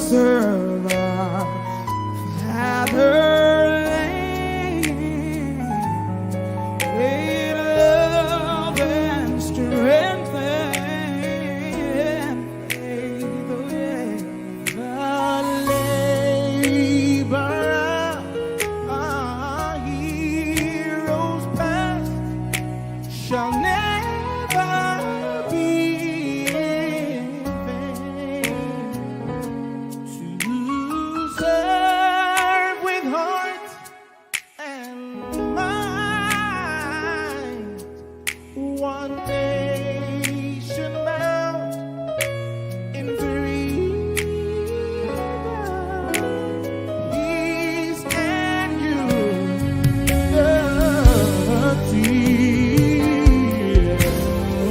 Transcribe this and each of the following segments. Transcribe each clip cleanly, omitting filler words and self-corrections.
serve our fatherland. Great love and strength and faith, oh yeah. The labor our heroes past shall never be in vain. To serve with heart and mind, one nation bound in freedom, peace and unity.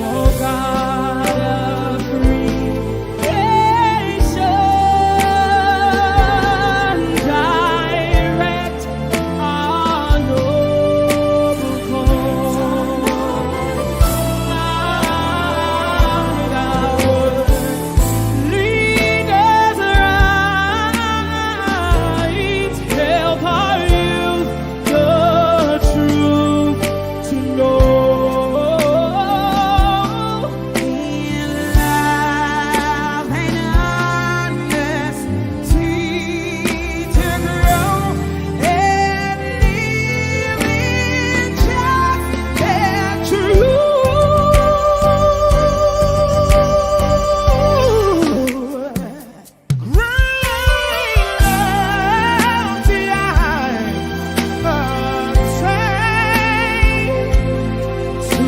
Oh God of creation, direct our noble cause. Guide our lead us right, help our youth the truth to know. In love and honesty to grow and live in just and true. Great love the eye to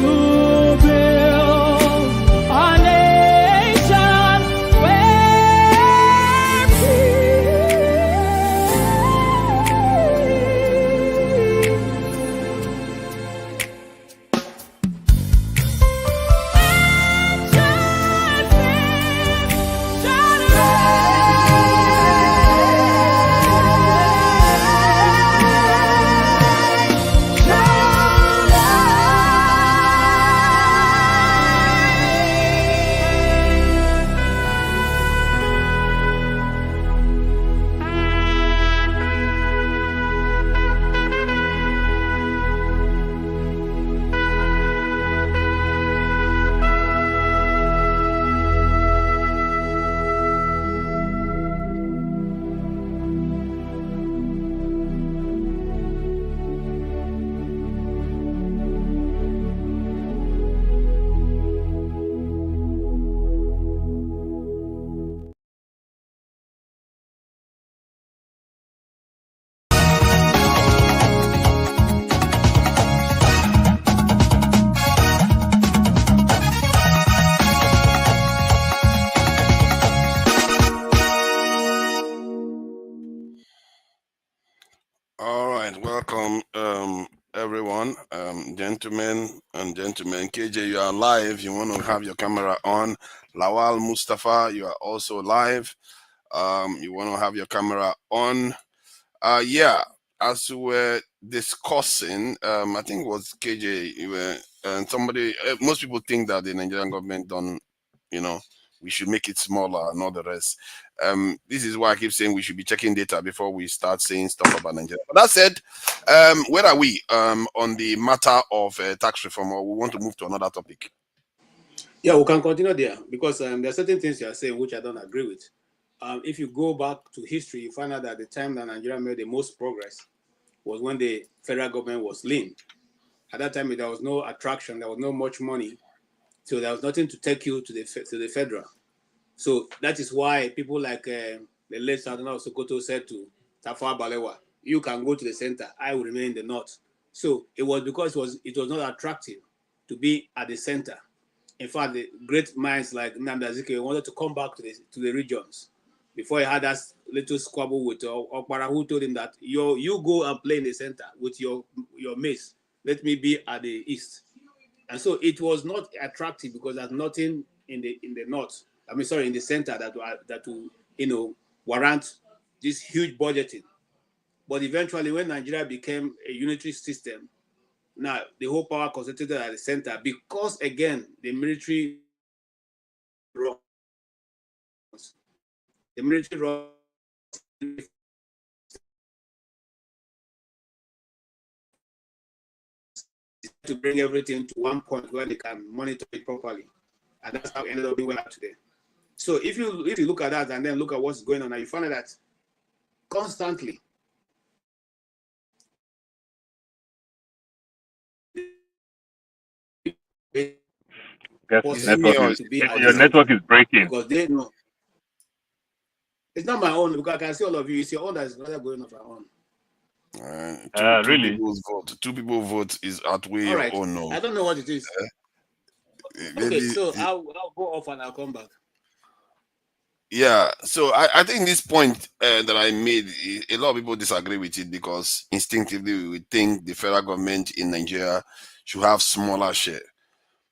build a nation where All right, welcome everyone, gentlemen and gentlemen. KJ, you are live. You want to have your camera on. Lawal Mustafa, you are also live. You want to have your camera on. Yeah, as we were discussing, I think it was KJ, you were, and somebody, most people think that the Nigerian government don't, you know, we should make it smaller and all the rest. This is why I keep saying we should be checking data before we start saying stuff about Nigeria. But that said, where are we on the matter of tax reform, or we want to move to another topic? Yeah, we can continue there because there are certain things you are saying which I don't agree with. If you go back to history, you find out that the time that Nigeria made the most progress was when the federal government was lean. At that time, there was no attraction, there was no much money, so there was nothing to take you to the federal. So that is why people like the late Sadana of Sokoto said to Tafawa Balewa, "You can go to the center, I will remain in the north." So it was because it was not attractive to be at the center. In fact, the great minds like Nnamdi Azikiwe wanted to come back to the regions. Before he had that little squabble with Okpara, who told him that you go and play in the center with your mates. Let me be at the east. And so it was not attractive because there's nothing in the north. In the center that will warrant this huge budgeting. But eventually, when Nigeria became a unitary system, now the whole power concentrated at the center because again the military The military runs to bring everything to one point where they can monitor it properly, and that's how it ended up being well up today. So if you look at that and then look at what's going on, now you find that constantly Your network is breaking. Because they know it's not my own, because I can see all of you. It's your own that's not going off our own. Really? Two people vote is outweigh All right. your own. No. I don't know what it is. Okay, so I'll go off and I'll come back. Yeah, so I think this point that I made, a lot of people disagree with it because instinctively we would think the federal government in Nigeria should have smaller share.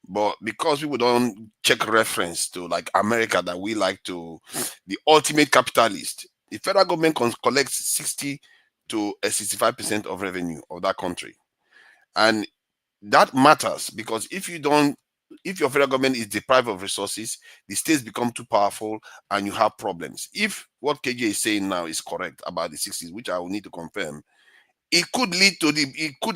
But because people don't check reference to like America, that we like to, the ultimate capitalist, the federal government collects 60 to 65% of revenue of that country. And that matters because if your federal government is deprived of resources, the states become too powerful and you have problems. If what KJ is saying now is correct about the 60s, which I will need to confirm, it could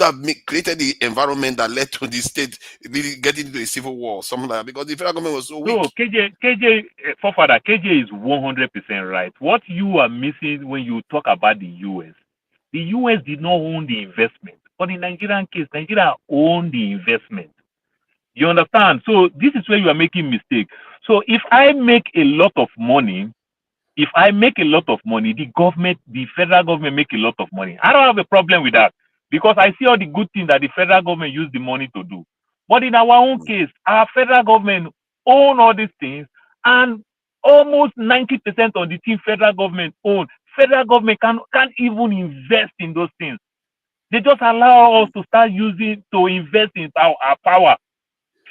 have created the environment that led to the state really getting into a civil war, something like that, because the federal government was so weak. So KJ, forefather, KJ is 100% right. What you are missing when you talk about the US did not own the investment. But in Nigerian case, Nigeria owned the investment. You understand? So this is where you are making mistake. So if I make a lot of money, the federal government make a lot of money. I don't have a problem with that because I see all the good things that the federal government use the money to do. But in our own case, our federal government own all these things, and almost 90% of the things federal government own, federal government can't even invest in those things. They just allow us to start to invest in our power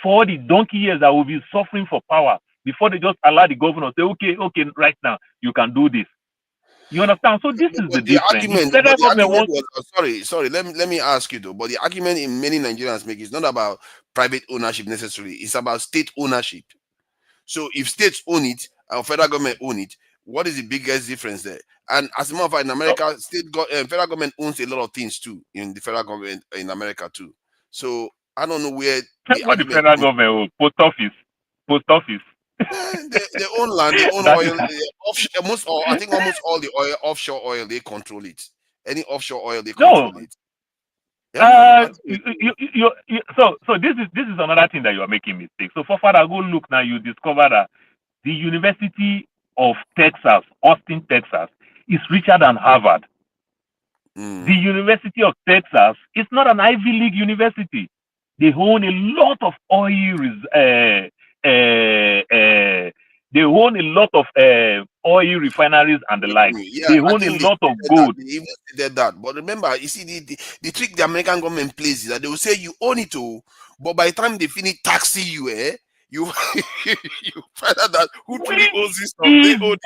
for the donkey years that will be suffering for power before they just allow the governor to say, okay, right now you can do this. You understand? So this is the difference. Sorry, let me ask you though, but the argument in many Nigerians make is not about private ownership necessarily, it's about state ownership. So if states own it or federal government own it, what is the biggest difference there? And as a matter of fact, in America, federal government owns a lot of things too in the federal government in America too. So I don't know where the federal government owns. Post office. They own land, they own oil. I think almost all the oil, offshore oil, they control it. Any offshore oil, they control it. Yeah, so this is another thing that you are making mistake. So for further go look now, you discover that the University of Texas, Austin, Texas, is richer than Harvard. The University of Texas is not an Ivy League university. They own a lot of oil. They own a lot of oil refineries and the like. Yeah, they own a lot of gold. They even did that. But remember, you see, the trick the American government plays is that they will say you own it all, but by the time they finish taxing you, you find out that who truly owns this stuff. They own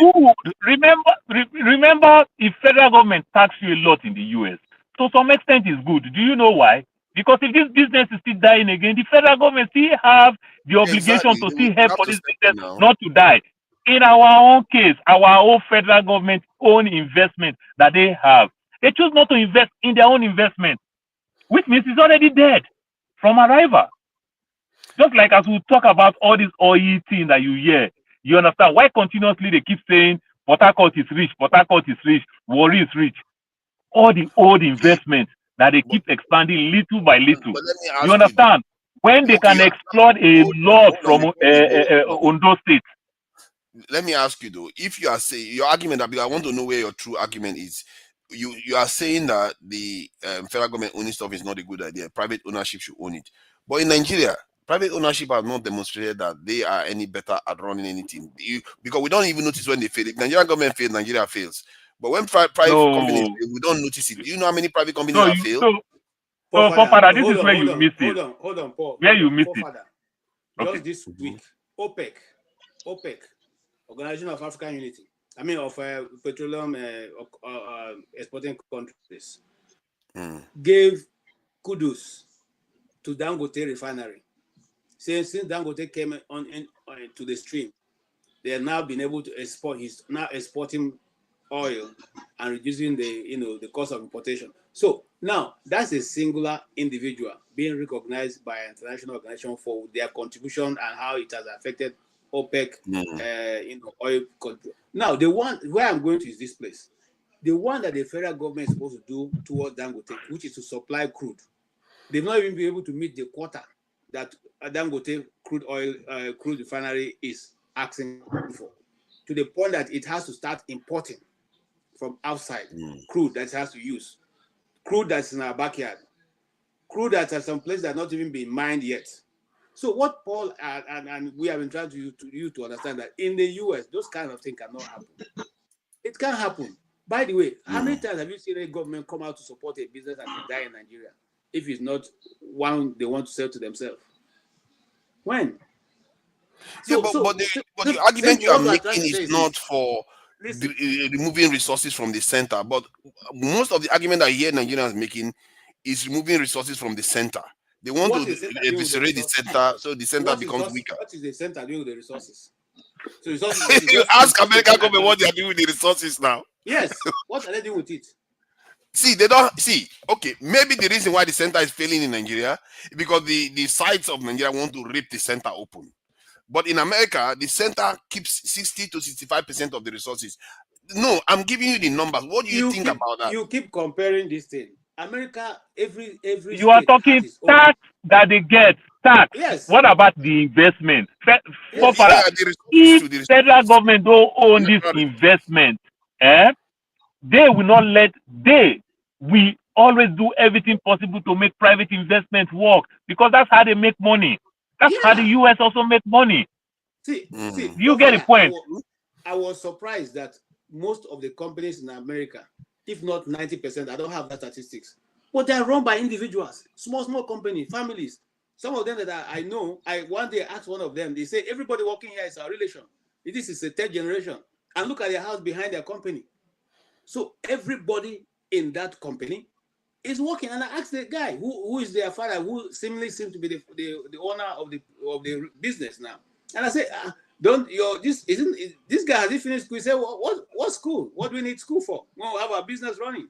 it. Remember, if federal government tax you a lot in the US, to some extent is good. Do you know why? Because if this business is still dying again, the federal government still have the obligation to still help for this business not to die. In our own case, our own federal government own investment that they have, they choose not to invest in their own investment, which means it's already dead from arrival. Just like as we talk about all this oil thing that you hear, you understand why continuously they keep saying Port Harcourt is rich, Warri is rich. All the old investments that they keep expanding little by little. You understand? When they can exploit a lot from Ondo State. Let me ask you though, if you are saying your argument, I want to know where your true argument is. You are saying that the federal government owning stuff is not a good idea. Private ownership should own it. But in Nigeria, private ownership has not demonstrated that they are any better at running anything. Because we don't even notice when they fail. If Nigerian government fails, Nigeria fails. But when private companies fail, we don't notice it. Do you know how many private companies have failed? Father, this is where you miss it. Hold on, Paul. Where you miss it. Just this week, OPEC, Organization of African Unity, of petroleum exporting countries, gave kudos to Dangote refinery, saying since Dangote came on to the stream, they have now been able to export. He's now exporting oil and reducing the cost of importation. So now that's a singular individual being recognized by an international organization for their contribution and how it has affected OPEC, oil control. Now the one where I'm going to is this place. The one that the federal government is supposed to do towards Dangote, which is to supply crude. They've not even been able to meet the quota that Dangote crude refinery is asking for, to the point that it has to start importing from outside crude that it has to use, crude that's in our backyard, crude that's at some place that not even been mined yet. So what Paul and we have been trying to understand that in the US, those kind of things cannot happen. It can happen. By the way, how many times have you seen a government come out to support a business and die in Nigeria if it's not one they want to sell to themselves? When? So, but the argument you are making is not for removing resources from the center, but most of the argument I hear Nigerians making is removing resources from the center. They want to eviscerate the center, so the center becomes weaker. What is the center doing with the resources? So resources you ask American government what they are doing with the resources now. Yes, what are they doing with it? See, they don't see. Okay, maybe the reason why the center is failing in Nigeria is because the sides of Nigeria want to rip the center open. But in America, the center keeps 60 to 65% of the resources. No, I'm giving you the numbers. What do you think about that? You keep comparing this thing. America, every you are talking tax that they get. Tax. Yes. What about the investment? Yes. If federal government don't own this investment, they will not let. We always do everything possible to make private investment work because that's how they make money. That's how the US also make money. See, you get the point. I was surprised that most of the companies in America, if not 90%, I don't have that statistics, but they are run by individuals, small companies, families. Some of them that I know, I one day asked one of them, they say, everybody working here is our relation. This is a third generation. And look at their house behind their company. So everybody in that company is working. And I asked the guy who is their father, who seemingly seems to be the owner of the business now. And I said, this guy has he finished school? He said, what school? What do we need school for? We'll have our business running.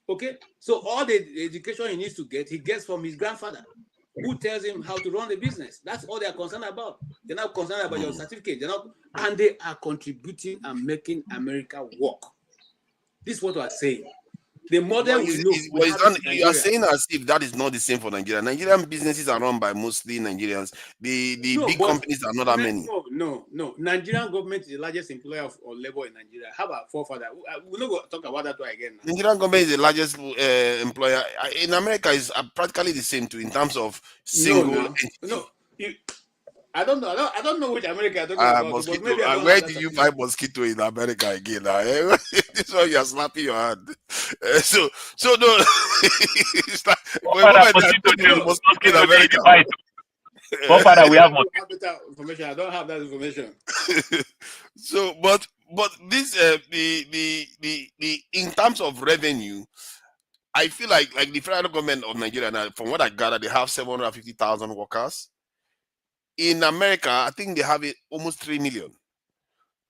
Okay. So all the education he needs to get, he gets from his grandfather, who tells him how to run the business. That's all they are concerned about. They're not concerned about your certificate. And they are contributing and making America work. This is what we are saying. The model you are saying as if that is not the same for Nigeria. Nigerian businesses are run by mostly Nigerians. The big companies are not that many. No. Nigerian government is the largest employer of labor in Nigeria. How about forefather? We're not going to talk about that again. Now. Nigerian government is the largest employer. In America, is practically the same too in terms of single entity. I don't know. I don't know which America you're talking about. Mosquito. Where did you find mosquito in America again? This one you're slapping your hand. So no. It's like, mosquito in America. Father, we have information. I don't have that information. So, but this the in terms of revenue, I feel like the federal government of Nigeria now, from what I gather, they have 750,000 workers. In America, I think they have almost 3 million.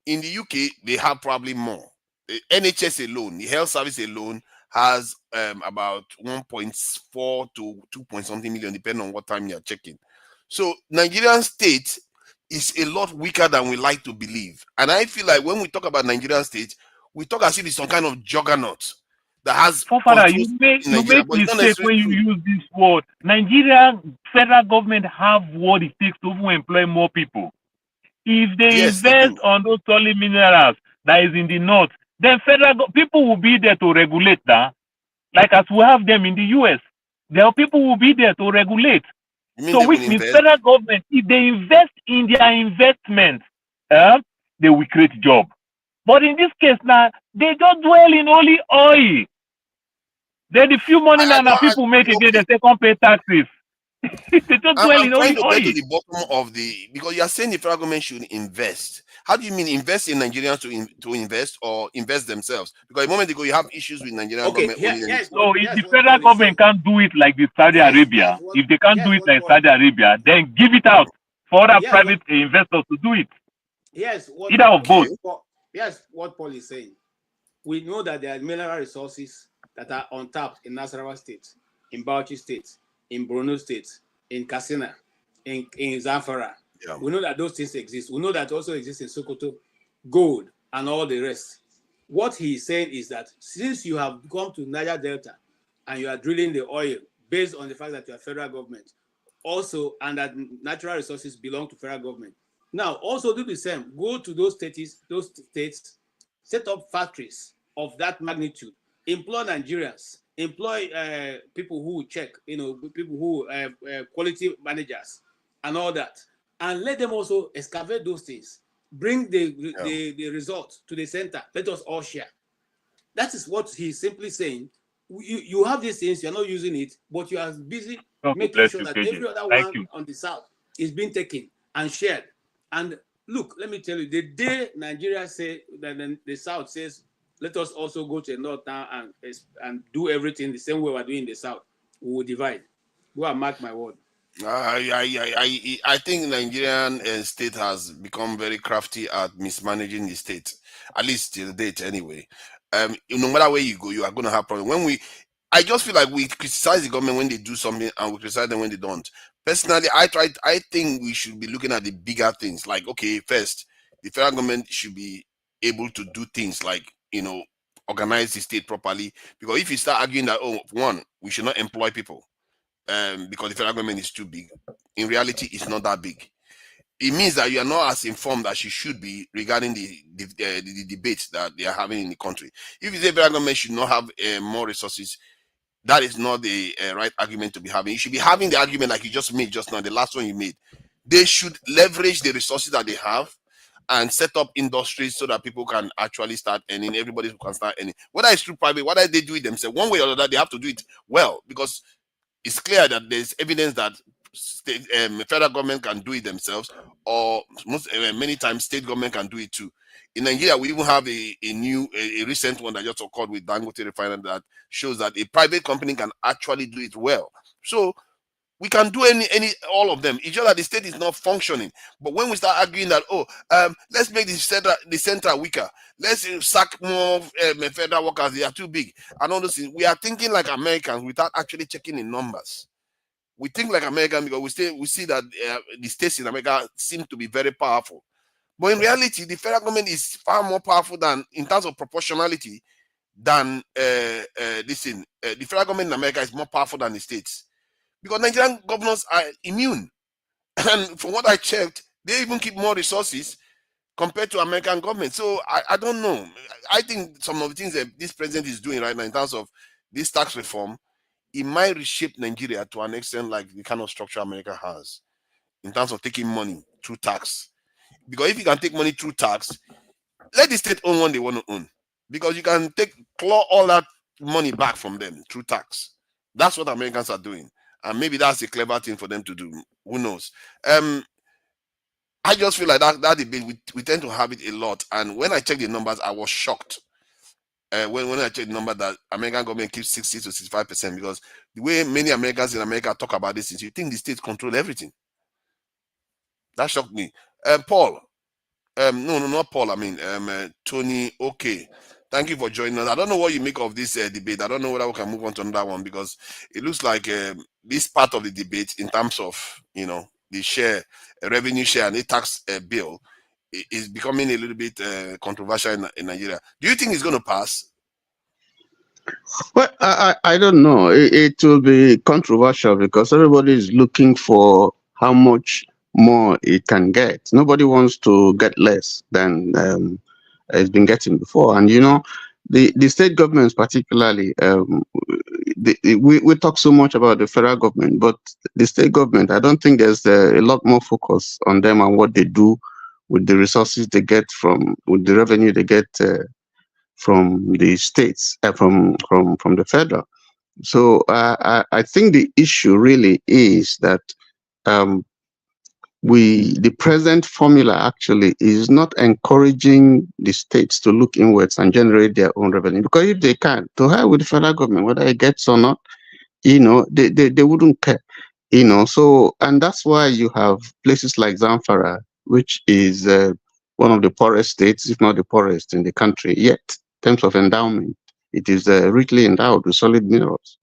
In the UK, they have probably more. The NHS alone, the health service alone, has about 1.4 to 2 million, depending on what time you're checking. So Nigerian state is a lot weaker than we like to believe. And I feel like when we talk about Nigerian state, we talk as if it's some kind of juggernaut that has. Father, you make mistake when you use this word. Nigerian federal government have what it takes to even employ more people. If they invest on those solid minerals that is in the north, then federal people will be there to regulate that. Like as we have them in the US, there are people who will be there to regulate. So which means federal government, if they invest in their investment, they will create job. But in this case now, they just dwell in only oil. Then the few money that people make again, they say can't pay taxes. They just dwell in only oil. Get to the bottom of because you are saying the federal government should invest. How do you mean invest in Nigerians to invest or invest themselves? Because a moment ago you have issues with Nigerian government. So if the federal government can't do it like the Saudi Arabia, if they can't do it like Saudi Arabia, then give it out for other private investors to do it. Yes, Either of both. what Paul is saying. We know that there are mineral resources that are untapped in Nasarawa State, in Bauchi State, in Borno State, in Katsina, in Zamfara. Yeah. We know that those things exist. We know that also exists in Sokoto, gold, and all the rest. What he's saying is that since you have come to Niger Delta and you are drilling the oil based on the fact that you are federal government, also, and that natural resources belong to federal government. Now, also do the same. Go to those states, set up factories of that magnitude, employ Nigerians, employ people who check, people who quality managers and all that, and let them also excavate those things. Bring the result to the center. Let us all share. That is what he's simply saying. You have these things, you're not using it, but you are busy God making bless sure you, that KJ. every other Thank one you. on the south is being taken and shared. And look, let me tell you, the day Nigeria say that the south says, let us also go to the north now and do everything the same way we're doing in the south, we will divide. Go and mark my word. I think Nigerian state has become very crafty at mismanaging the state, at least till date anyway. No matter where you go, you are going to have problems. I just feel like we criticize the government when they do something and we criticize them when they don't. Personally, I think we should be looking at the bigger things. Like, okay, first, the federal government should be able to do things like, organize the state properly. Because if you start arguing that, oh, one, we should not employ people because the federal government is too big. In reality, it's not that big. It means that you are not as informed as you should be regarding the debates that they are having in the country. If you say federal government should not have more resources, that is not the right argument to be having. You should be having the argument like you just made just now, the last one you made. They should leverage the resources that they have and set up industries so that people can actually start earning. Everybody can start earning. Whether it's through private, whether they do it themselves, one way or another, they have to do it well, because it's clear that there's evidence that federal government can do it themselves, or many times state government can do it too. In Nigeria, we even have a recent one that just occurred with Dangote Refinery that shows that a private company can actually do it well. So we can do all of them. It's just that the state is not functioning. But when we start arguing that, let's make the center weaker, let's sack more federal workers, they are too big, and all those things, we are thinking like Americans without actually checking the numbers. We think like Americans because we see that the states in America seem to be very powerful. But in reality, the federal government is far more powerful than, in terms of proportionality, than the federal government in America is more powerful than the states. Because Nigerian governors are immune. And from what I checked, they even keep more resources compared to American government. So I don't know. I think some of the things that this president is doing right now in terms of this tax reform, it might reshape Nigeria to an extent like the kind of structure America has in terms of taking money through tax. Because if you can take money through tax, let the state own what they want to own. Because you can claw all that money back from them through tax. That's what Americans are doing. And maybe that's a clever thing for them to do. Who knows? I just feel like that debate, we tend to have it a lot. And when I checked the numbers, I was shocked. When I checked the number that American government keeps 60 to 65%, because the way many Americans in America talk about this is you think the states control everything. That shocked me. Paul, no, not Paul. I mean, Tony. Okay, thank you for joining us. I don't know what you make of this debate. I don't know whether we can move on to another one, because it looks like this part of the debate, in terms of the revenue share and the tax bill, is becoming a little bit controversial in Nigeria. Do you think it's going to pass? Well, I don't know. It will be controversial because everybody is looking for how much more it can get. Nobody wants to get less than it's been getting before. And the state governments particularly, we talk so much about the federal government, but the state government, I don't think there's a lot more focus on them and what they do with the resources they get with the revenue they get from the states, from the federal. So I think the issue really is that the present formula actually is not encouraging the states to look inwards and generate their own revenue, because if they can, to hell with the federal government, whether it gets or not, they wouldn't care, So, and that's why you have places like Zamfara, which is one of the poorest states, if not the poorest in the country. Yet, in terms of endowment, it is richly endowed with solid minerals.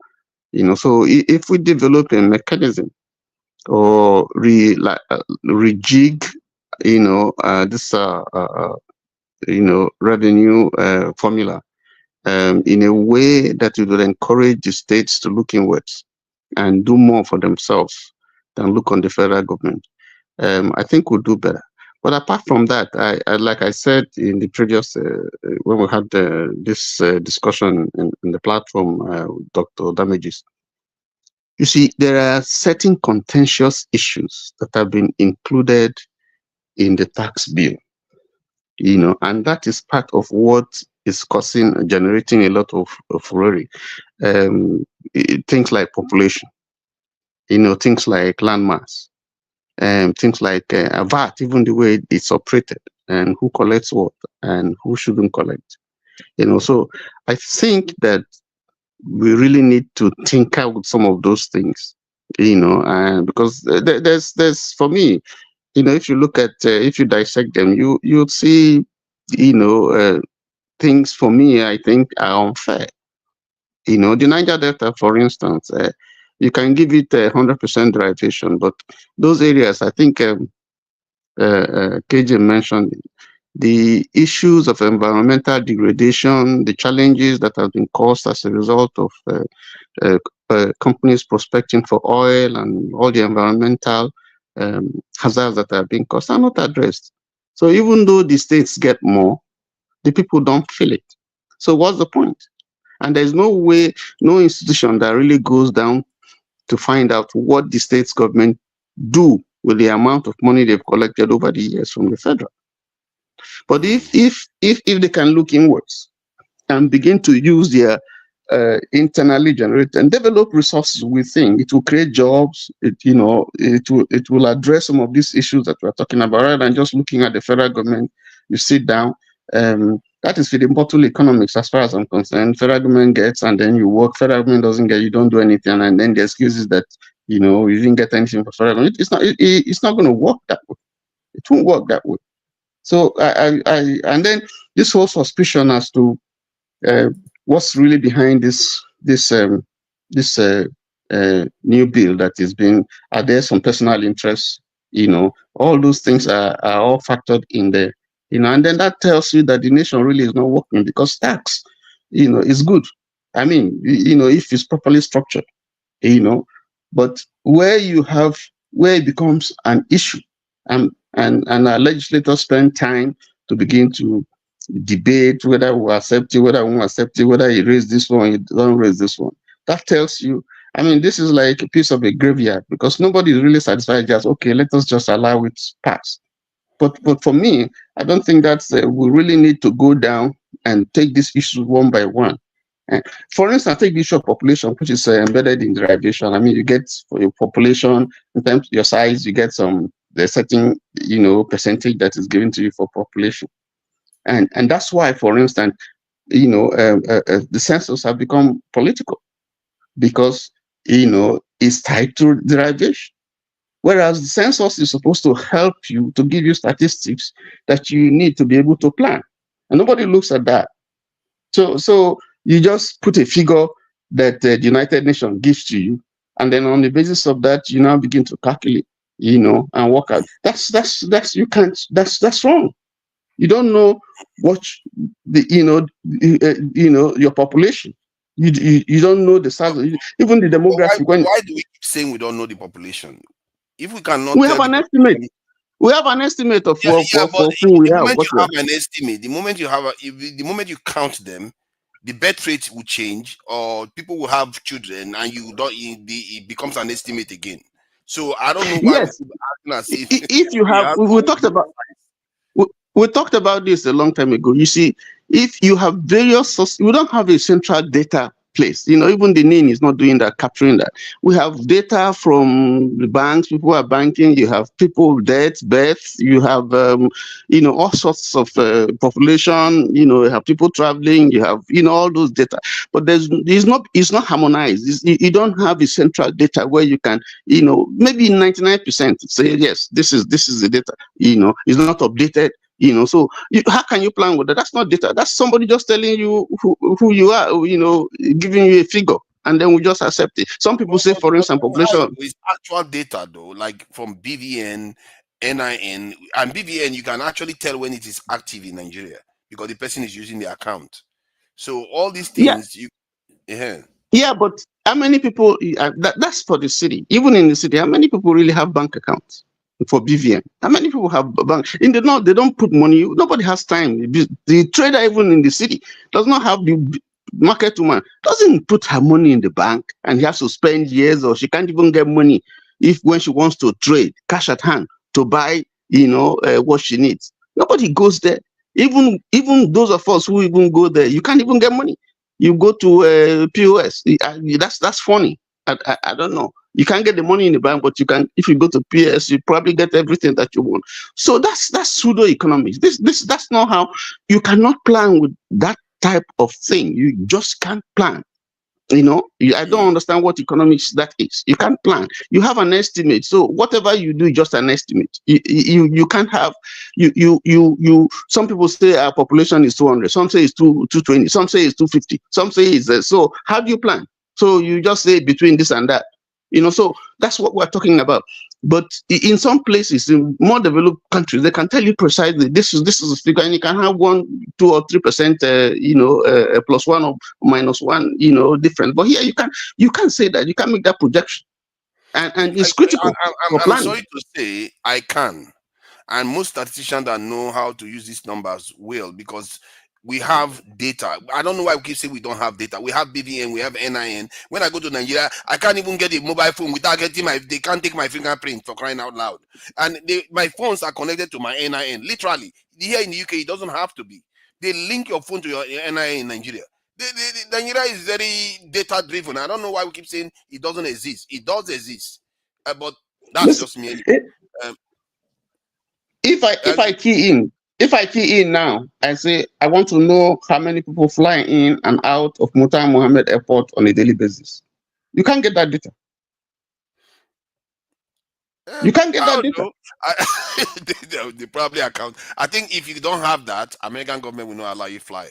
So if we develop a mechanism or rejig, this revenue formula in a way that it will encourage the states to look inwards and do more for themselves than look on the federal government, I think we'll do better. But apart from that, I like I said in the previous, when we had this discussion in the platform, Dr. Damages, you see, there are certain contentious issues that have been included in the tax bill, and that is part of what is generating a lot of worry. Things like population, things like landmass, things like VAT, even the way it's operated, and who collects what and who shouldn't collect. So I think that we really need to tinker with some of those things, because there's for me, if you look at if you dissect them, you'll see, things for me I think are unfair. The Niger Delta, for instance, you can give it 100% derivation, but those areas, I think KJ mentioned the issues of environmental degradation, the challenges that have been caused as a result of companies prospecting for oil and all the environmental hazards that are being caused are not addressed. So even though the states get more, the people don't feel it. So what's the point? And there's no way, no institution that really goes down to find out what the state's government do with the amount of money they've collected over the years from the federal. But if they can look inwards and begin to use their internally generated and develop resources within, it will create jobs. It will address some of these issues that we're talking about, rather than just looking at the federal government. You sit down. That is feeding bottle economics, as far as I'm concerned. Federal government gets, and then you work. Federal government doesn't get, you don't do anything, and then the excuse is that you didn't get anything for federal government. It's not going to work that way. It won't work that way. So and then this whole suspicion as to what's really behind this new bill that is being, are there some personal interests? All those things are all factored in there. And then that tells you that the nation really is not working, because tax, is good. I mean, if it's properly structured, but where it becomes an issue, and our legislators spend time to begin to debate whether we accept it, whether we won't accept it, whether you raise this one, you don't raise this one. That tells you, I mean, this is like a piece of a graveyard, because nobody is really satisfied. Just, okay, let us just allow it to pass. But for me, I don't think that's we really need to go down and take these issues one by one. For instance, take the issue of population, which is embedded in derivation. I mean, you get for your population, in terms of your size, you get the certain percentage that is given to you for population, and that's why, for instance, the census have become political, because it's tied to derivation. Whereas the census is supposed to help you, to give you statistics that you need to be able to plan. And nobody looks at that. So you just put a figure that the United Nations gives to you, and then on the basis of that, you now begin to calculate, and work out. That's wrong. You don't know what your population. You don't know the size, even the demographic. Why do we keep saying we don't know the population? If we cannot, we have an estimate. We have an estimate of who we have. The moment you have an estimate, the moment you count them, the birth rate will change, or people will have children, and it becomes an estimate again. So I don't know why. Yes. If you have, we talked about this a long time ago. You see, if you have various sources, we don't have a central data place. Even the NIN is not doing that, capturing that. We have data from the banks, people who are banking, you have people deaths, births, you have all sorts of population, you have people traveling, you have all those data. But it's not harmonized. You don't have a central data where you can, maybe 99% say yes, this is the data. It's not updated So how can you plan with that? That's not data. That's somebody just telling you who you are, giving you a figure, and then we just accept it. Some people say, for instance, population. With actual data though, like from BVN, NIN, and BVN, you can actually tell when it is active in Nigeria because the person is using the account. So all these Yeah, things, yeah. yeah, but how many people? That's for the city. Even in the city, how many people really have bank accounts for BVN? How many people have a bank? In the north, they don't put money. Nobody has time. The trader, even in the city, does not have the market woman doesn't put her money in the bank, and he has to spend years, or she can't even get money if when she wants to trade cash at hand to buy, what she needs. Nobody goes there. Even those of us who even go there, you can't even get money. You go to POS. That's funny. I don't know. You can't get the money in the bank, but you can. If you go to POS, you probably get everything that you want. So that's pseudo economics. That's not how you cannot plan with that type of thing. You just can't plan. I don't understand what economics that is. You can't plan. You have an estimate. So whatever you do is just an estimate. You can't have some people say our population is 200, some say it's 220, some say it's 250, some say it's so how do you plan? So you just say between this and that. So that's what we're talking about. But in some places, in more developed countries, they can tell you precisely this is a figure, and you can have 1, 2, or 3%, plus one or minus one, difference. But here you can't say that. You can't make that projection, and it's critical for I'm planning. sorry to say, I can. And most statisticians that know how to use these numbers will, because we have data. I don't know why we keep saying we don't have data. We have BVN, we have NIN. When I go to Nigeria, I can't even get a mobile phone without getting they can't take my fingerprint, for crying out loud. And my phones are connected to my NIN. Literally, here in the UK, it doesn't have to be. They link your phone to your NIN in Nigeria. Nigeria is very data driven. I don't know why we keep saying it doesn't exist. It does exist. But that's Listen, just me. Um, if I key in now, I say I want to know how many people fly in and out of Murtala Mohammed Airport on a daily basis. You can't get that data. You can't get I that don't data. know. They probably account. I think if you don't have that, American government will not allow you fly.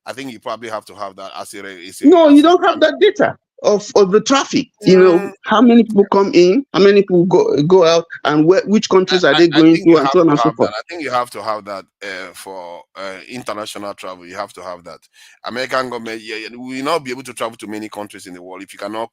I think you probably have to have that as No, you as a don't have that data of the traffic. Mm, How many people come in, how many people go out, and which countries are they I going think to, you and have so on to and so have that. forth. I think you have to have that for international travel. You have to have that. American government, we will not be able to travel to many countries in the world if you cannot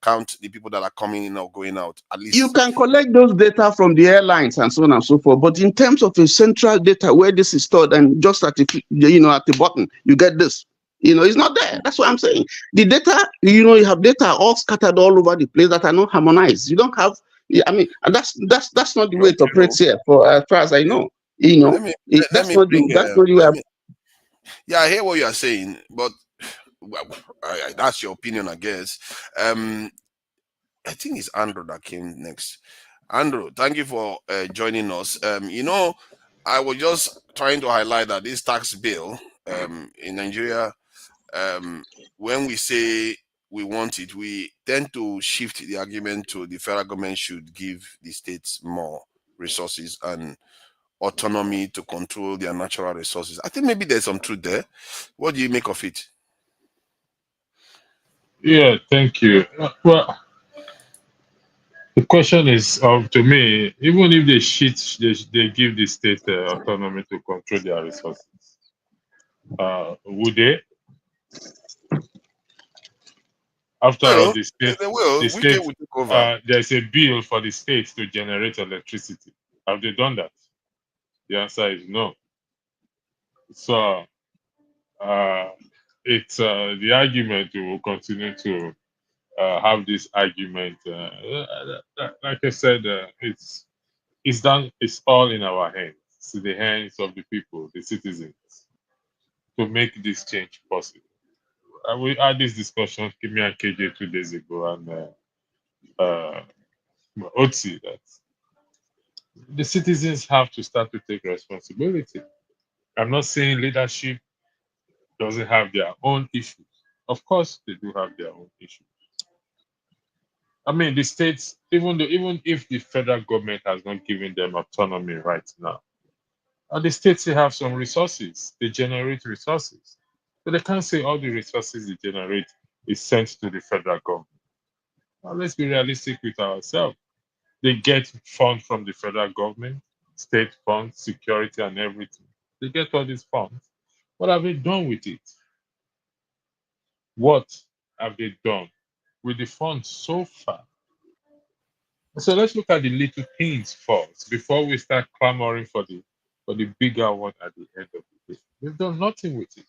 count the people that are coming in or going out. At You least can collect those data from the airlines and so on and so forth. But in terms of a central data where this is stored and just at the button, you get this. It's not there. That's what I'm saying. The data, you have data all scattered all over the place that are not harmonized. You don't have. I mean, and that's not the way it operates here. For as far as I know, let me that's not the way. yeah, I hear what you are saying, but well, that's your opinion, I guess. I think it's Andrew that came next. Andrew, thank you for joining us. I was just trying to highlight that this tax bill in Nigeria, when we say we want it, we tend to shift the argument to the federal government should give the states more resources and autonomy to control their natural resources. I think maybe there's some truth there. What do you make of it? Yeah, thank you. Well, the question is, to me, even if they give the state autonomy to control their resources, would they? After all, Well, they will. the Which they state, will take over. there's a bill for the states to generate electricity. Have they done that? The answer is no. So, uh, it's the argument we will continue to have this argument. Like I said, it's done. It's all in our hands. It's in the hands of the people, the citizens, to make this change possible. We had this discussion, Kimi and KJ 2 days ago, and Otsi, that the citizens have to start to take responsibility. I'm not saying leadership doesn't have their own issues. Of course, they do have their own issues. I mean, the states, even if the federal government has not given them autonomy right now, And the states still have some resources. They generate resources. But they can't say all the resources they generate is sent to the federal government. Now, let's be realistic with ourselves. They get funds from the federal government, state funds, security, and everything. They get all these funds. What have they done with it? What have they done with the funds so far? So let's look at the little things first before we start clamoring for the bigger one at the end of the day. They've done nothing with it.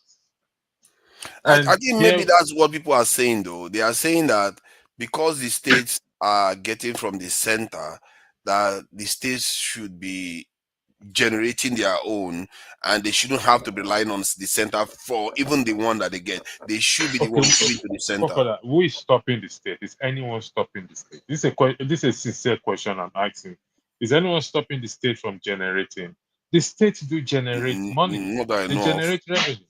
I And think maybe here, that's what people are saying, though. They are saying that because the states are getting from the center, that the states should be generating their own, and they shouldn't have to rely on the center for even the one that they get. They should be the okay, one giving to the what center. for that? Who is stopping the state? Is anyone stopping the state? This is a sincere question I'm asking. Is anyone stopping the state from generating? The states do generate money. Not that I They know of. generate revenue.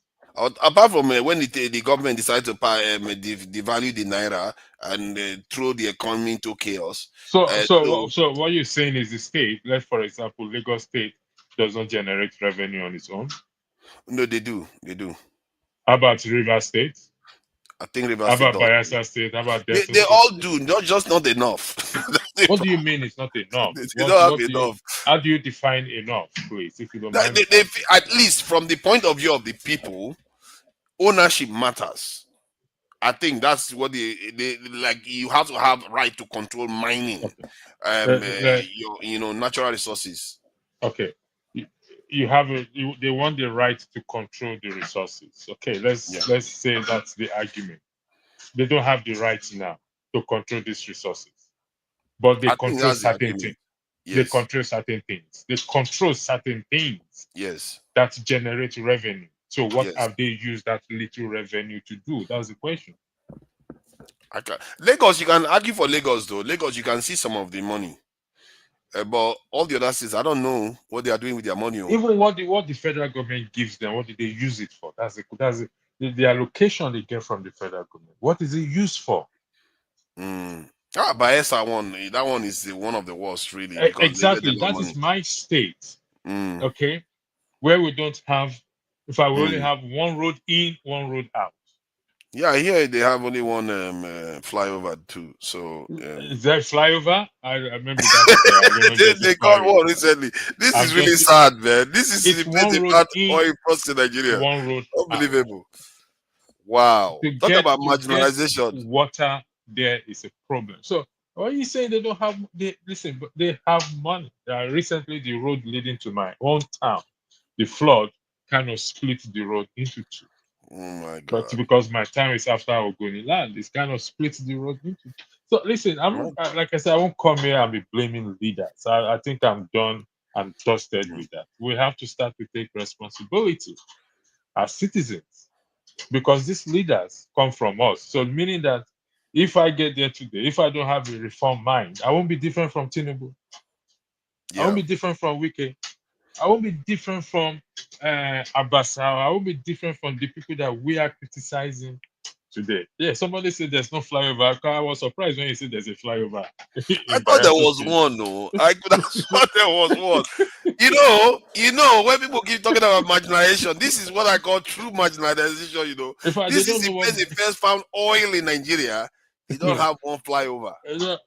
Apart from when the government decides to devalue the naira and throw the economy into chaos. So So what you're saying is the state, let's for example, Lagos State doesn't generate revenue on its own. no, they do. How about River State? I think How Rivers State about does. Bayelsa State? How about Delta They State? all do, not enough. That's the What do you problem. mean it's not enough? They don't have What do you enough. how do you define enough, please, if you don't Like, mind me they, asking? at least from the point of view of the people, ownership matters. I think that's what they like. You have to have right to control mining, Okay. Uh, uh, your natural resources. okay. You, you have they want the right to control the resources. Okay, Yeah, let's say that's the argument. They don't have the right now to control these resources, but they I think control that's the certain things. argument. They Yes, control certain things. They control certain things yes, that generate revenue. So what yes. have they used that little revenue to do? That's the question. Lagos, you can argue for Lagos though. Lagos, you can see some of the money, but all the other states, I don't know what they are doing with their money. Oh. Even what the federal government gives them, what do they use it for? The allocation they get from the federal government. What is it used for? Mm. Bayelsa one, that one is one of the worst, really, because they get a Exactly. lot of That is money. my state. Mm. Okay, where we don't have. If I will only Mm. have one road in, one road out. Yeah, here they have only one flyover too. So Is there flyover? I remember that. I remember there's a they got flyover. one recently. This I'm is really just. sad, man. This is It's the place one road about in, oil costs in Nigeria. one road out. Unbelievable. Wow. Talk about To get marginalization. water there is a problem. So when you say they don't have, they listen, but they have money. Recently, the road leading to my hometown, the flood kind of split the road into two. Oh my But God. because my time is after Ogoni land, it's kind of split the road into. So listen, I'm not, Mm. like I said, I won't come here and be blaming leaders. I think I'm done and dusted with that. We have to start to take responsibility as citizens because these leaders come from us. So meaning that if I get there today, if I don't have a reform mind, I won't be different from Tinubu. I won't Yeah. be different from Wike. I won't be different from Abbas. I won't be different from the people that we are criticizing today. Yeah, somebody said there's no flyover. I was surprised when you said there's a flyover I in thought there Bayelsa was State. one, no. I could have sworn there was one. When people keep talking about marginalization, this is what I call true marginalization, In fact, they This is don't the know what. place they first found oil in Nigeria. They don't have one flyover. Uh,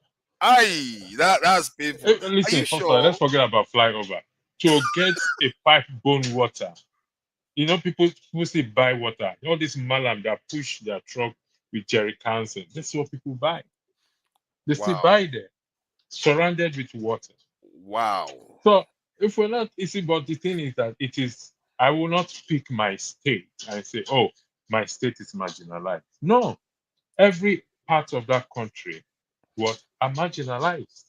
Aye, that's painful. Are Listen, you first of all, let's sure? forget about flyover. To get a pipe-borne water, people still buy water. All this malam that push their truck with jerry cans, and that's what people buy. They still Wow. buy there, surrounded with water. Wow. So if we're not easy, but the thing is that it is. I will not pick my state and say, "Oh, my state is marginalized." No, every part of that country are marginalized.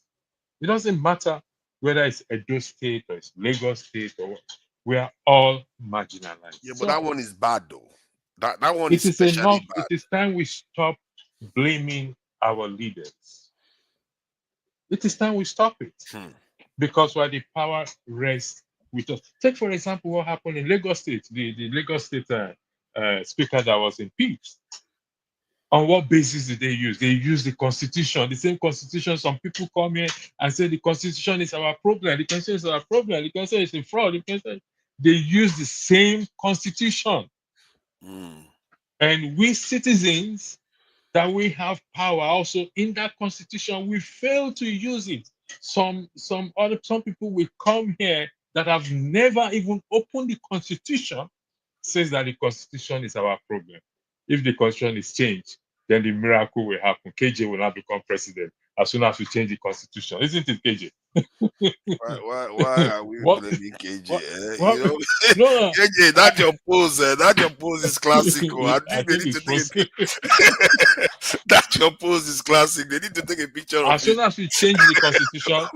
It doesn't matter whether it's Edo State or it's Lagos State or what. We are all marginalized. Yeah, but So that one is bad though. That one it is is especially enough. bad. It is time we stop blaming our leaders. It is time we stop it Hmm. because while the power rests with us. Take, for example, what happened in Lagos State, the Lagos State speaker that was impeached. On what basis did they use? They used the constitution, the same constitution. Some people come here and say the constitution is our problem. The constitution is our problem. The constitution is a fraud. they use the same constitution. And we citizens, that we have power also in that constitution, we fail to use it. Some people will come here that have never even opened the constitution, says that the constitution is our problem. If the constitution is changed, then the miracle will happen. KJ will not become president as soon as we change the constitution, isn't it, KJ? Why are we What? blaming KJ? What? You know, No, KJ, that your pose. That your pose is classical. I I think they think need to it's take supposed. that your pose is classic. They need to take a picture of As soon it. as we change the constitution,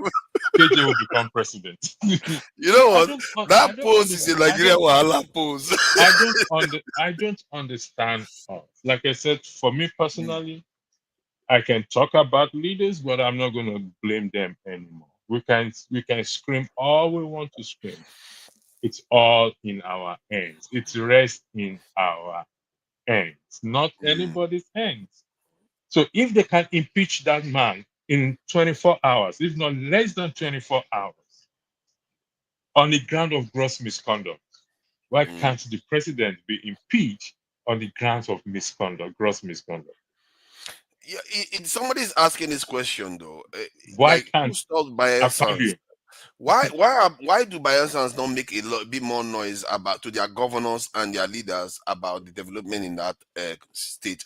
KJ will become president. You know I what? don't. That pose is a Nigerian Wahala pose. I don't understand. Like I said, for me personally, I can talk about leaders, but I'm not going to blame them anymore. We can scream all we want to scream. It's all in our hands. It rests in our hands, not anybody's hands. So if they can impeach that man in 24 hours, if not less than 24 hours, on the ground of gross misconduct, why can't the president be impeached on the grounds of misconduct, gross misconduct? Yeah, somebody's asking this question though. Why Like, who can't, stopped after Bayelsans? you? Why do Bayelsans not make a bit more noise about to their governors and their leaders about the development in that state?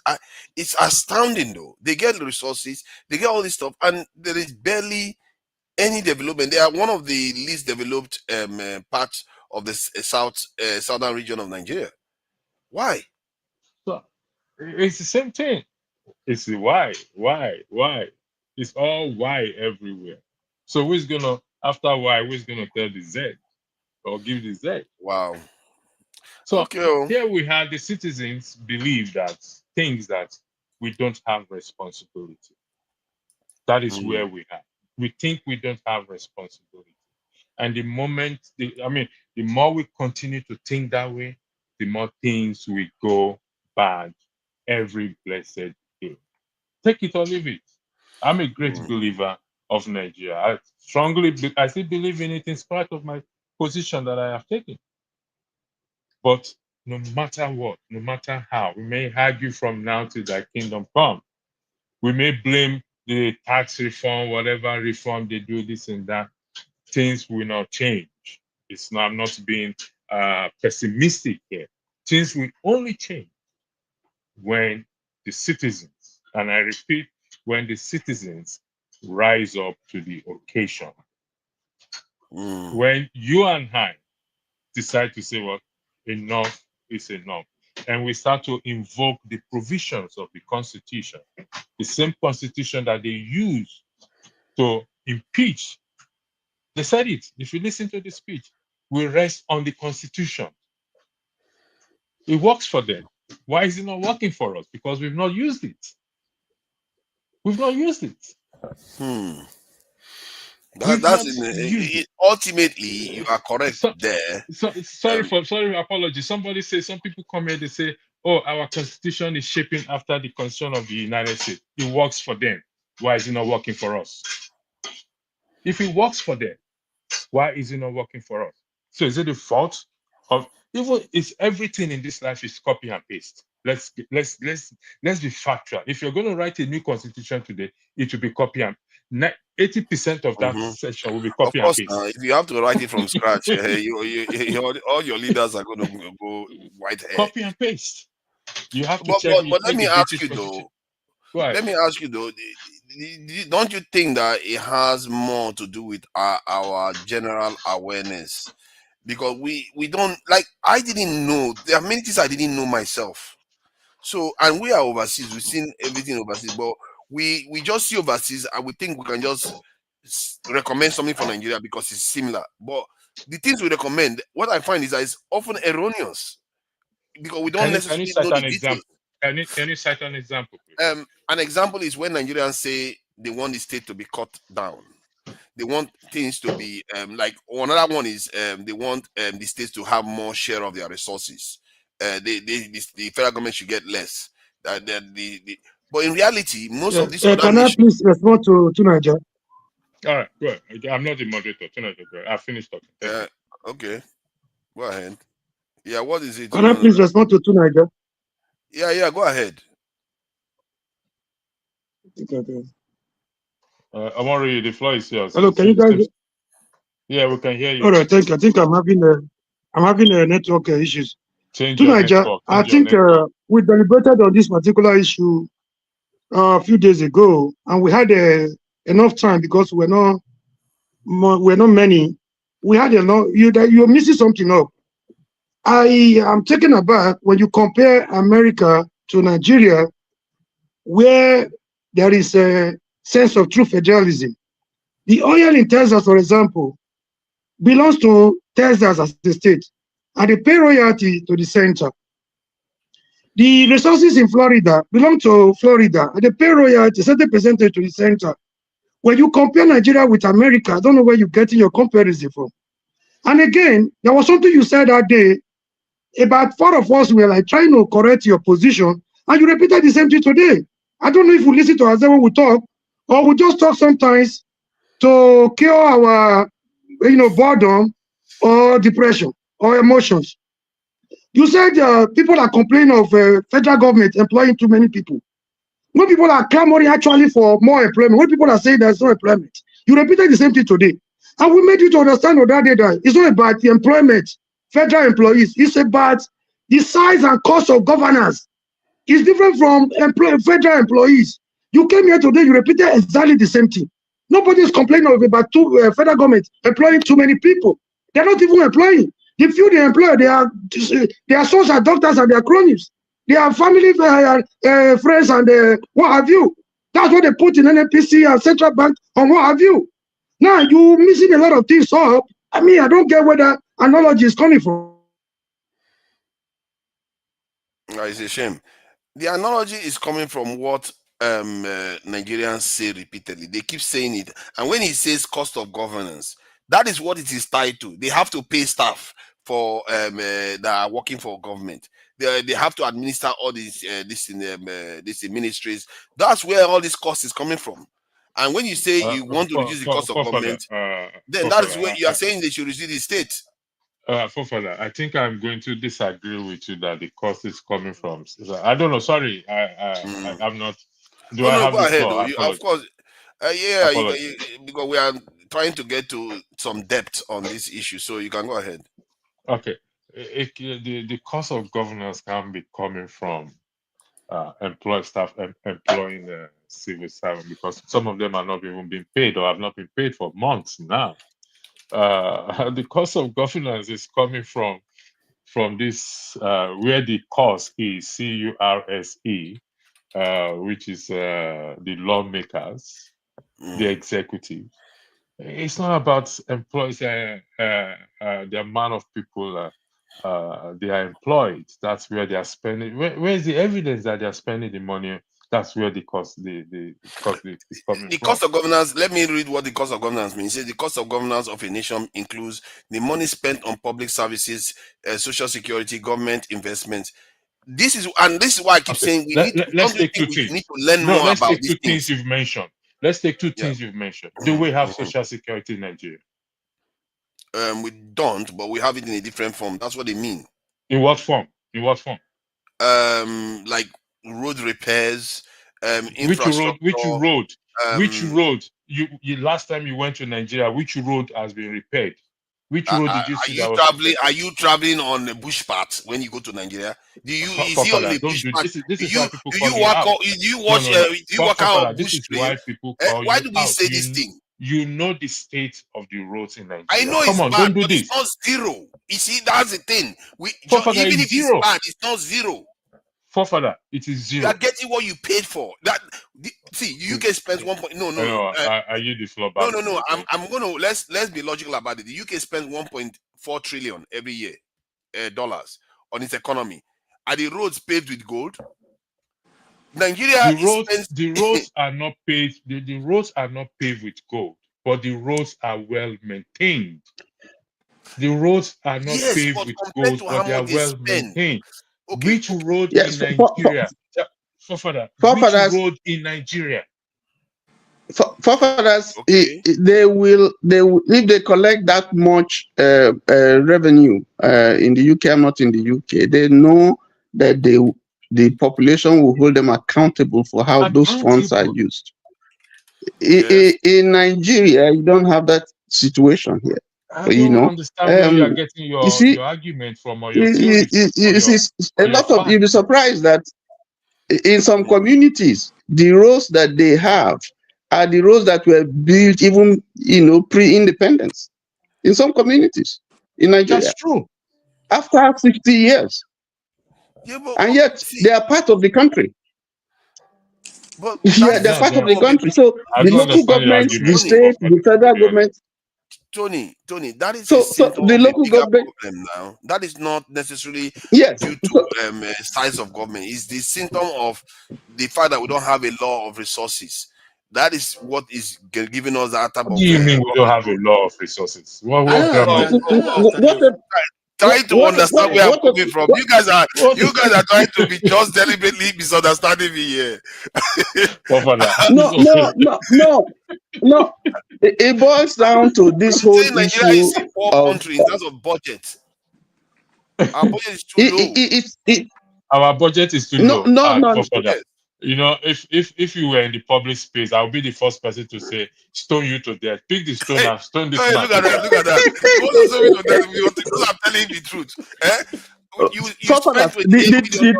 It's astounding though. They get the resources, they get all this stuff, and there is barely any development. They are one of the least developed parts of the southern region of Nigeria. Why? So it's the same thing. It's the why. It's all why everywhere. So who's gonna, after why, who's gonna tell the Z or give the Z? Wow. So Okay. here we have the citizens believe that things that we don't have responsibility. That is where we are. We think we don't have responsibility. And the more we continue to think that way, the more things will go bad every blessed day. Take it or leave it. I'm a great believer of Nigeria. I still believe in it in spite of my position that I have taken. But no matter what, no matter how, we may argue from now till thy kingdom come. We may blame the tax reform, whatever reform they do, this and that. Things will not change. I'm not being pessimistic here. Things will only change when the citizens, and I repeat, when the citizens rise up to the occasion. When you and I decide to say, well, enough is enough, and we start to invoke the provisions of the Constitution, the same Constitution that they use to impeach. They said it. If you listen to the speech, we rest on the Constitution. It works for them. Why is it not working for us? Because we've not used it. We've not used it. Ultimately, you are correct there. Sorry, apologies. Somebody say, some people come here, they say, oh, our constitution is shaping after the constitution of the United States. It works for them. Why is it not working for us? If it works for them, why is it not working for us? So is it the fault of, even it's everything in this life is copy and paste. Let's be factual. If you're going to write a new constitution today, it will be copy and 80% of that section will be copy and paste. If you have to write it from scratch, all your leaders are going to go white hair. Copy and paste. You have to check. But let me ask you though. Don't you think that it has more to do with our general awareness? Because we don't, like, I didn't know, there are many things I didn't know myself. So, and we are overseas, we've seen everything overseas, but we just see overseas and we think we can just recommend something for Nigeria because it's similar. But the things we recommend, what I find is that it's often erroneous because we don't necessarily know the details. Can you cite an example, please? An example is when Nigerians say they want the state to be cut down. They want things to be like, another one is they want the states to have more share of their resources. The federal government should get less. But in reality, most of these other can I please respond to Nigeria? All right, good. I'm not the moderator. I finished talking. Okay. Go ahead. Yeah, what is it Can you I want to please know? respond to Niger? Yeah, go ahead. Amori, the floor is yours. Hello, can you guys? Yeah, we can hear you. All right, thank you. I think I'm having a network issues. Change To your Niger, network. I Change your think network. we deliberated on this particular issue a few days ago, and we had enough time because we're not many. We had enough. You're missing something up. I am taken aback when you compare America to Nigeria, where there is a sense of true federalism. The oil in Texas, for example, belongs to Texas as a state, and they pay royalty to the center. The resources in Florida belong to Florida, and they pay royalty, certain percentage to the center. When you compare Nigeria with America, I don't know where you're getting your comparison from. And again, there was something you said that day about four of us were like trying to correct your position, and you repeated the same thing today. I don't know if we listen to ourselves when we talk, or we just talk sometimes to cure our, boredom or depression or emotions. You said people are complaining of federal government employing too many people. When people are clamoring actually for more employment, when people are saying there's no employment, you repeated the same thing today. And we made you to understand on that day that it's not about the employment, federal employees, it's about the size and cost of governance. It's different from federal employees. You came here today, you repeated exactly the same thing. Nobody is complaining about federal government employing too many people. They're not even employing. The few they employ, they are social doctors and their cronies. They are family friends and what have you. That's what they put in NNPC and central bank and what have you. Now you missing a lot of things up. I mean, I don't get where that analogy is coming from. It's a shame. The analogy is coming from what Nigerians say repeatedly. They keep saying it, and when he says cost of governance, that is what it is tied to. They have to pay staff for that are working for government. They have to administer all these these ministries. That's where all this cost is coming from. And when you say you want to reduce the cost of Forefather, government, then that is where you are saying they should reduce the state. Forefather, I think I'm going to disagree with you that the cost is coming from. I don't know. Sorry, I'm not. Do Oh I no, have go the ahead. floor? Though. Of course, yeah, Apology. because we are trying to get to some depth on this issue, so you can go ahead. Okay. The cost of governance can be coming from employing the civil servant, because some of them are not even being paid or have not been paid for months now. The cost of governance is coming from this where the cause is CURSE, which is the lawmakers, the executive. It's not about employees, the amount of people they are employed. That's where they are spending. Where's the evidence that they are spending the money? That's where the cost is coming The from. cost of governance, let me read what the cost of governance means. It says the cost of governance of a nation includes the money spent on public services, social security, government investments. This is why I keep Okay, saying we need. let's Don't you take two think we need things. to learn No, more let's about take these two things things? you've mentioned. Let's take two Yeah. things you've mentioned. Do we have social security in Nigeria? We don't, but we have it in a different form. That's what they mean. In what form? In what form? Like road repairs, Which road? Which infrastructure. road? Which Um, road? You last time you went to Nigeria, which road has been repaired? Which road did you are see you that was traveling? repaired? Are you traveling on a bush path when you go to Nigeria? Is he on Father, a don't bush do path? this. This is why people call Do you out. you No, watch? no, no. Do you walk out Father, of this bush is plane? why people call Why you do we out. say this thing? You know the state of the roads in I Nigeria. know Come it's on, bad, don't do but it's this. not zero. You see, that's the thing. Father, Even it's if it's zero. bad, it's not zero. Father, it is You are zero. getting what you paid for. See, the UK spends one point. No, I no, know. I yield the floor no, back no, to no. you. I'm gonna let's be logical about it. The UK spends 1.4 trillion every year, dollars on its economy. Are the roads paved with gold? Nigeria spends. The roads are not paved. The roads are not paved with gold, but the roads are well maintained. The roads are not Yes, paved but with compared gold, to how but they are much they well spend. maintained. Okay, Which road Yes, in Nigeria? Father, which forefathers, road in Nigeria? Forefathers, Okay. they will if they collect that much revenue in the UK. I'm not in the UK. They know that the population will hold them accountable for how those funds are Accountable. used. Yes. In Nigeria, you don't have that situation here. I You don't know, understand where you are getting you see, your argument from, or your theories, you see, a or your lot of facts. you'll be surprised that in some communities, the roads that they have are the roads that were built even pre-independence. In some communities in Nigeria, That's true. after 60 years, Yeah, and but yet see, they are part of the country. but that Yeah, is they're No, I part of don't. the symptom of a country. So I the don't because local understand your government, the argument, Tony, state, the to federal be honest. government. Tony, that is a So symptom the of a local bigger government, problem now. That is not necessarily yes. due So, to size of government. It's the symptom of the fact that we don't have a law of resources. That is what is giving us that type What of do you mean we don't problem. have a law of resources? I What don't grammar is understand. I that? don't understand what you. Trying to understand where I'm coming from. what, What You guys are trying to be just deliberately misunderstanding me here. Father? no, no, no, no, no. It boils down to this I'm whole saying Nigeria issue is a poor of country in terms of budget. Our budget is too it, low. Our budget is too no, low. no, no. Father. Yes. You know, if you were in the public space, I'll be the first person to say, stone you to death. Pick the stone Hey, and stone this hey, man look to at that! death. Look at that! You want to show me to that? Because I'm telling you the truth. Eh? You spent Forefathers, $28 billion.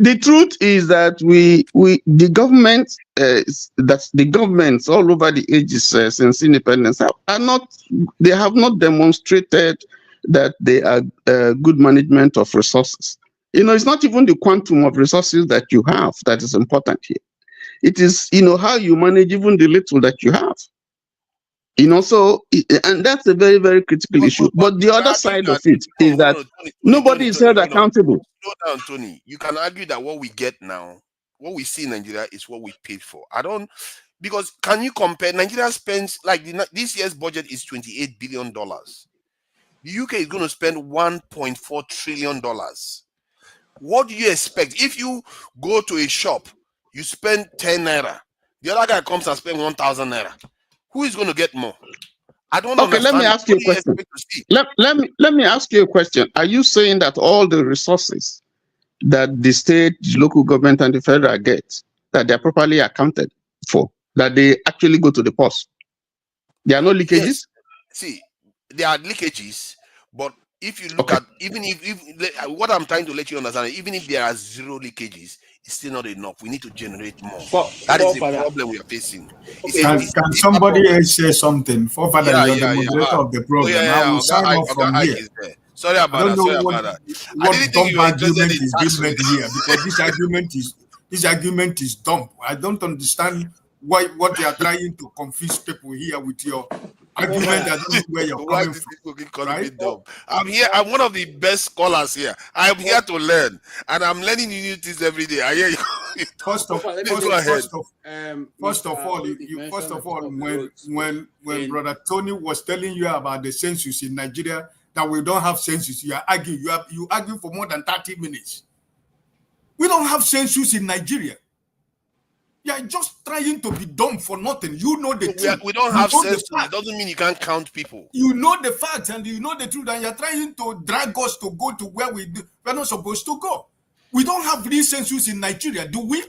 the truth is that the government that the governments all over the ages since independence are not, they have not demonstrated that they are good management of resources. It's not even the quantum of resources that you have that is important here. It is how you manage even the little that you have. And that's a very, very critical issue. But But you the can other argue side that of it is no, that no, nobody is Tony, held hold on. accountable. Slow down, Tony. You can argue that what we get now, what we see in Nigeria is what we paid for. I don't, because can you compare? Nigeria spends like this year's budget is $28 billion. The UK is going to spend $1.4 trillion. What do you expect? If you go to a shop, you spend 10 naira, the other guy comes and spends 1,000 naira. Who is going to get more? I don't Okay, let me understand. ask you What a do you question. expect to see? Let me ask you a question. Are you saying that all the resources that the state, the local government, and the federal get, that they're properly accounted for, that they actually go to the purse? There are no Yes. leakages? See, there are leakages, but if you look Okay. at even what I'm trying to let you understand, even if there are zero leakages, it's still not enough. We need to generate more. That is the Forefather. problem we are facing. It's Okay, a so Can deeper somebody problem. else say something? Forefather, Yeah, you're the yeah, yeah. moderator of the program. I Yeah. will sign off Oga from Ike here. is there. Sorry I about don't that. know Sorry about that. I what didn't think dumb you were interested argument in is being tax made relief. here because this argument is dumb. I don't understand what you are trying to confuse people here with your argument. Forefather. I don't know where you're Why coming do from, people keep calling me right? dumb? For, I'm here. for, I'm one of the best scholars here. I'm here for, to learn, and I'm learning new things every day. I hear you. Forefather, let me Please say go ahead. this. First of Mr. all, Tony you first mentioned of the all, top of the when roads when when in brother Tony was telling you about the census in Nigeria that we don't have census, you are arguing. You argue for more than 30 minutes. We don't have census in Nigeria. You are just trying to be dumb for nothing. You know the truth. We don't You have know the sense. It fact. doesn't mean you can't count people. You know the facts and you know the truth, and you're trying to drag us to go to where we're not supposed to go. We don't have real census in Nigeria, do we?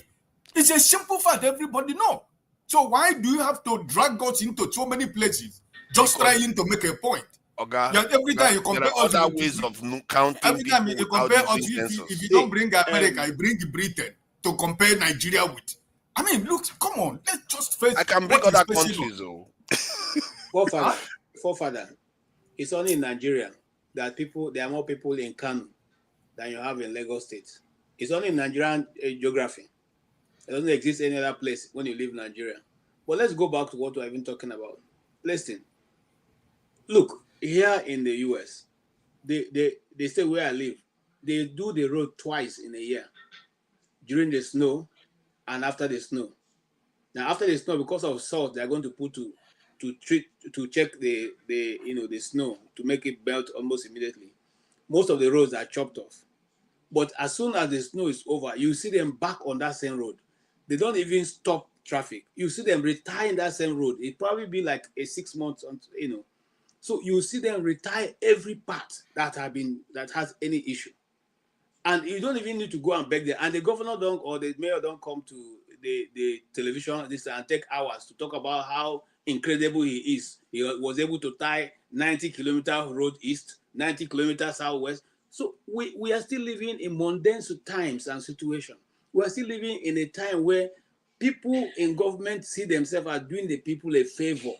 It's a simple fact, everybody know. So why do you have to drag us into so many places just Because trying to make a point? Oga, Yeah, every time you there compare are us other with, ways of counting every time people you without compare us, using if you census. don't see, bring America, you bring Britain to compare Nigeria with. I mean, look, come on, let's just I face can bring what is other facing us. countries though. Huh? forefather, it's only in Nigeria that there are more people in Kano than you have in Lagos State. It's only in Nigerian geography. It doesn't exist any other place when you leave Nigeria. But let's go back to what we've been talking about. Listen, look, here in the US, they say where I live, they do the road twice in a year, during the snow and after the snow. Now, after the snow, because of salt, they are going to put to check the snow to make it melt almost immediately. Most of the roads are chopped off. But as soon as the snow is over, you see them back on that same road. They don't even stop traffic. You see them retire in that same road. It probably be like a 6 months, So you see them retire every part that has any issue. And you don't even need to go and beg them. And the governor don't, or the mayor don't come to the television and take hours to talk about how incredible he is. He was able to tie 90 kilometer road east, 90 kilometers southwest. So we are still living in mundane times and situation. We are still living in a time where people in government see themselves as doing the people a favor.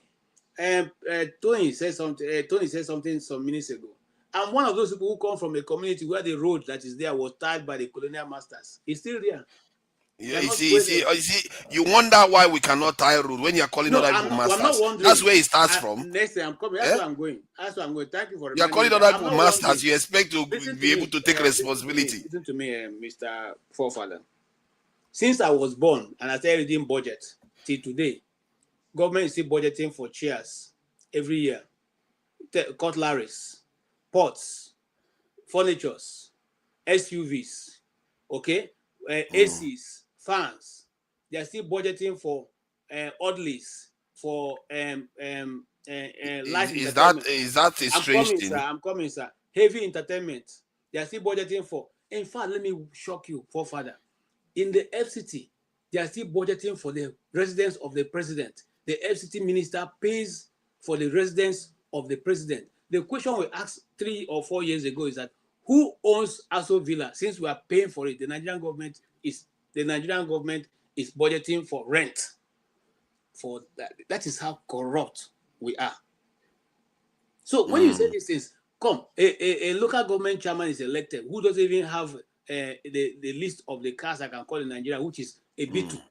Tony said something some minutes ago. I'm one of those people who come from a community where the road that is there was tied by the colonial masters. It's still there. Yeah, you see, you wonder why we cannot tie road when you're calling other people masters. I'm not wondering. That's where it starts from. Next time I'm coming. That's where I'm going. Thank you for reminding me. You're calling other people masters. You expect to be able to take responsibility. Listen to me, Mr. Forefather. Since I was born and I started reading budget till today, government is still budgeting for chairs every year, cutleries, pots, furnitures, SUVs, okay, ACs, fans. They are still budgeting for oddlies, for life entertainment. Is that a strange thing? I'm coming, sir. Heavy entertainment. They are still budgeting for. In fact, let me shock you, Forefather. In the FCT, they are still budgeting for the residence of the president. The FCT minister pays for the residence of the president. The question we asked 3 or 4 years ago is that who owns Aso Villa? Since we are paying for it, the Nigerian government is budgeting for rent. For that, that is how corrupt we are. So when you say these things, a local government chairman is elected who doesn't even have the list of the cars I can call in Nigeria, which is a B2.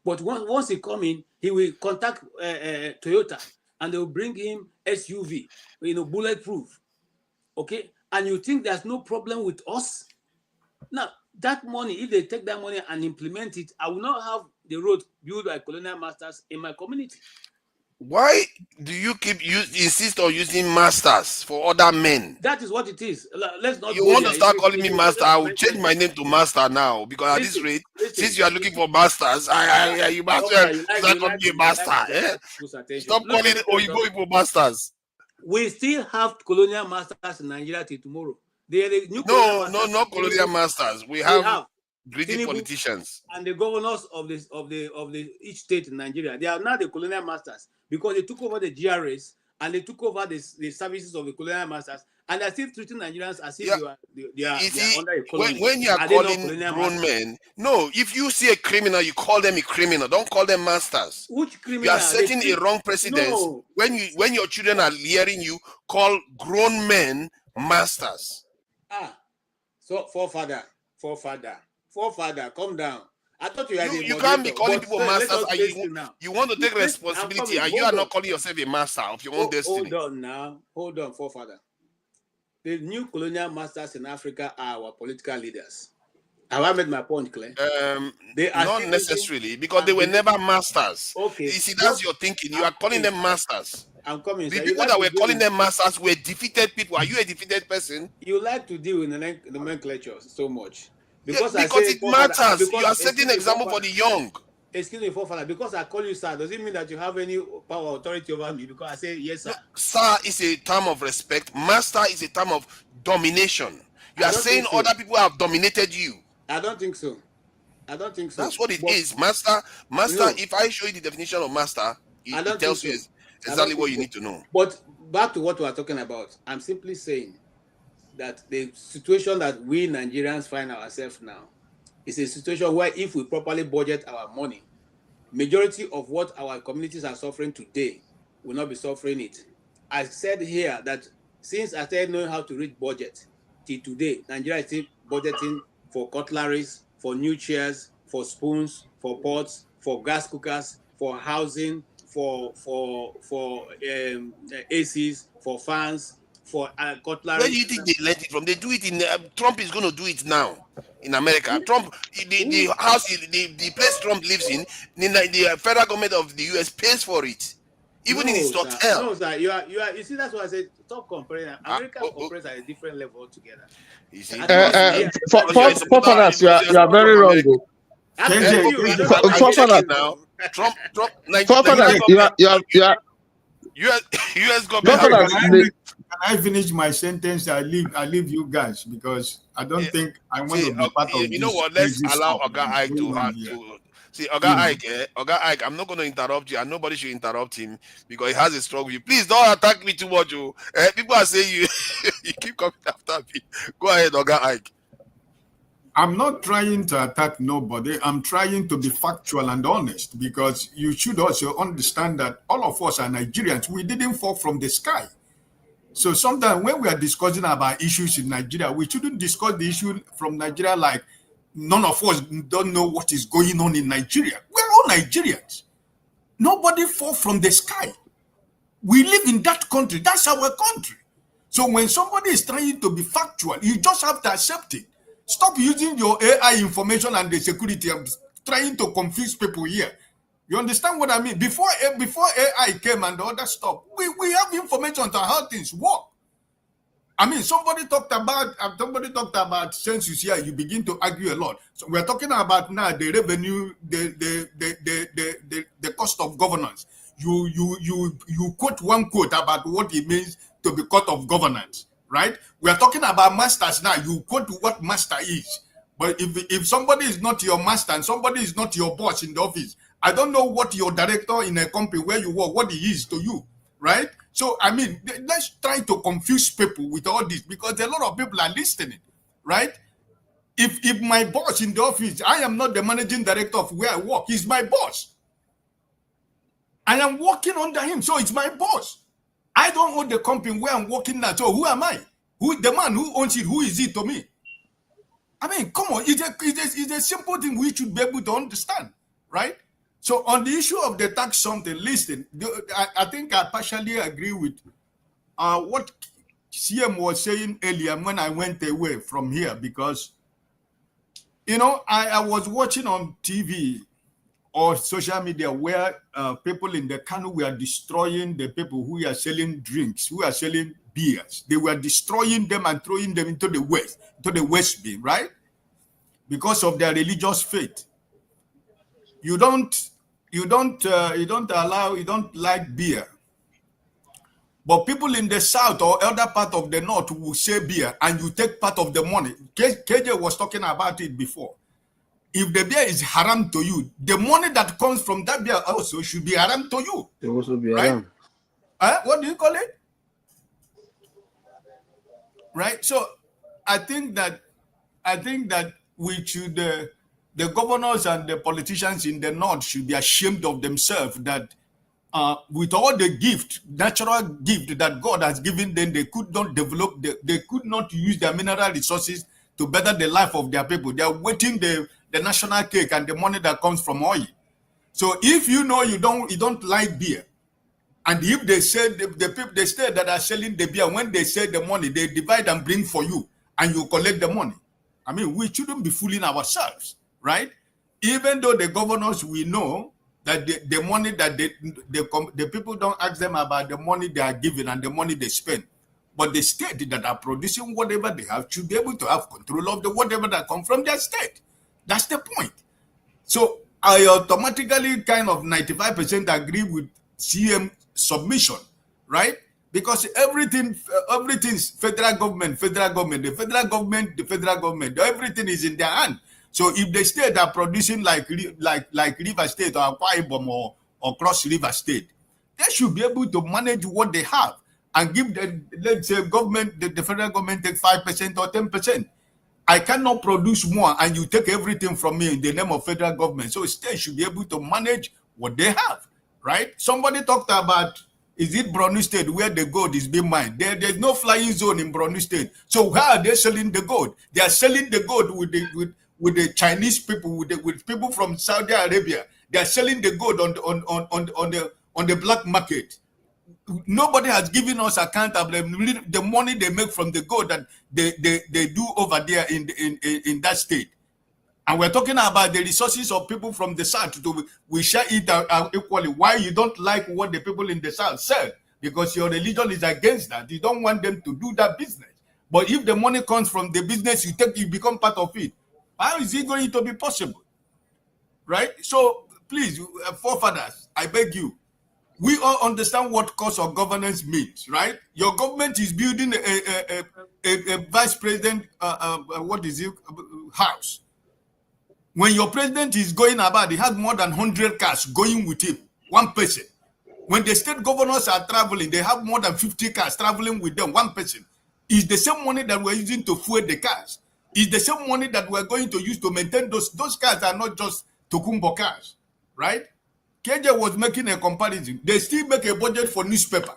But once he come in, he will contact Toyota and they will bring him SUV, bulletproof. Okay? And you think there's no problem with us? Now, that money, if they take that money and implement it, I will not have the road built by colonial masters in my community. Why do you insist on using masters for other men? That is what it is. Let's not. You want to start calling me master? I will change my name to master now because at this rate, since you are looking for masters, you must start calling me master. Stop calling Oyibo people masters. We still have colonial masters in Nigeria till tomorrow. They are the new not colonial masters. We have greedy Tinubu politicians and the governors of each state in Nigeria. They are now the colonial masters because they took over the GRS and they took over the services of the colonial masters, and they're still treating Nigerians as if they are under a colony. When you are calling grown men, no, if you see a criminal, you call them a criminal. Don't call them masters. Which criminal? You are setting a wrong precedence. No. When your children are hearing you call grown men masters. So forefather, calm down. I thought you had you can't be calling people masters. You want to take responsibility, and you are not calling yourself a master of your own destiny. Hold on, forefather. The new colonial masters in Africa are our political leaders. Have I made my point clear? They are not necessarily, because they were never masters. Okay. You see, that's your thinking. You are calling them masters. I'm coming. The people that were calling them masters were defeated people. Are you a defeated person? You like to deal with the nomenclature so much. Because it matters. You are setting an example for the young. Excuse me, forefather. Because I call you sir, does it mean that you have any power or authority over me? Because I say yes, sir. No, sir is a term of respect. Master is a term of domination. You are saying other people have dominated you. I don't think so. That's what it is. Master. No. If I show you the definition of master, it tells you exactly what you need to know. But back to what we are talking about, I'm simply saying that the situation that we Nigerians find ourselves now is a situation where if we properly budget our money, majority of what our communities are suffering today will not be suffering it. I said here that since I started knowing how to read budget till today, Nigeria is still budgeting for cutleries, for new chairs, for spoons, for pots, for gas cookers, for housing, for ACs, for fans, for cutlery. Where do you think they let it from? They do it in Trump is going to do it now in America. Trump, the house, the place Trump lives in, the federal government of the US pays for it, even in his hotel. No, sir, you are. You see, that's why I said stop comparing. American corporates are a different level altogether. You see, for you are very wrong. Trump, Forefathers, US government. forefathers, Can I finish my sentence? I leave you guys because I don't think I want to be part of You know this what? Let's crazy allow stuff Oga that is Ike going on to here. see Oga You know. Ike. Oga Ike, I'm not going to interrupt you, and nobody should interrupt him because he has a strong view. Please don't attack me too much. People are saying you you keep coming after me. Go ahead, Oga Ike. I'm not trying to attack nobody. I'm trying to be factual and honest because you should also understand that all of us are Nigerians. We didn't fall from the sky. So sometimes when we are discussing about issues in Nigeria, we shouldn't discuss the issue from Nigeria like none of us don't know what is going on in Nigeria. We're all Nigerians. Nobody fall from the sky. We live in that country. That's our country. So when somebody is trying to be factual, you just have to accept it. Stop using your AI information and the security and trying to confuse people here. You understand what I mean? Before AI came and the other stuff, we have information on how things work. I mean, somebody talked about census here. You begin to argue a lot. So we're talking about now the revenue, the cost of governance. You quote one quote about what it means to be cost of governance, right? We are talking about masters now. You quote what master is. But if somebody is not your master and somebody is not your boss in the office, I don't know what your director in a company where you work, what he is to you, right? So, I mean, let's try to confuse people with all this because a lot of people are listening, right? If my boss in the office, I am not the managing director of where I work, he's my boss. I am working under him, so it's my boss. I don't own the company where I'm working now, so who am I? Who the man who owns it, who is it to me? I mean, come on, it's a simple thing we should be able to understand, right? So on the issue of the tax something, listen, I think I partially agree with what CM was saying earlier when I went away from here because, you know, I was watching on TV or social media where people in the Kano were destroying the people who are selling drinks, who are selling beers. They were destroying them and throwing them into the waste bin, right? Because of their religious faith. You don't like beer. But people in the south or other part of the north will say beer and you take part of the money. KJ was talking about it before. If the beer is haram to you, the money that comes from that beer also should be haram to you. It also be right? What do you call it? Right? So I think that we should the governors and the politicians in the north should be ashamed of themselves that with all the natural gift that God has given them, they could not develop, they could not use their mineral resources to better the life of their people. They are waiting the national cake and the money that comes from oil. So if you know you don't like beer, and if they say the people they say that are selling the beer, when they sell the money, they divide and bring for you, and you collect the money. I mean, we shouldn't be fooling ourselves, right? Even though the governors, we know that the money that the people don't ask them about the money they are given and the money they spend. But the state that are producing whatever they have should be able to have control of the whatever that come from their state. That's the point. So I automatically kind of 95% agree with CM submission, right? Because everything's federal government, the federal government, everything is in their hand. So if the state are producing like River State or Akwa Ibom or Cross River State, they should be able to manage what they have and give the, let's say, government, the federal government take 5% or 10%. I cannot produce more and you take everything from me in the name of federal government. So state should be able to manage what they have, right? Somebody talked about, is it Borno State where the gold is being mined? There's no flying zone in Borno State. So how are they selling the gold? They are selling the gold with the Chinese people, with people from Saudi Arabia. They are selling the gold on the black market. Nobody has given us account of the money they make from the gold that they do over there in that state. And we're talking about the resources of people from the south. We share it equally. Why you don't like what the people in the south sell? Because your religion is against that. You don't want them to do that business. But if the money comes from the business, you become part of it. How is it going to be possible? Right? So please, forefathers, I beg you. We all understand what cost of governance means, right? Your government is building a vice president, house. When your president is going about, he has more than 100 cars going with him, one person. When the state governors are traveling, they have more than 50 cars traveling with them, one person. It's the same money that we're using to fuel the cars. It's the same money that we're going to use to maintain those cars are not just Tokumbo cars, right? KJ was making a comparison. They still make a budget for newspaper.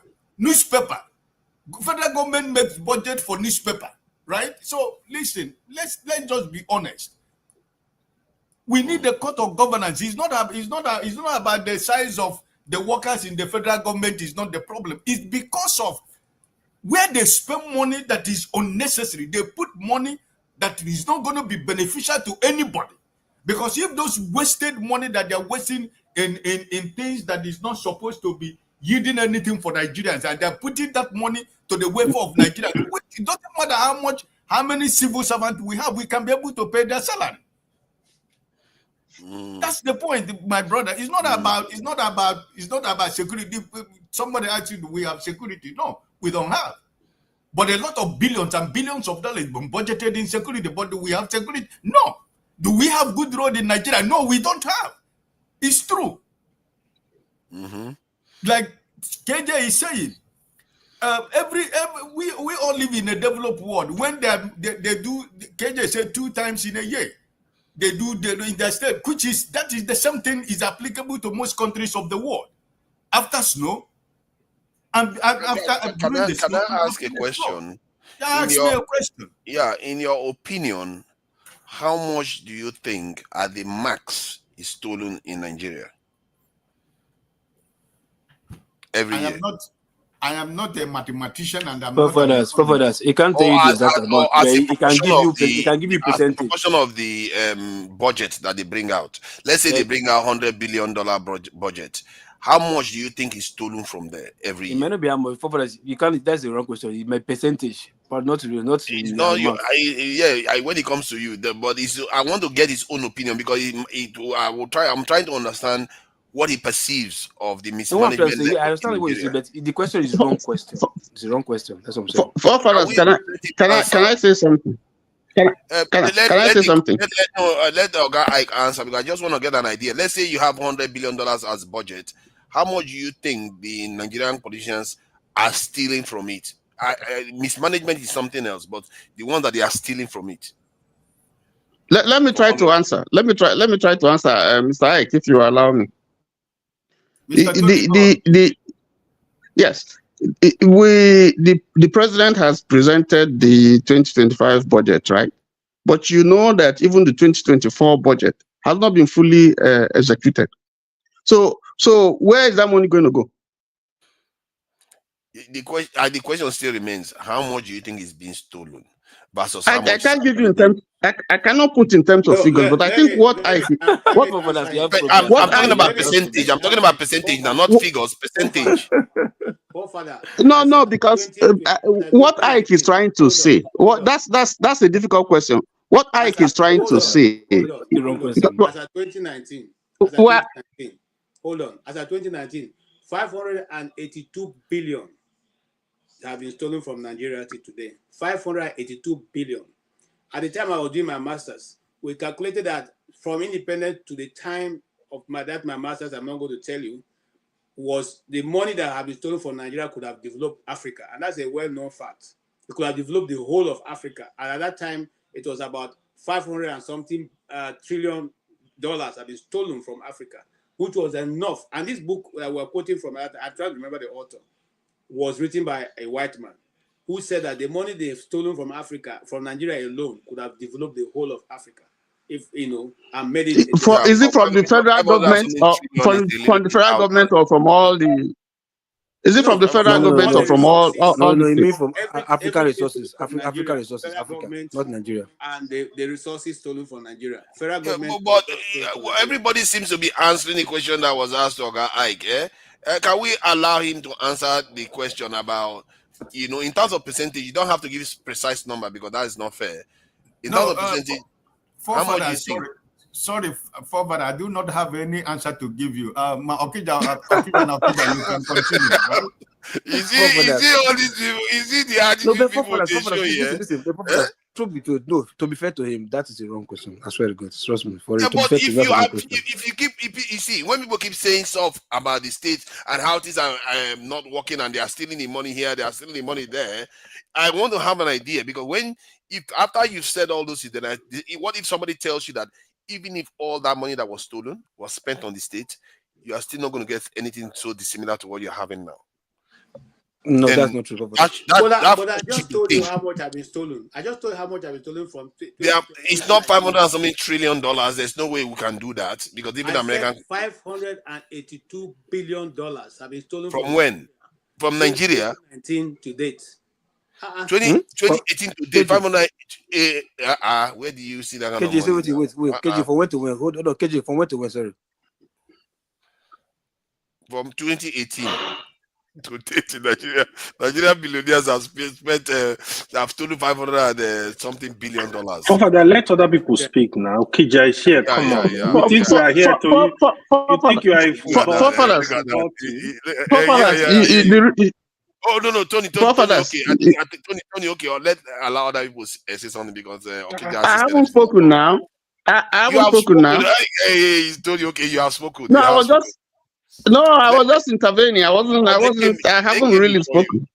Federal government makes budget for newspaper, right? So listen, let's just be honest. We need a court of governance. It's not about the size of the workers in the federal government is not the problem. It's because of where they spend money that is unnecessary. They put money that is not going to be beneficial to anybody. Because if those wasted money that they're wasting in things that is not supposed to be yielding anything for Nigerians, and they're putting that money to the welfare of Nigerians, it doesn't matter how many civil servants we have, we can be able to pay their salary. That's the point, my brother. It's not about security. Somebody asked you, do we have security? No, we don't have. But a lot of billions and billions of dollars been budgeted in security. But do we have security? No. Do we have good road in Nigeria? No, we don't have. It's true. Like KJ is saying, we all live in a developed world. When they do, KJ said 2 times in a year. They do in their state, that is the same thing is applicable to most countries of the world. After snow, and after can I ask a question? Ask me a question. Yeah, in your opinion, how much do you think at the max is stolen in Nigeria every year? I am not a mathematician, and I'm Forefathers. He can't tell you the exact amount, but he can give you percentage. As a portion of the budget that they bring out. Let's say they bring out $100 billion budget. How much do you think is stolen from there every year? It may not be how much. Forefathers, you can't. That's the wrong question. It's my percentage, but not really. Not. It's not you. When it comes to you, but I want to get his own opinion because I'm trying to understand what he perceives of the mismanagement. No, I understand what you say, but the question is wrong question. It's the wrong question. That's what I'm saying. Forefathers, can I say something? Can I say something? Let the guy Ike answer because I just want to get an idea. Let's say you have $100 billion as budget. How much do you think the Nigerian politicians are stealing from it? Mismanagement is something else, but the one that they are stealing from it. Let me try to answer. Let me try to answer, Mr. Ike, if you allow me. Yes, the president has presented the 2025 budget, right? But you know that even the 2024 budget has not been fully executed. So where is that money going to go? The question still remains: how much do you think is being stolen? Versus how much I can't give you in terms. I cannot put in terms of figures, but I think I'm talking about percentage. I'm talking about percentage now, not figures. Percentage. No, because what Ike is trying to say, that's a difficult question. What Ike is trying to say. As at 2019. As at 2019, 582 billion have been stolen from Nigeria till today. 582 billion. At the time I was doing my master's, we calculated that from independence to the time of my master's, I'm not going to tell you, was the money that have been stolen from Nigeria could have developed Africa. And that's a well-known fact. It could have developed the whole of Africa. And at that time, it was about 500 and something trillion dollars have been stolen from Africa, which was enough. And this book that we're quoting from, I try to remember the author, was written by a white man who said that the money they've stolen from Africa, from Nigeria alone, could have developed the whole of Africa. If and made it. Is it from the federal government or from the federal government or from all the? Is it from the federal government or from all? No, you mean from African resources, African resources, Africa, not Nigeria. And the resources stolen from Nigeria. Federal government. But everybody seems to be answering the question that was asked to Oga Ike. Can we allow him to answer the question about, in terms of percentage, you don't have to give precise number because that is not fair. In terms of percentage, how much do you think? sorry, Forward, I do not have any answer to give you. Okija, you can continue. Right? Is it all these people? Is it the No, attitude but people they show here? listen, the Eh? to be fair to him, that is a wrong question. I swear to God, trust me. For Yeah, it to be but fair to him, that's a wrong if question. you keep you see, when people keep saying stuff about the state and how things are not working and they are stealing the money here, they are stealing the money there, I want to have an idea, because if after you've said all those things, then what if somebody tells you that even if all that money that was stolen was spent on the state, you are still not going to get anything so dissimilar to what you're having now? No, Then that's not true. but I just told you how much have been stolen. I just told you how much have been stolen from. It's not 500 and something trillion dollars. There's no way we can do that, because even American. $582 billion have been stolen from when? From Nigeria? 2019 to date. 2018 to date. 500. Where do you see that kind of KJ, money? wait. KJ, from when to when? Hold on, KJ, from when to when? Sorry. From 2018 to date in Nigeria, Nigerian billionaires have spent have stolen 500 and something billion dollars. Father, let other people speak now. KJ is here. Come on. You think we are here to you think you are a football team? Oh no, Tony, okay. I think Tony, okay. Or allow other people say something, because I haven't spoken now. I haven't spoken now. Hey, Tony, okay, you have spoken. No, I was just intervening. I haven't really spoken.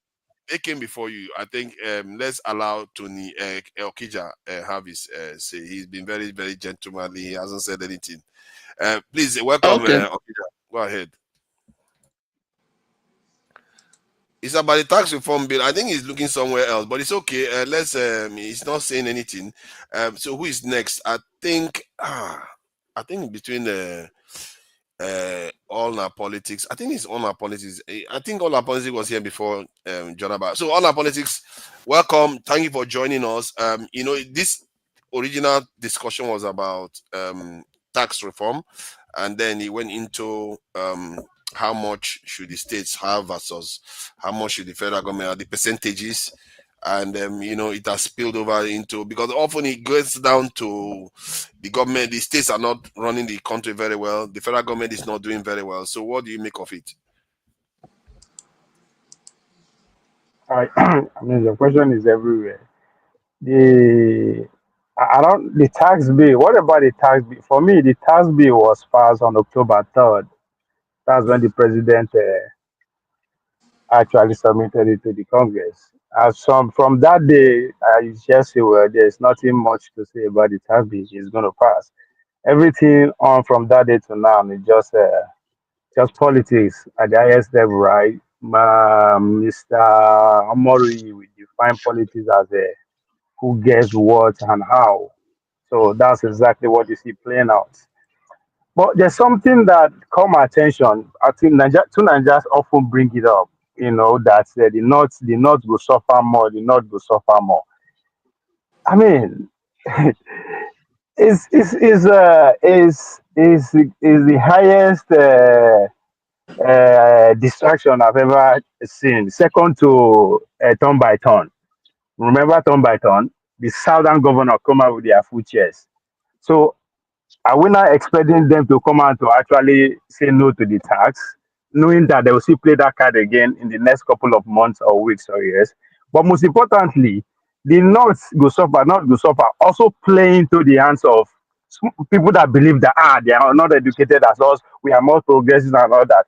They came before you. I think let's allow Tony Okija have his say. He's been very, very gentlemanly. He hasn't said anything. Please welcome Okija. Go ahead. It's about the tax reform bill. I think he's looking somewhere else, but it's okay. He's not saying anything. So who is next? I think between all our politics. I think it's all our politics. I think all our politics was here before Jonaba. So all our politics, welcome. Thank you for joining us. This original discussion was about tax reform, and then it went into how much should the states have versus how much should the federal government have, the percentages. And it has spilled over into, because often it goes down to the government. The states are not running the country very well. The federal government is not doing very well. So what do you make of it? I mean, the question is everywhere. The tax bill. What about the tax bill? For me, the tax bill was passed on October 3rd. That's when the president actually submitted it to the Congress. From that day, I just say, well, there's nothing much to say about the tax bill. It's going to pass. Everything on from that day to now is just politics at the highest level, right? Mr. Amori will define politics as who gets what and how. So that's exactly what you see playing out. But there's something that caught my attention. I think two Nigerians often bring it up. That the North will suffer more. The North will suffer more. I mean, is the highest distraction I've ever seen. Second to turn by turn. Remember turn by turn? The southern governor come out with their full chairs. So are we not expecting them to come out to actually say no to the tax, knowing that they will still play that card again in the next couple of months or weeks or years? But most importantly, the North go suffer, also playing to the hands of people that believe that they are not educated as us, we are more progressive and all that.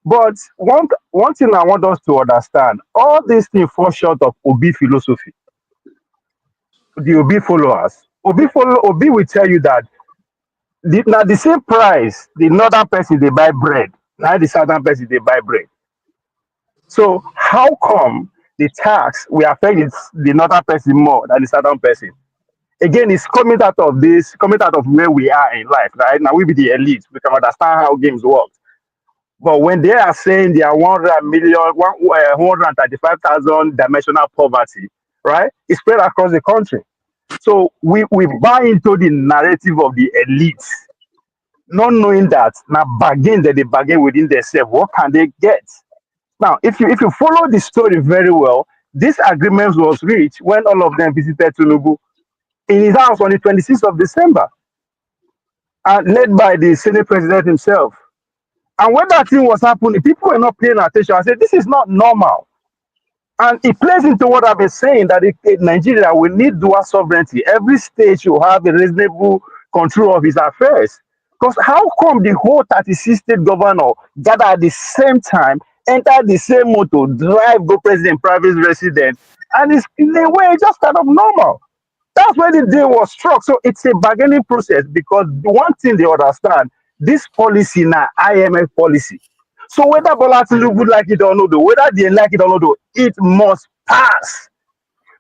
But one thing I want us to understand, all these things fall short of Obi philosophy. The Obi followers. Obi will tell you that the same price the northern person they buy bread, now the southern person they buy bread. So how come the tax will affect the northern person more than the southern person? Again, it's coming out of where we are in life, right? Now we be the elite, we can understand how games work. But when they are saying they are 135,000 dimensional poverty, right? It's spread across the country. So we buy into the narrative of the elites, not knowing that now bargain that they bargain within themselves. What can they get? Now, if you follow the story very well, this agreement was reached when all of them visited Tinubu in his house on the 26th of December. led by the Senate president himself. And when that thing was happening, people were not paying attention. I said, this is not normal. And it plays into what I've been saying that in Nigeria, we need dual sovereignty. Every state should have a reasonable control of its affairs. Because how come the whole 36 state governor gather at the same time, enter the same motor, drive, go president, private residence, and it's in a way just kind of normal. That's where the deal was struck. So it's a bargaining process because the one thing they understand, this policy now, IMF policy. So whether Bola Tinubu like it or not, whether they like it or not, it must pass.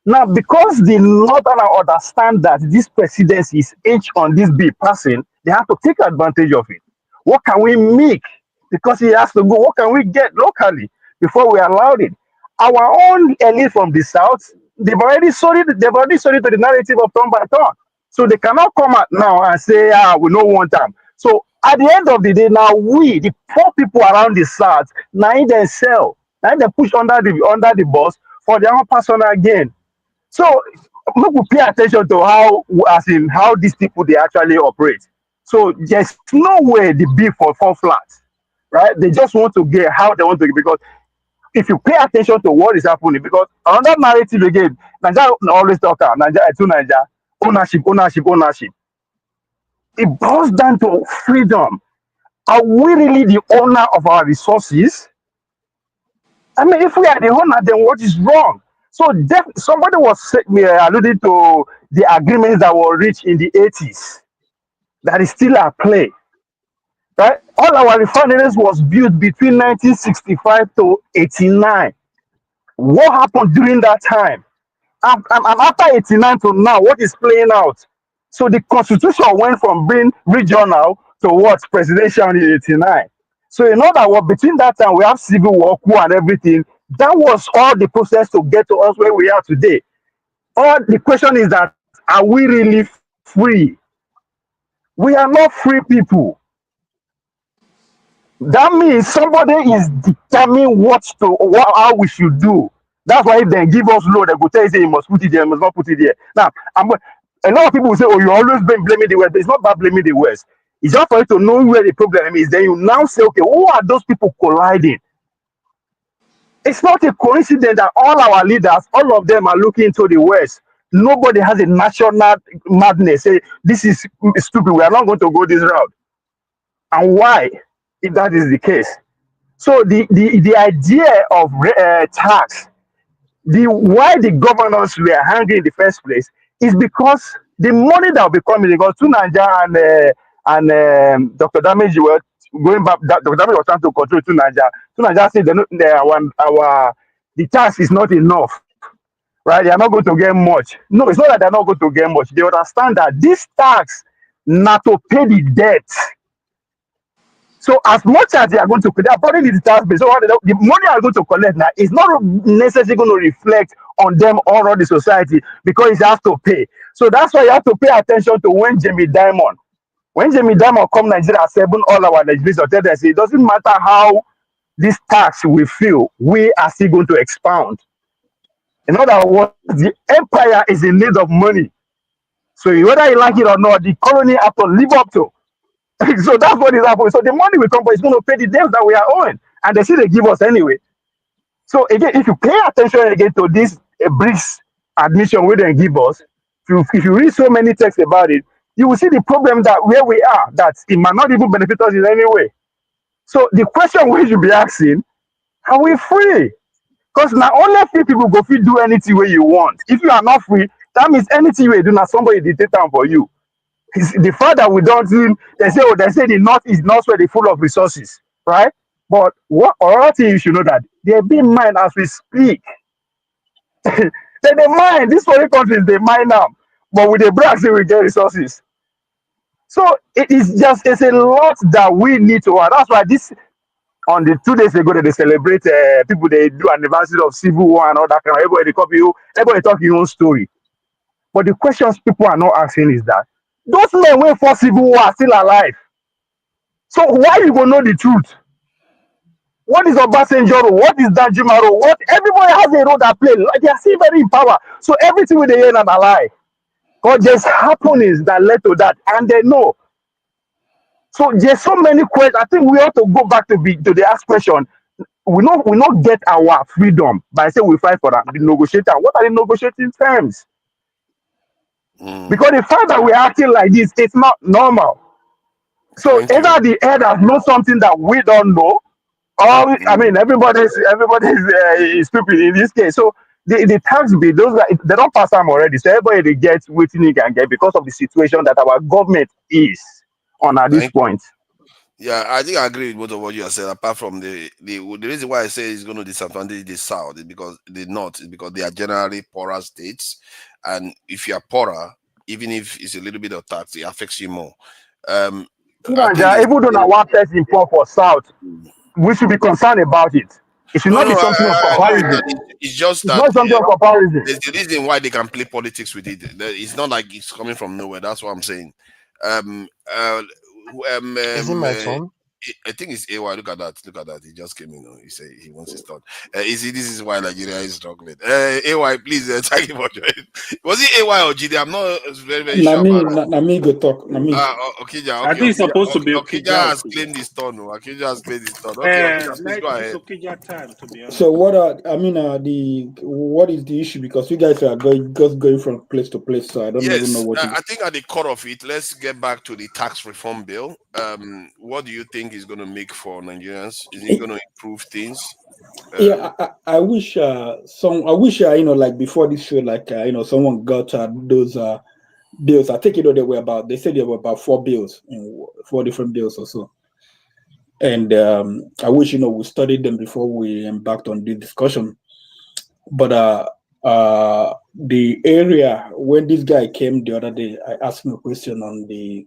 Now, because the Northerners understand that this presidency is inch on this bill passing, they have to take advantage of it. What can we make? Because he has to go. What can we get locally before we allow it? Our own elite from the south, they've already sold it. They've already sold it to the narrative of turn by turn. So they cannot come out now and say, we don't want them. So at the end of the day, now we, the poor people around the south, now they sell, now they push under the bus for their own personal gain. So make we pay attention to how, as in how these people they actually operate. So there's no way the bill for fall flat, right? They just want to get how they want to get, because if you pay attention to what is happening, because another narrative again, Nigeria always talk about Nigeria, ownership, ownership, ownership. It boils down to freedom. Are we really the owner of our resources? I mean, if we are the owner, then what is wrong? So somebody was alluding to the agreements that were reached in the 80s that is still at play. Right? All our refineries was built between 1965 to 89. What happened during that time? And after 89 to now, what is playing out? So the constitution went from being regional to what presidential in 89. So in other words, between that time we have civil war, coup and everything. That was all the process to get to us where we are today. All the question is that, are we really free? We are not free people. That means somebody is determining how we should do. That's why if they give us law, they go tell you say you must put it there, you must not put it there. Now, a lot of people will say, "Oh, you always been blaming the West," but it's not about blaming the West. It's just for you to know where the problem is. Then you now say, "Okay, who are those people colliding?" It's not a coincidence that all our leaders, all of them are looking to the West. Nobody has a national madness. Say this is stupid. We are not going to go this route. And why, if that is the case? So the idea of tax, why the governors were hungry in the first place is because the money that will be coming, because Tunanja and Dr. Damage were going back. Dr. Damage was trying to control Tunanja. Tunanja said the tax is not enough, right? They are not going to get much. No, it's not that they're not going to get much. They understand that this tax not to pay the debt. So as much as they are going to collect, they are burning the tax base. So the money they are going to collect now is not necessarily going to reflect on them or on the society because it has to pay. So that's why you have to pay attention to when Jamie Dimon come Nigeria 7, all our Nigerians, they say it doesn't matter how this tax we feel, we are still going to expound. In other words, the empire is in need of money. So whether you like it or not, the colony have to live up to. So that's what is happening. So the money we come for is going to pay the debts that we are owing, and they see they give us anyway. So again, if you pay attention again to this BRICS admission we then give us, if you read so many texts about it, you will see the problem that where we are, that it might not even benefit us in any way. So the question we should be asking, are we free? Because now only free people go free do anything where you want. If you are not free, that means anything you do, now somebody dictate time for you. It's the fact that we don't see, they say the north is not where they're full of resources, right? But what other thing you should know that they're being mined as we speak. They mine, these foreign countries, they mine now. But with the brag, say we get resources. So it's a lot that we need to add. That's why this on the 2 days ago that they celebrate people, they do anniversary of civil war and all that kind of everybody copy you, everybody talk your own story. But the questions people are not asking is that those men wait for civil war are still alive. So why you gonna know the truth? What is Obasanjo? What is Danjuma? What everybody has a role that play. Like they are still very in power. So everything with the end and a lie. What just happened is that led to that, and they know. So there's so many questions. I think we ought to go back to the ask question. We not get our freedom by saying we fight for that. The negotiator. What are the negotiating terms? Because the fact that we're acting like this, it's not normal. So Thank you. either the head has known something that we don't know, or I mean, everybody's is stupid in this case. So the tax bill, those guys, they don't pass them already. So everybody gets what he can get because of the situation that our government is on at this Thank you. point. Yeah, I think I agree with both of what you have said. Apart from the reason why I say it's going to disadvantage the South is because the North is because they are generally poorer states, and if you are poorer, even if it's a little bit of tax, it affects you more. I think there's Even though now one person poor for South, we should be concerned about it. It should no, not be no, something of I agree with comparison. that. It's just It's that not something of comparison. there's the reason why they can play politics with it. It's not like it's coming from nowhere. That's what I'm saying. Is it my turn? I think it's AY. Look at that. Look at that. He just came in. He said he wants his thought. This is why Nigeria is struggling. AY, please thank you for joining. Was it AY or GD? I'm not very sure about that. Nami go talk. Nami. Okija. I Okay, think it's supposed to be Okija has Okija. claimed his turn. Okija has claimed his turn. Okay, Okija, please Like go it's ahead. Okija time, to be honest. So what what is the issue? Because you guys are going from place to place, so I don't even know Yes, what. I think at the core of it, let's get back to the tax reform bill. What do you think is going to make for Nigerians? Is it going to improve things? Yeah, I wish like before this show, like someone got those bills. I think they said there were about 4 bills, 4 different bills or so. And I wish we studied them before we embarked on this discussion. But the area when this guy came the other day, I asked him a question on the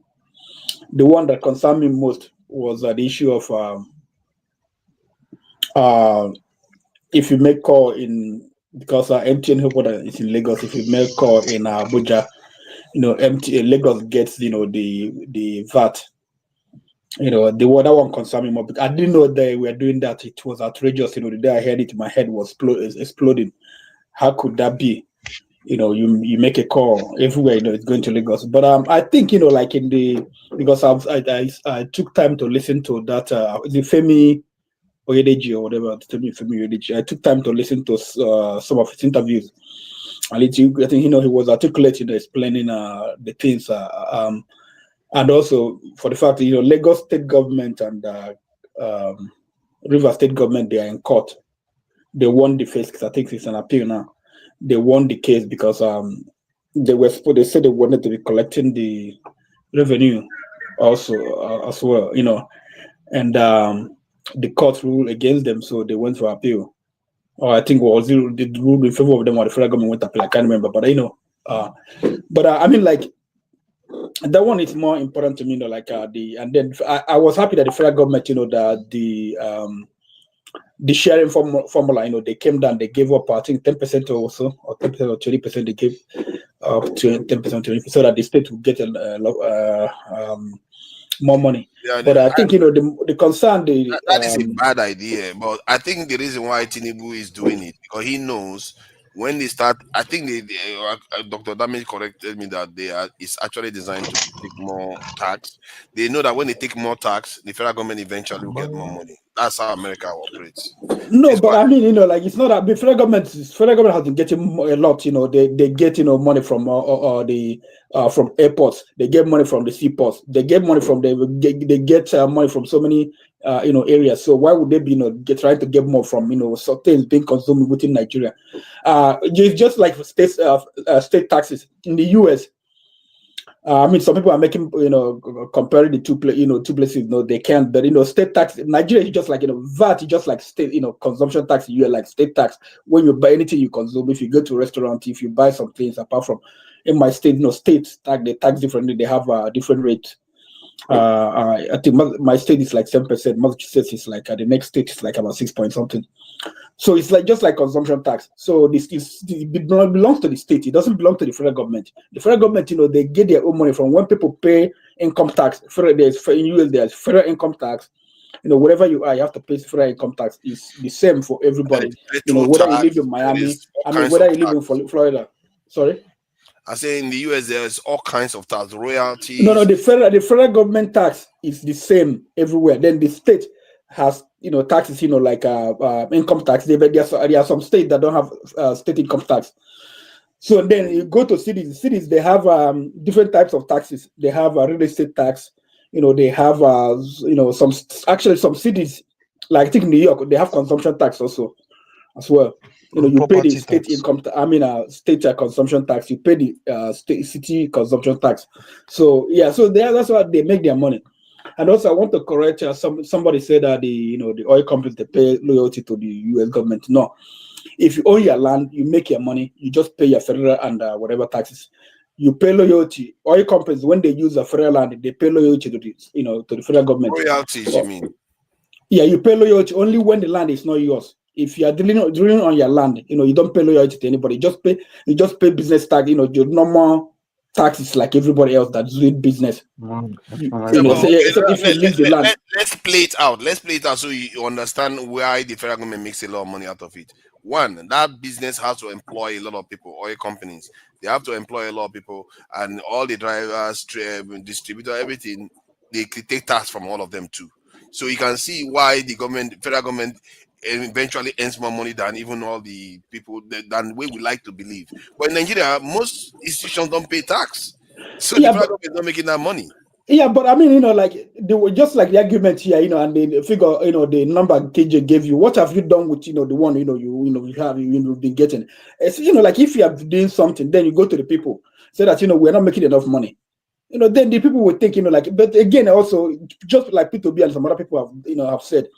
one that concerned me most was the issue of if you make call because MTN headquarters is in Lagos. If you make call in Abuja, MTN Lagos gets the VAT. The other one concerned me more. But I didn't know they were doing that. It was outrageous. The day I heard it, my head was exploding. How could that be? You make a call everywhere. It's going to Lagos. But I think because I took time to listen to that. The Femi Oyedeji or whatever. Femi Oyedeji. I took time to listen to some of his interviews. And I think he was articulate explaining the things. And also for the fact that Lagos state government and River state government, they are in court. They won the case because I think it's an appeal now. They won the case because they said they wanted to be collecting the revenue also as well, and the court ruled against them, so they went for appeal. Or I think was the rule in favor of them, or the federal government went to appeal. I can't remember, but I mean, like, that one is more important to me, and then I was happy that the federal government, that the sharing formula, they came down, they gave up, I think 10% or so, or 10% or 20%, they gave up to 10%, 20%, so that the state would get more money. Yeah, But I think, the concern, that is a bad idea. But I think the reason why Tinubu is doing it, because he knows when they start, I think Dr. Damage corrected me that it's actually designed to take more tax. They know that when they take more tax, the federal government eventually will get more money. That's how America operates. No, but I mean, it's not that the federal government has been getting a lot. They get money from from airports. They get money from the seaports. They get money from they get money from so many areas. So why would they be trying to get more from things being consumed within Nigeria? It's just like state taxes in the US. I mean, some people are making, comparing the two places. They can't. But state tax in Nigeria is just like VAT is just like state, consumption tax. You are like state tax when you buy anything you consume. If you go to a restaurant, if you buy some things, apart from in my state, states tax, they tax differently. They have a different rate. I think my state is like 7%. Massachusetts is like the next state is like about 6 point something. So it's like just like consumption tax. So this belongs to the state. It doesn't belong to the federal government. The federal government, they get their own money from when people pay income tax. In US, there's federal income tax. Wherever you are, you have to pay federal income tax. It's the same for everybody. Whether you live in Miami, whether you live in Florida. Sorry. I say in the US there's all kinds of tax, royalties. No, the federal government tax is the same everywhere. Then the state has taxes, like income tax. There are some states that don't have state income tax. So then you go to cities. Cities, they have different types of taxes. They have a real estate tax. They have some cities, like I think New York, they have consumption tax also as well. You pay the state income. State consumption tax. You pay the state city consumption tax. So yeah, so that's why they make their money. And also, I want to correct somebody said that the oil companies, they pay loyalty to the U.S. government. No, if you own your land, you make your money. You just pay your federal and whatever taxes. You pay loyalty. Oil companies, when they use the federal land, they pay loyalty to the federal government. Royalties, you mean? Yeah, you pay loyalty only when the land is not yours. If you are drilling on your land, you don't pay loyalty to anybody. You just pay business tax. Your normal taxes like everybody else that's doing business. Except if you leave the land. Let's play it out. Let's play it out so you understand why the federal government makes a lot of money out of it. One, that business has to employ a lot of people. Oil companies, they have to employ a lot of people, and all the drivers, distributor, everything, they take tax from all of them too. So you can see why the federal government, eventually earns more money than even all the people than the way we like to believe. But in Nigeria, most institutions don't pay tax, so the federal government is not making that money. Yeah, but they were just like the argument here, and the figure, the number KJ gave you. What have you done with the one you've been getting? It's like if you are doing something, then you go to the people, say that we're not making enough money. Then the people will think, but again, also just like P2B and some other people have said,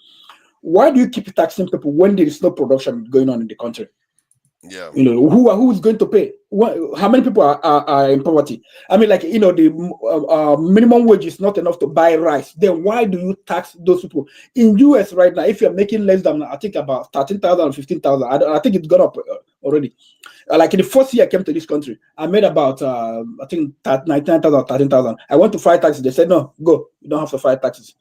why do you keep taxing people when there is no production going on in the country? Yeah. Who's going to pay? How many people are in poverty? The minimum wage is not enough to buy rice. Then why do you tax those people? In US right now, if you're making less than, I think about 13,000 or 15,000, I think it's gone up already. Like in the first year I came to this country, I made about I think 19,000 or 13,000. I went to file taxes. They said no, go. You don't have to file taxes.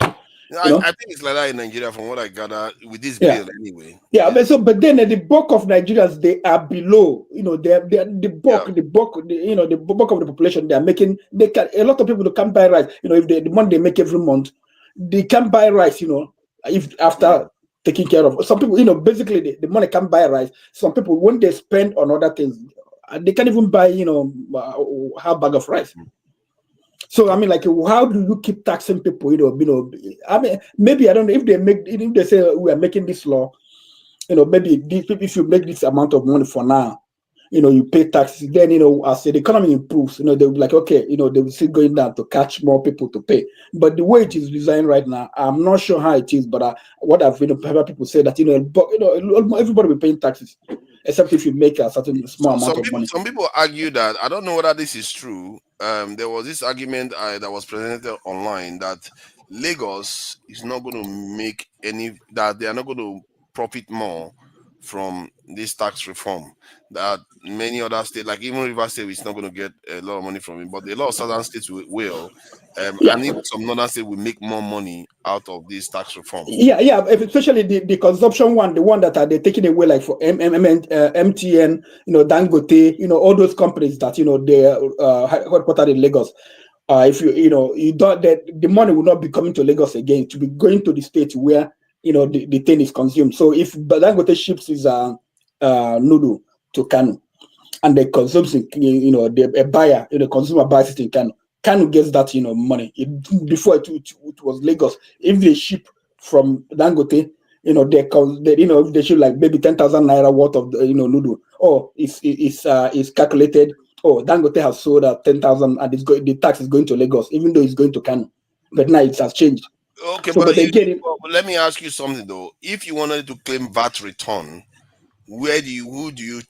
I think it's like that in Nigeria, from what I gather, with this bill anyway. Yeah, but then the bulk of Nigerians, they are below. They're the bulk of the population. They are making. A lot of people can't buy rice. If the money they make every month, they can't buy rice. If after taking care of some people, basically the money can't buy rice. Some people, when they spend on other things, they can't even buy half bag of rice. So how do you keep taxing people? Maybe I don't know if they say we are making this law. Maybe if you make this amount of money for now, you pay taxes. Then as the economy improves, they'll be like, okay, they will still going down to catch more people to pay. But the way it is designed right now, I'm not sure how it is. But what I've heard people say that everybody will pay taxes, except if you make a certain small amount of money. Some people argue that, I don't know whether this is true. There was this argument that was presented online that Lagos is not going to make that they are not going to profit more from this tax reform. That many other states, like even Rivers State, is not going to get a lot of money from it, but a lot of southern states will. And even some northern states will make more money out of this tax reform. Yeah, especially the consumption one, the one that they're taking away, like for MTN, Dangote, all those companies that they're headquartered in Lagos. If you don't, the money will not be coming to Lagos again. To be going to the state where the thing is consumed. So if Dangote ships his noodle to Kano, and they consume a buyer, the consumer buys it in Kano. Kano gets that money. Before it was Lagos. If they ship from Dangote, they ship like maybe 10,000 naira worth of noodle. Or it's calculated. Oh, Dangote has sold at 10,000, and the tax is going to Lagos, even though it's going to Kano. But now it has changed. Okay, so, but let me ask you something though. If you wanted to claim VAT return, who do you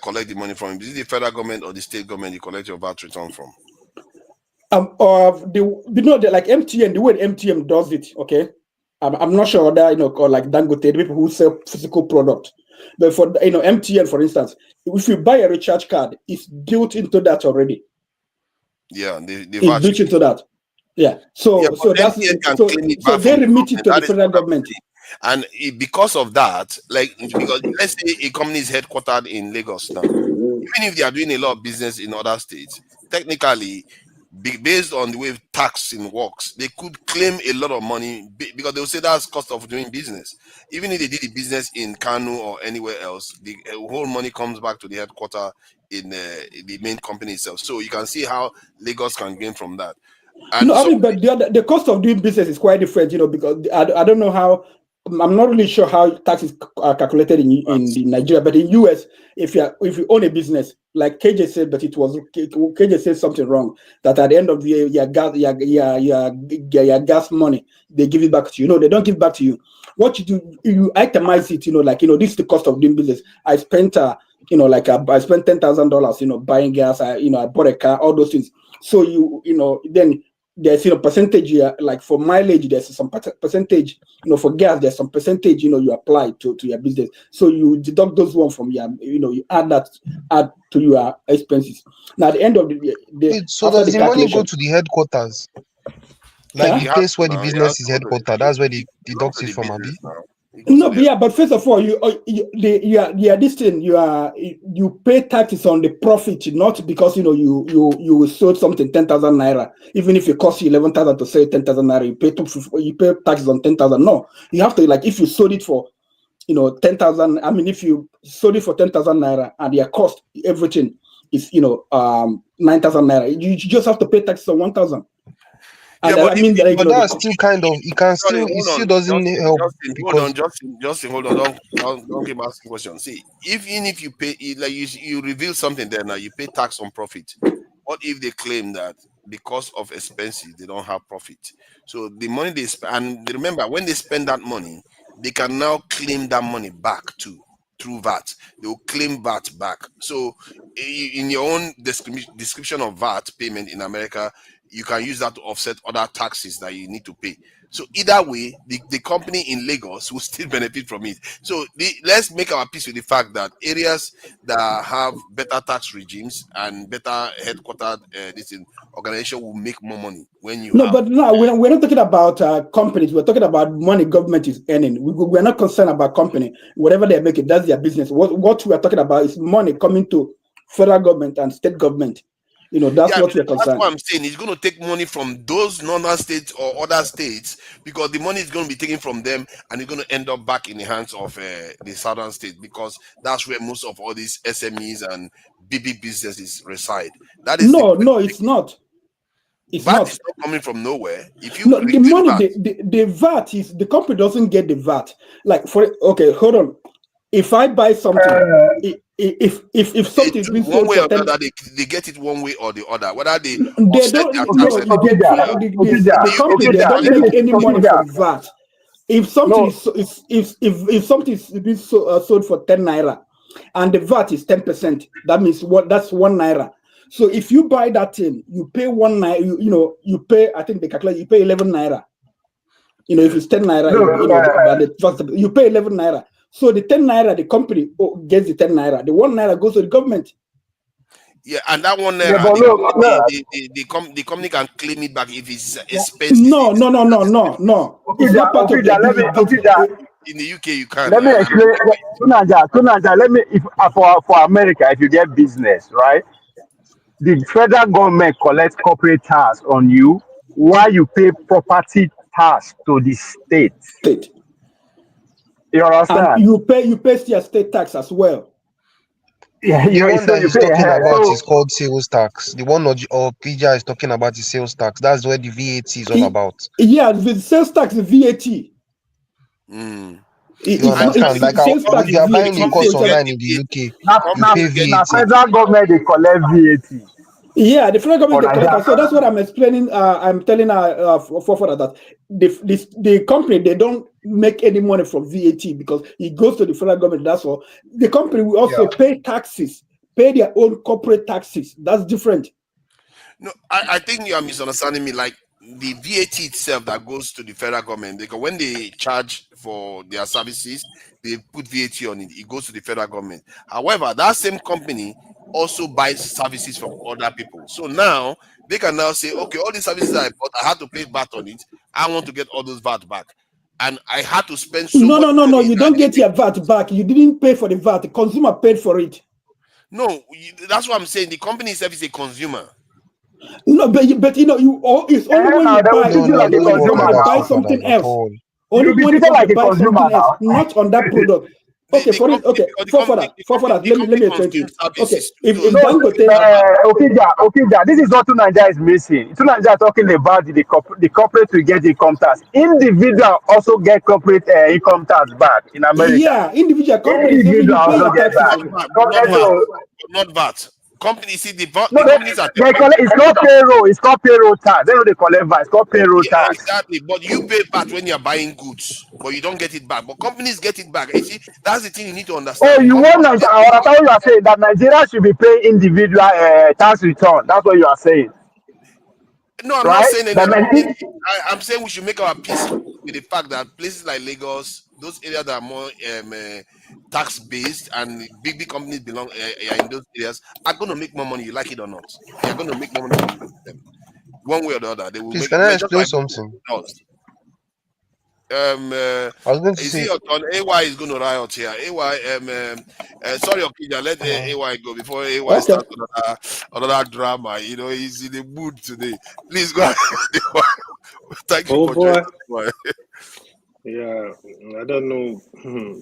collect the money from? Is it the federal government or the state government you collect your VAT return from? Like MTN, the way MTN does it, okay. I'm not sure that or like Dangote, the people who sell physical product. But for MTN, for instance, if you buy a recharge card, it's built into that already. Yeah, it's built into that. Yeah, so that's so they remit it to the federal government. And because of that, because let's say a company is headquartered in Lagos now, even if they are doing a lot of business in other states, technically, based on the way taxing works, they could claim a lot of money because they will say that's cost of doing business. Even if they did the business in Kanu or anywhere else, the whole money comes back to the headquarters in the main company itself. So you can see how Lagos can gain from that. And no, I mean, but the cost of doing business is quite different, because I don't know how. I'm not really sure how taxes are calculated in Nigeria, but in US, if you own a business, like KJ said, but KJ said something wrong, that at the end of the year, your gas money, they give it back to you. No, they don't give it back to you. What you do, you itemize it, this is the cost of doing business. I spent I spent $10,000, buying gas, I bought a car, all those things. So then there's percentage here, like for mileage, there's some percentage, for gas, there's some percentage, you apply to your business. So you deduct those one from your, you add to your expenses. Now at the end of the day, so does the money go to the headquarters? Like the place where the business is headquartered, that's where they deduct it from, Abi? No, yeah, but first of all, you pay taxes on the profit, not because you sold something 10,000 naira. Even if it costs you 11,000 to sell 10,000 naira, you pay taxes on 10,000. No, you have to, like, if you sold it for 10,000. I mean, if you sold it for 10,000 naira and your cost, everything is 9,000 naira, you just have to pay taxes on 1,000. And yeah, but that's still kind of, it still doesn't help. Justin, hold on, don't keep asking questions. See, even if you pay, like you reveal something there now, you pay tax on profit. What if they claim that because of expenses they don't have profit? So the money they spend, and remember, when they spend that money, they can now claim that money back too. Through VAT, they will claim VAT back. So in your own description of VAT payment in America, you can use that to offset other taxes that you need to pay. So either way, the company in Lagos will still benefit from it. So let's make our peace with the fact that areas that have better tax regimes and better headquartered organization will make more money when you but no, we're not talking about companies. We're talking about money government is earning. We're not concerned about company. Whatever they're making, that's their business. What we are talking about is money coming to federal government and state government. That's what we're concerned. That's what I'm saying. It's going to take money from those northern states or other states because the money is going to be taken from them and it's going to end up back in the hands of the southern state because that's where most of all these SMEs and BB businesses reside. That is no, it's not. It's VAT not. is not coming from nowhere. If you the money, the VAT is the company doesn't get the VAT. Like hold on. If I buy something, if something is being sold one way for or the other, they get it one way or the other. Whether they don't. The company they don't make any money from VAT. If something if something is being sold for 10 naira, and the VAT is 10%, that means that's 1 naira. So if you buy that thing, you pay 1 naira. You pay. I think they calculate. You pay 11 naira. If it's 10 naira, you pay 11 naira. So the 10 naira, the company gets the 10 naira. The 1 naira goes to the government. Yeah, and that 1 naira, the company can claim it back if it's expensive. No. It's not part of the in the UK, you can. Let me explain. Tunanja, let me, for America, if you get business, right? The federal government collects corporate tax on you while you pay property tax to the state. You understand? And you pay your state tax as well. Yeah, the one that he's talking about is called sales tax. The one Pija is talking about is sales tax. That's where the VAT is all about. Yeah, the sales tax is VAT. You understand? Like if you are buying a course online in the UK, you pay VAT. Federal government they collect VAT. Yeah, the federal government they collect. So that's what I'm explaining. I'm telling for that the company they don't make any money from VAT because it goes to the federal government. That's all. The company will also pay taxes, pay their own corporate taxes. That's different. No, I think you are misunderstanding me. Like the VAT itself that goes to the federal government, because when they charge for their services, they put VAT on it. It goes to the federal government. However, that same company also buys services from other people. So now they can now say, okay, all these services I bought, I had to pay VAT on it. I want to get all those VAT back. And I had to spend so much money. No, you don't get your VAT back. You didn't pay for the VAT. The consumer paid for it. No, that's what I'm saying. The company itself is a consumer. No, but you know, it's only when Now you they will buy, treat No, you no, like it a only doesn't when it work comes consumer like to that, buy now. so something at else, all. only You'll be when it treated comes to like a buy consumer something else, now. not on that product. Okay, The company, okay, because for that, the let company me explain to consumes you. Okay, services too. if So No, Dangote, Okija, this is what Nigeria is missing. Nigeria are talking about the corporate will get income tax. Individual also get corporate income tax back in America. yeah, individual companies, even Individual you pay also your get taxes. back. not VAT, not VAT, So, not VAT. Companies see no, the companies are they collect. It's not payroll. It's called payroll tax. They know they collect VAT. It's called payroll yeah, tax. exactly. But you pay VAT when you're buying goods, but you don't get it back. But companies get it back. You see, that's the thing you need to Oh, understand. you want Companies Nigeria? get it back. What you are saying that Nigeria should be paying individual tax return. That's what you are saying, No, I'm not right? saying That anything. Nigeria. I'm saying we should make our peace with the fact that places like Lagos, those areas that are more tax based, and big companies belong are in those areas, are going to make more money. You like it or not? They are going to make more money from them, one way or the other. They will Please, make can I just explain like something? us. I was going to Is say, it your turn? AY is going to riot here. AY, sorry, Okija, let AY go before AY Okay, starts another drama. You know, he's in the mood today. Please go ahead. Thank you Oh for joining boy, us. yeah, I don't know.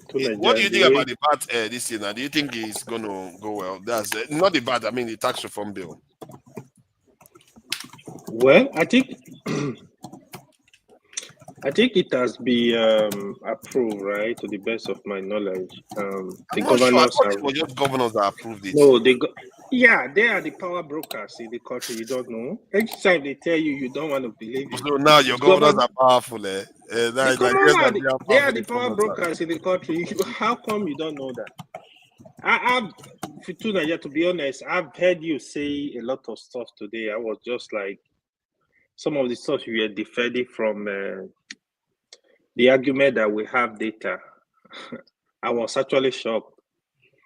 To What do Nigeria, you the think about way, the VAT this year? Now, do you think it's going to go well? That's not the VAT. I mean, the tax reform bill. well, I think it has been approved, right? To the best of my knowledge, I'm the not sure. I governors thought have. it was just governors that approved it. No, yeah, they are the power brokers in the country. You don't know. Each time they tell you, you don't want to believe it. So now your It's governors government. are powerful, eh? The That Nigerians governor, are very they are powerful the power informers. brokers in the country. How come you don't know that? To Nigeria, to be honest, I've heard you say a lot of stuff today. I was just like, some of the stuff you were defending from the argument that we have data. I was actually shocked.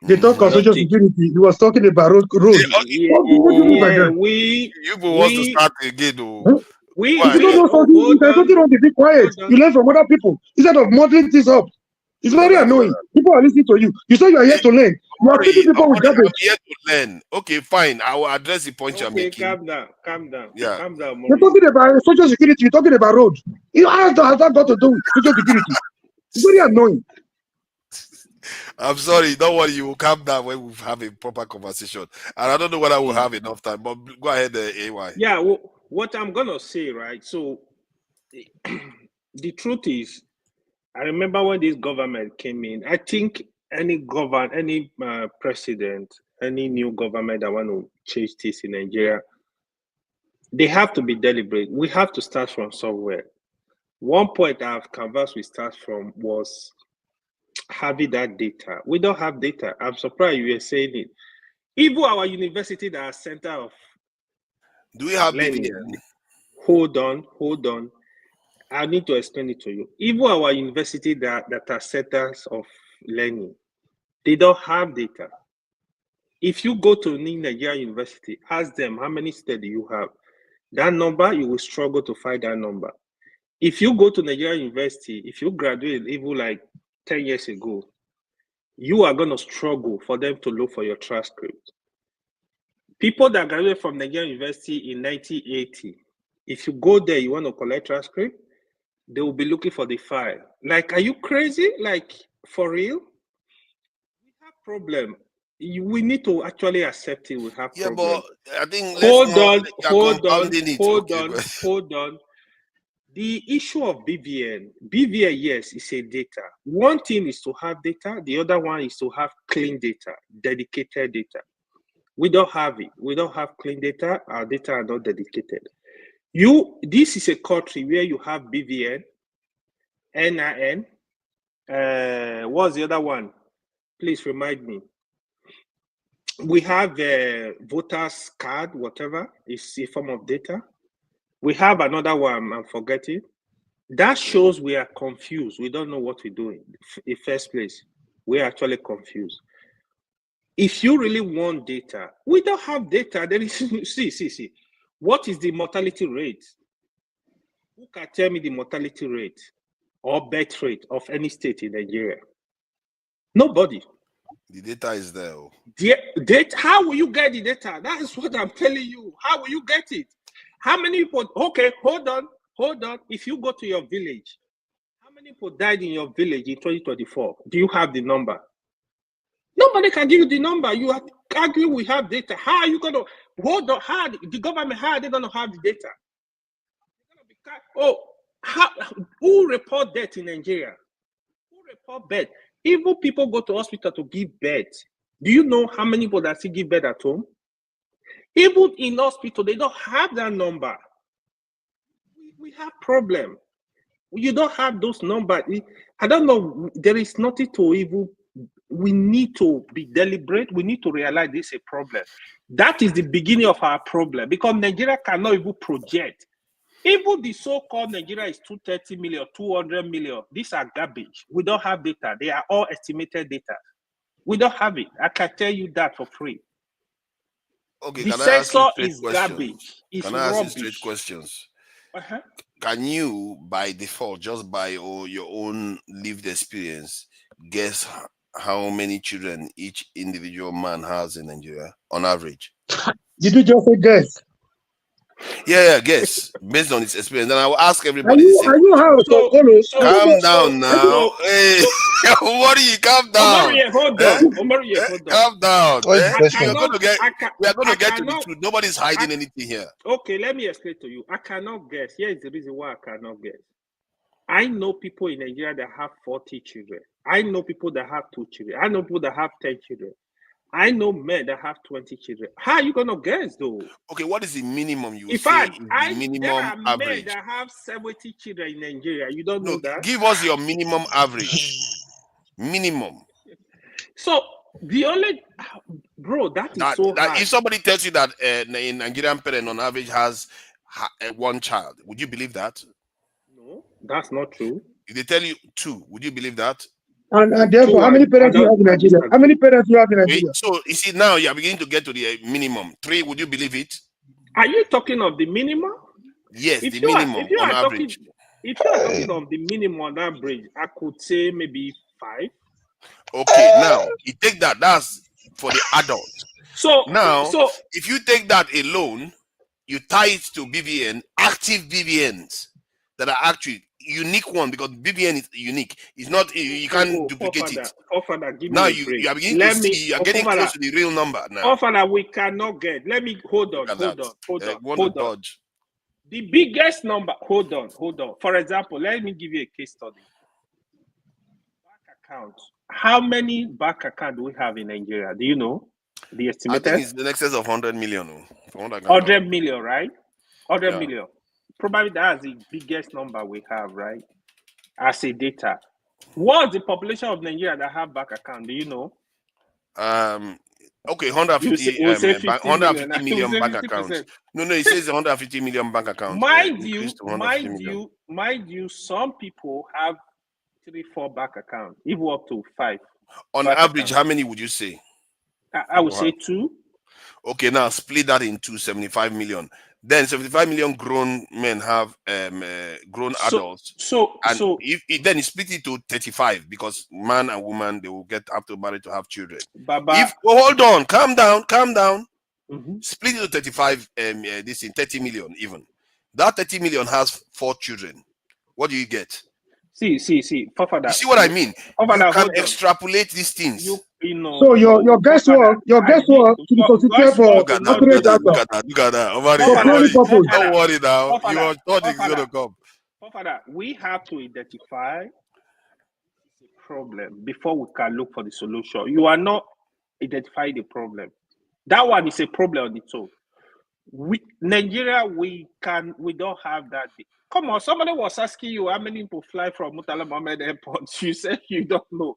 They talk I on don't social think. security. He was talking about road. What do you mean by Yeah, that? You wants to start again, though. Huh? Go If you don't ahead. know something, if hold there's on, something wrong, be quiet. hold on. You learn from other people instead of muddling things up. It's No, very that's annoying. People are listening to you. You say you are here to learn. You are feeding people with I'm garbage. here to learn. Okay, fine. I will address the point you're Okay, making. calm down, Yeah. You're Maurice. talking about social security. You're talking about road. How has that got to do with social security? It's very annoying. I'm sorry. Don't worry. You will calm down when we have a proper conversation. And I don't know whether we'll have enough time, but go ahead, AY. Yeah, what I'm gonna say, right? So, the truth is, I remember when this government came in. I think any president, any new government that want to change this in Nigeria, they have to be deliberate. We have to start from somewhere. One point I've canvassed we start from was having that data. We don't have data. I'm surprised you were saying it. Even our university that are center of Do we have learning. BVN? Hold on. I need to explain it to you. Even our university that are centers of learning, they don't have data. If you go to Nigerian university, ask them how many students you have. That number, you will struggle to find that number. If you go to Nigerian university, if you graduate even like 10 years ago, you are going to struggle for them to look for your transcript. People that graduated from Nigerian university in 1980, if you go there, you want to collect transcript, they will be looking for the file. Like, are you crazy? Like, for real? We have problem. We need to actually accept it. We have Yeah, but problem. I think Hold compounding it. Okay, on. The issue of BVN, yes, is a data. One thing is to have data. The other one is to have clean data, dedicated data. We don't have it. We don't have clean data. Our data are not dedicated. This is a country where you have BVN, NIN. What's the other one? Please remind me. We have voters card, whatever is a form of data. We have another one. I'm forgetting. That shows we are confused. We don't know what we're doing. In first place, we're actually confused. If you really want data, we don't have data. There is see. What is the mortality rate? Who can tell me the mortality rate or birth rate of any state in Nigeria? Nobody. The data is there. Oh. Data, how will you get the data? That is what I'm telling you. How will you get it? How many people? Okay, hold on. If you go to your village, how many people died in your village in 2024? Do you have the number? Nobody can give you the number. You have to argue we have data. How are you going to hold on? How the government, how are they going to have the data? Oh, who report death in Nigeria? Who report death? Even people go to hospital to give birth. Do you know how many people that still give birth at home? Even in hospital, they don't have that number. We have problem. You don't have those numbers. I don't know. There is nothing to even. We need to be deliberate. We need to realize this is a problem. That is the beginning of our problem because Nigeria cannot even project. Even the so-called Nigeria is 230 million, 200 million. These are garbage. We don't have data. They are all estimated data. We don't have it. I can tell you that for free. Okay, The can I ask you censor straight is questions? garbage. It's Can I ask you straight rubbish. questions? Uh-huh. Can you, by default, just by your own lived experience, guess how many children each individual man has in Nigeria on average? Did you just say guess? Yeah, guess based on his experience. Then I will ask Are everybody the you same. are you how So, Calm down now. Hey, what are you? Calm down. Omariye, hold Eh? on. Omariye, hold on. Calm down. What is the Eh? question? We are going I to get to the cannot. truth. Nobody's hiding anything here. Okay, let me explain to you. I cannot guess. Here is the reason why I cannot guess. I know people in Nigeria that have 40 children. I know people that have 2 children. I know people that have 10 children. I know men that have 20 children. How are you gonna guess though? Okay, what is the minimum you In say fact, is the there minimum are men average? that have 70 children in Nigeria. You don't No, know that? give us your minimum average. Minimum. So the only bro, that is so That hard. if somebody tells you that a Nigerian parent on average has one child, would you believe that? No, that's not true. If they tell you 2, would you believe that? And therefore, how many parents do you have in Nigeria? How many parents do you have in Nigeria? So you see now you are beginning to get to the minimum 3. Would you believe it? Are you talking of the minimum? Yes, If the you minimum on average. If you are talking of the minimum on average, I could say maybe 5. Okay, now you take that. That's for the adult. So now, if you take that alone, you tie it to BVN, active BVNs that are actually unique one because BVN is unique. It's not you can't duplicate it. Give Now me a break. you are beginning to see you are getting close to the real number now. Father, we cannot get. Let me hold on. Dodge. The biggest number. Hold on. For example, let me give you a case study. Bank account. How many bank accounts do we have in Nigeria? Do you know? The estimated? I think it's in excess of 100 million. 100 million, right? 100 million. Probably that's the biggest number we have, right? As a data. What's the population of Nigeria that have bank account? Do you know? Okay, 150 million bank accounts. No, it says 150 million bank accounts. Mind you, some people have 3-4 bank accounts, even up to 5. On average, how many would you say? I would say 2. Okay, now split that into 75 million. Then 75 million grown men have grown adults. Then you split it to 35 because man and woman they will have to marry to have children. Hold on, calm down. Mm-hmm. Split it to 35. This in 30 million even. That 30 million has 4 children. What do you get? See, you see what I mean? You can extrapolate these things. So your guesswork to be constituted for accurate data. Look at that. Don't worry now. You thought it's going to come. Father, we have to identify the problem before we can look for the solution. You are not identifying the problem. That one is a problem on its own. Nigeria, we don't have that. Come on, somebody was asking you how many people fly from Murtala Mohammed Airport. You said you don't know.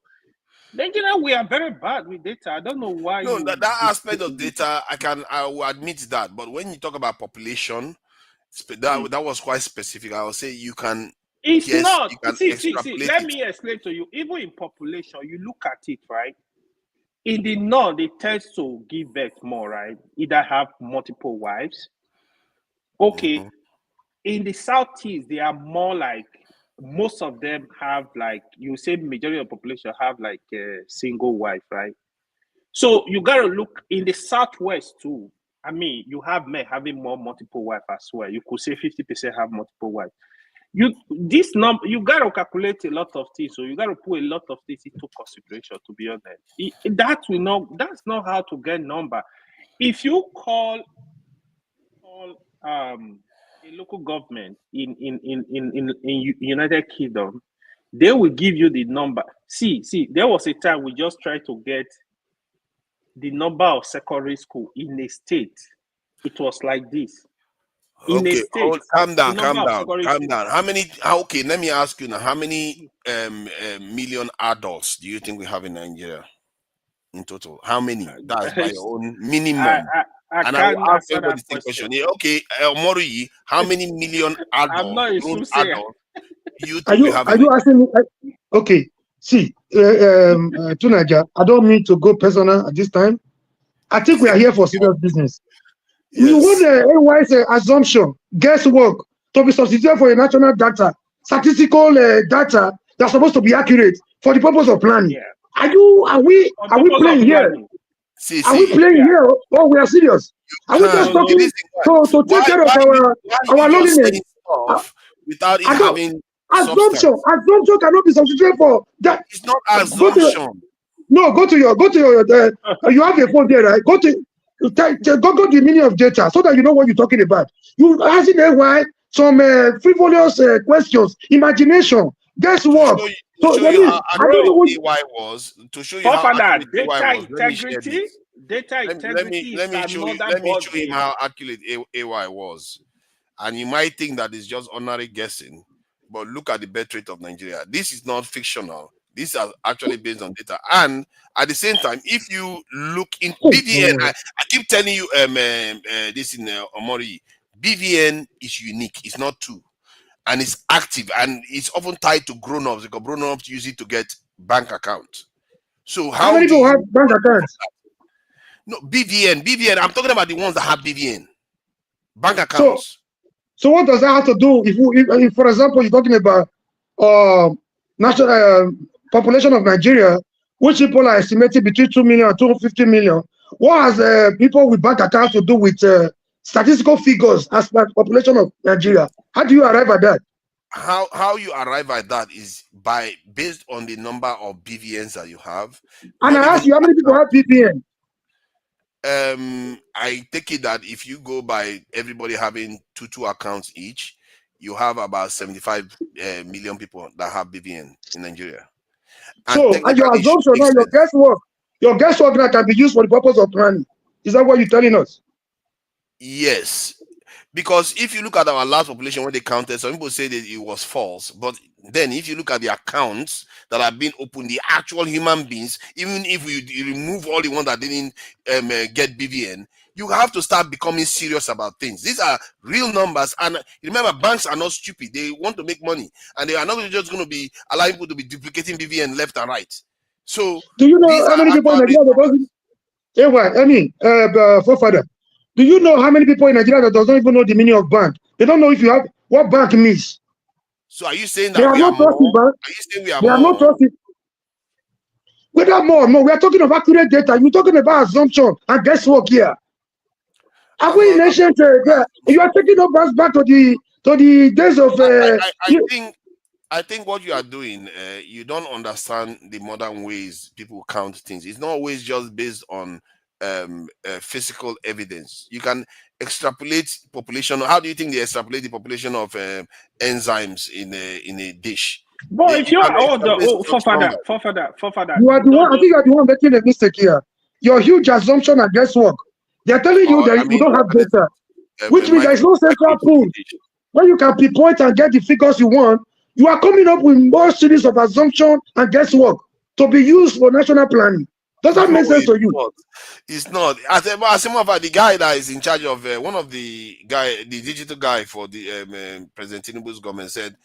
Nigeria, we are very bad with data. I don't know why. No, that aspect of data, I will admit that. But when you talk about population, that was quite specific. I will say you can. It's not. You can see. Let me explain to you. Even in population, you look at it, right? In the north, they tend to give birth more, right? Either have multiple wives. Okay. Mm-hmm. In the southeast, they are more like most of them have like, you say majority of the population have like a single wife, right? So you gotta look in the Southwest too. I mean, you have men having more multiple wives as well. You could say 50% have multiple wives. You gotta calculate a lot of things, so you gotta put a lot of things into consideration. To be honest, that's not how to get number. If you call a local government in United Kingdom, they will give you the number. See, there was a time we just tried to get the number of secondary school in a state. It was like this. In a Okay, state, calm down. Okay, let me ask you now. How many million adults do you think we have in Nigeria in total? How many? That's by your own minimum. I And can't I will ask answer everybody that the same question. question. Yeah, okay, Moruyi, how many million I'm not a grown soothsayer. adults do you think we have Are in you Nigeria? asking me? Okay, see, Tunaja, I don't mean to go personal at this time. I think we are here for serious business. We want a wise assumption, guesswork, to be substituted for a national data, statistical data that's supposed to be accurate for the purpose of planning. Yeah. Are we playing here? Are we playing here? Oh, we are serious. Are we just talking to take care of our loneliness? Stuff without it having Assumption cannot be substituted for that. It's not assumption. Go to your you have a phone there, right? Go to the meaning of data so that you know what you're talking about. You asking why some frivolous questions, imagination, guess what? To show you how accurate AY was. Data integrity let me show him how accurate AY was. And you might think that it's just ordinary guessing, but look at the birth rate of Nigeria. This is not fictional. This is actually based on data. And at the same time, if you look in BVN, I keep telling you this in Omori, BVN is unique. It's not two. And it's active, and it's often tied to grown-ups because grown-ups use it to get bank accounts. So how many people have bank accounts? No, BVN. I'm talking about the ones that have BVN. Bank accounts. So what does that have to do if for example, you're talking about national population of Nigeria, which people are estimated between 2 million and 250 million? What has people with bank accounts to do with statistical figures as per population of Nigeria? How do you arrive at that? How you arrive at that is based on the number of BVNs that you have. And I ask you, how many people have BVN? I take it that if you go by everybody having two accounts each, you have about 75 million people that have BVN in Nigeria. So your assumption now, your guesswork now can be used for the purpose of planning. Is that what you're telling us? Yes. Because if you look at our last population when they counted, some people say that it was false. But then if you look at the accounts that have been opened, the actual human beings, even if you remove all the ones that didn't get BVN, you have to start becoming serious about things. These are real numbers. And remember, banks are not stupid. They want to make money. And they are not just going to be allowing people to be duplicating BVN left and right. So do you know how many people in Nigeria forefather? Do you know how many people in Nigeria that doesn't even know the meaning of bank? They don't know if you have what bank means. So are you saying that we are more? Are you saying we are more? They are not trusting. Whether more, no, we are talking of accurate data. You're talking about assumption and guesswork here. Are we in ancient? You are taking us back to the days of. I think what you are doing, you don't understand the modern ways people count things. It's not always just based on physical evidence. You can extrapolate population. How do you think they extrapolate the population of enzymes in a dish? But if you are forefather, you are the one. I think you are the one making a mistake here. Your huge assumption and guesswork. They are telling you that you don't have data, which means there is no central pool where you can pinpoint and get the figures you want. You are coming up with more series of assumption and guesswork to be used for national planning. Does that make sense to you? It's not. As a matter of fact, the guy that is in charge of one of the digital guy for the President Tinubu's government said,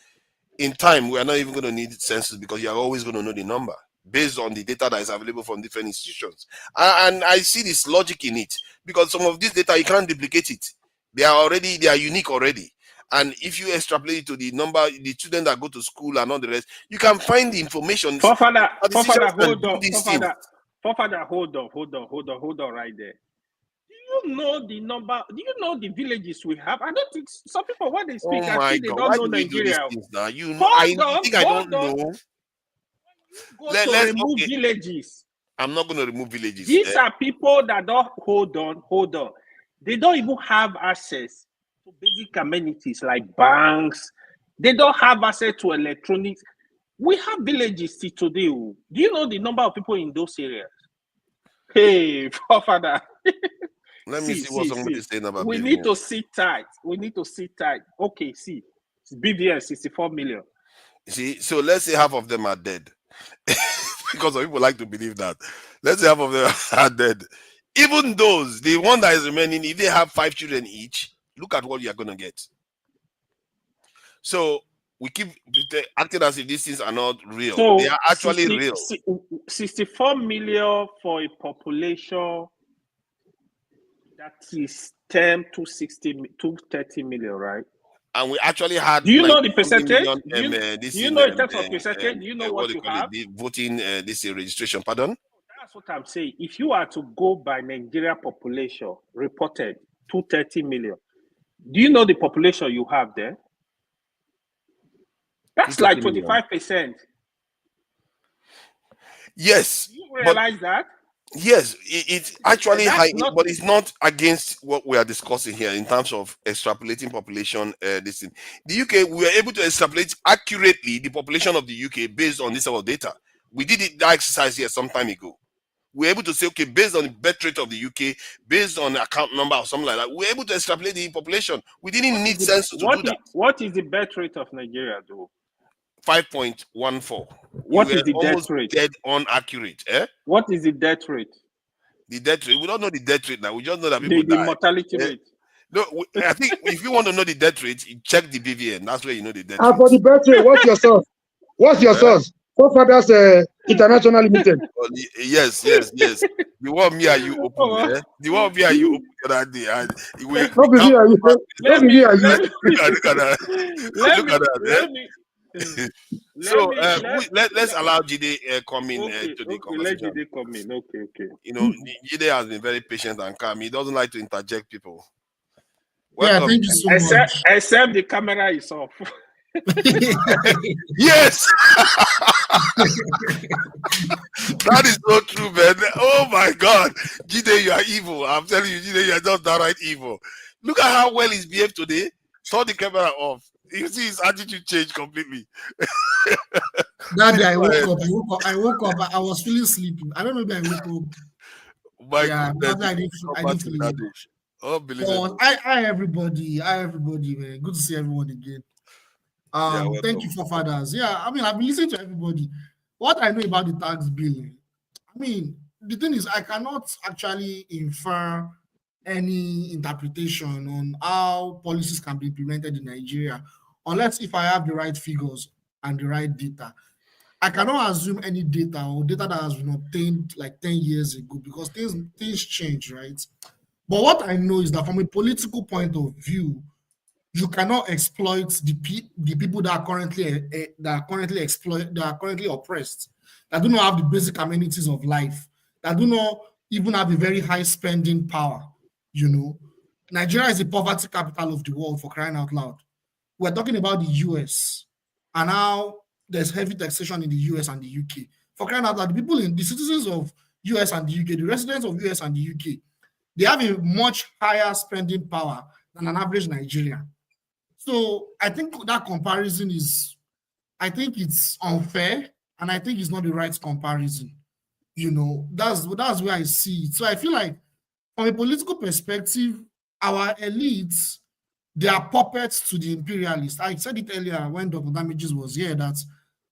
in time, we are not even going to need census because you are always going to know the number based on the data that is available from different institutions. And I see this logic in it because some of this data, you can't duplicate it. They are unique already. And if you extrapolate it to the number, the students that go to school and all the rest, you can find the information. Forefather, Statisticians can hold do on. these things. Forefather, hold on right there. Do you know the number? Do you know the villages we have? I don't think some people when they speak, Oh my they God! don't Why know do we do these Nigeria. things now? You think I Hold don't on. know? Let's remove villages. I'm not going to remove villages. These are people that don't hold on. They don't even have access to basic amenities like banks. They don't have access to electronics. We have villages still today. Do you know the number of people in those areas? Hey, Father. Let me see what somebody is saying about we BVN. need to sit tight. Okay, see. BVN 64 million. See, so let's say half of them are dead. Because some people like to believe that. Let's say half of them are dead. Even those, the one that is remaining, if they have 5 children each, look at what you are going to get. So we keep acting as if these things are not real. So they are actually real. 64 million for a population that is 10 to 30 million, right? And we actually had. Do you know the percentage? Million, do you know in terms of percentage? Do you know what you have? The voting, this registration. Pardon. That's what I'm saying. If you are to go by Nigeria population reported 230 million, do you know the population you have there? That's like 25%. Yes. Do you realize that? Yes, it's actually high, but it's not against what we are discussing here in terms of extrapolating population. This in the UK, we were able to extrapolate accurately the population of the UK based on this sort of data. We did that exercise here some time ago. We were able to say, okay, based on the birth rate of the UK, based on the account number or something like that, we were able to extrapolate the population. We didn't need census to do that. What is the birth rate of Nigeria, though? 5.14. What is the death rate? Dead on accurate. What is the death rate? The death rate. We don't know the death rate now. We just know that people die. The mortality rate. No, I think if you want to know the death rate, you check the BVN. That's where you know the death rate. And for the death rate, what's your source? What's your source? Forefathers International Limited. Yes. The one me and you open. The one me and you open that day. And look at that. So let's allow Jide come in to the conversation. Let Jide come in. Okay. You know, Jide has been very patient and calm. He doesn't like to interject people. Welcome. Yeah, thank you so much. Except the camera is off. Yes. That is so true, man. Oh my God, Jide, you are evil. I'm telling you, Jide, you are just downright evil. Look at how well he's behaved today. Turn the camera off. You see his attitude change completely. That day I woke up. I was feeling sleepy. I don't know if I woke up. My goodness. I didn't feel it. Unbelievable. Hi everybody, man. Good to see everyone again. Thank you, Forefathers. Yeah, I mean, I've been listening to everybody. What I know about the tax bill, I mean, the thing is, I cannot actually infer any interpretation on how policies can be implemented in Nigeria, unless if I have the right figures and the right data. I cannot assume any data or data that has been obtained like 10 years ago because things change, right? But what I know is that from a political point of view, you cannot exploit the people that are currently oppressed, that do not have the basic amenities of life, that do not even have a very high spending power. You know, Nigeria is the poverty capital of the world, for crying out loud. We're talking about the US and how there's heavy taxation in the US and the UK. For crying out loud, the citizens of US and the UK, the residents of US and the UK, they have a much higher spending power than an average Nigerian. So I think that comparison it's unfair, and I think it's not the right comparison. You know, that's where I see it. So I feel like from a political perspective, our elites, they are puppets to the imperialists. I said it earlier when Dr. Damages was here that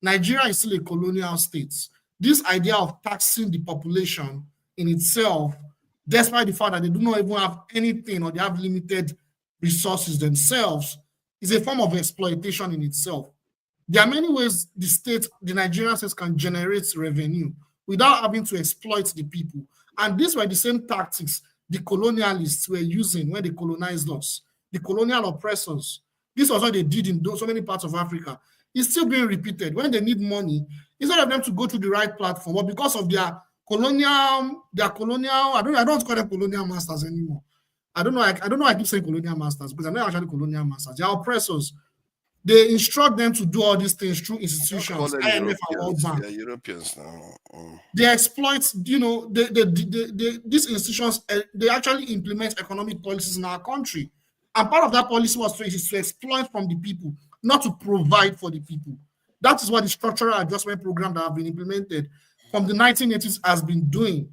Nigeria is still a colonial state. This idea of taxing the population in itself, despite the fact that they do not even have anything or they have limited resources themselves, is a form of exploitation in itself. There are many ways the Nigerian state can generate revenue without having to exploit the people. And these were the same tactics the colonialists were using when they colonized us. The colonial oppressors, This was what they did in so many parts of Africa. It's still being repeated. When they need money, instead of them to go to the right platform, but because of their colonial, I don't want to call them colonial masters anymore. I don't know. I don't know. I keep saying colonial masters because I'm not actually colonial masters. They are oppressors. They instruct them to do all these things through institutions, IMF and World Bank. They're Europeans now. They exploit, these institutions, they actually implement economic policies in our country. And part of that policy is to exploit from the people, not to provide for the people. That is what the structural adjustment program that have been implemented from the 1980s has been doing.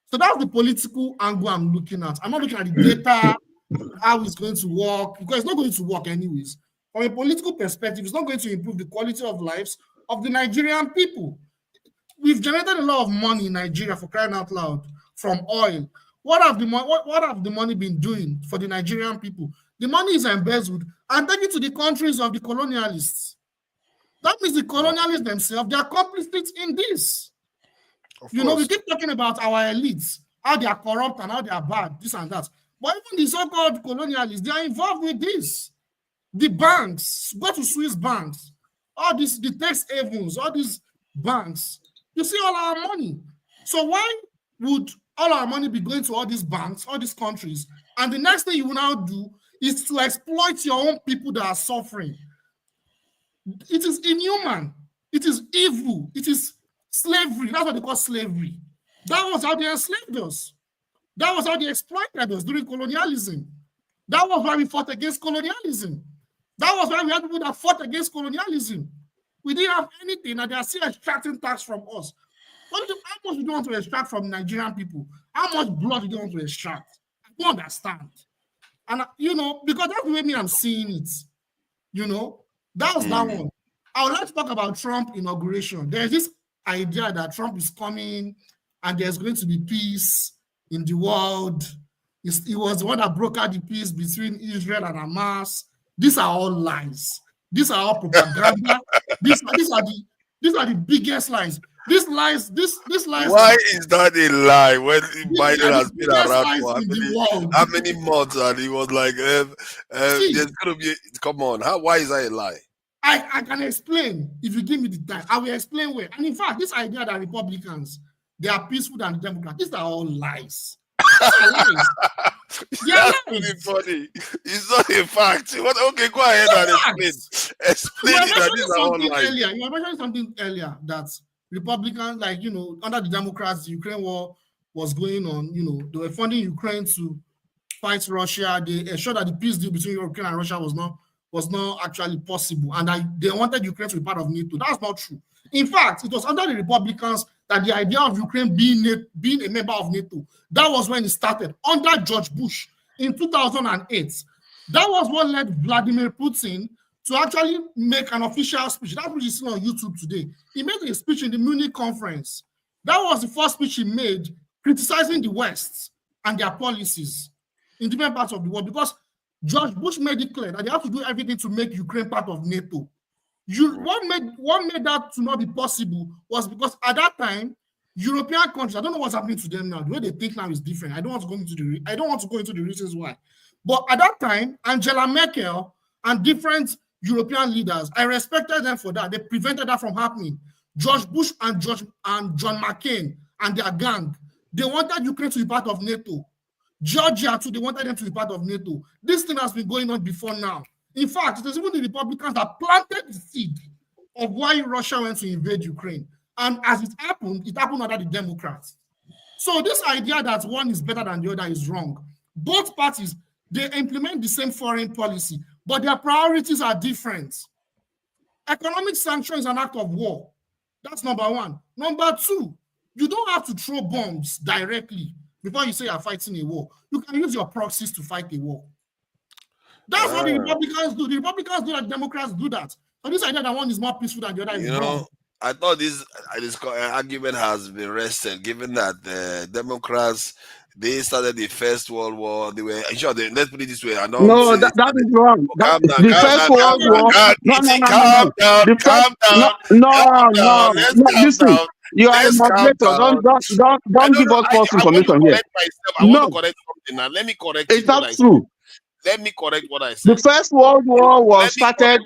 So that's the political angle I'm looking at. I'm not looking at the data, how it's going to work, because it's not going to work anyways. From a political perspective, it's not going to improve the quality of lives of the Nigerian people. We've generated a lot of money in Nigeria, for crying out loud, from oil. What have the money been doing for the Nigerian people? The money is embezzled and taken to the countries of the colonialists. That means the colonialists themselves, they are complicit in this. We keep talking about our elites, how they are corrupt and how they are bad, this and that. But even the so-called colonialists, they are involved with this. The banks, go to Swiss banks, all these, the tax havens, all these banks, you see all our money. So why would all our money be going to all these banks, all these countries, and the next thing you will now do is to exploit your own people that are suffering? It is inhuman. It is evil. It is slavery. That's what they call slavery. That was how they enslaved us. That was how they exploited us during colonialism. That was why we fought against colonialism. That was why we had people that fought against colonialism. We didn't have anything, and they are still extracting tax from us. How much do you want to extract from Nigerian people? How much blood do you want to extract? I don't understand. And, because that's the way I'm seeing it. That was that one. I would like to talk about Trump inauguration. There's this idea that Trump is coming and there's going to be peace in the world. He was the one that brokered the peace between Israel and Hamas. These are all lies. These are all propaganda. these are the biggest lies. These lies. Why is that a lie when Biden has been around for how many months and he was like, there's gonna be come on, why is that a lie? I can explain if you give me the time. I will explain where. And in fact, this idea that Republicans, they are peaceful than the Democrats, these are all lies. That's really funny. It's not a fact. Okay, go ahead and explain it that these are all lies. You were mentioning something earlier that Republicans, under the Democrats, the Ukraine war was going on. They were funding Ukraine to fight Russia. They ensured that the peace deal between Ukraine and Russia was not actually possible, and they wanted Ukraine to be part of NATO. That's not true. In fact, it was under the Republicans that the idea of Ukraine being a member of NATO, that was when it started, under George Bush in 2008. That was what led Vladimir Putin to actually make an official speech. That which is still on YouTube today. He made a speech in the Munich conference. That was the first speech he made criticizing the West and their policies in different parts of the world, because George Bush made it clear that they have to do everything to make Ukraine part of NATO. What made that to not be possible was because at that time, European countries, I don't know what's happening to them now. The way they think now is different. I don't want to go into the reasons why. But at that time, Angela Merkel and different European leaders, I respected them for that. They prevented that from happening. George Bush and John McCain and their gang, they wanted Ukraine to be part of NATO. Georgia too, they wanted them to be part of NATO. This thing has been going on before now. In fact, it was even the Republicans that planted the seed of why Russia went to invade Ukraine. And as it happened under the Democrats. So this idea that one is better than the other is wrong. Both parties, they implement the same foreign policy, but their priorities are different. Economic sanctions is an act of war. That's number one. Number two, you don't have to throw bombs directly before you say you're fighting a war. You can use your proxies to fight a war. That's what the Republicans do. The Republicans do that, the Democrats do that. So this idea that one is more peaceful than the other is wrong. I thought this argument has been rested, given that the Democrats, they started the First World War. They were sure. Let's put it this way. That is wrong. The First World War. Calm down. Listen, you are a moderator. Don't give us false information here. I want to correct something now. Let me correct. It's not true. Let me correct what I The said. First World War was started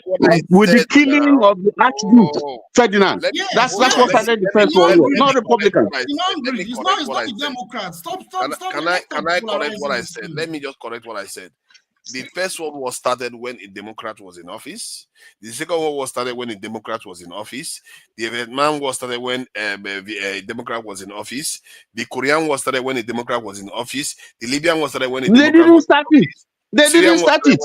with the killing now. of the Archduke Ferdinand. Let me, That's hold on, what started the First World War, not Republicans. Let me It's correct not what I the said. Democrats. Stop. Can I correct what I said? Let me just correct what I said. The First World War started when a Democrat was in office. The Second World War started when a Democrat was in office. The Vietnam War started when a Democrat was in office. The Korean War started when a Democrat was in office. The Libyan War started when a Democrat didn't was start in it. office. They didn't start it.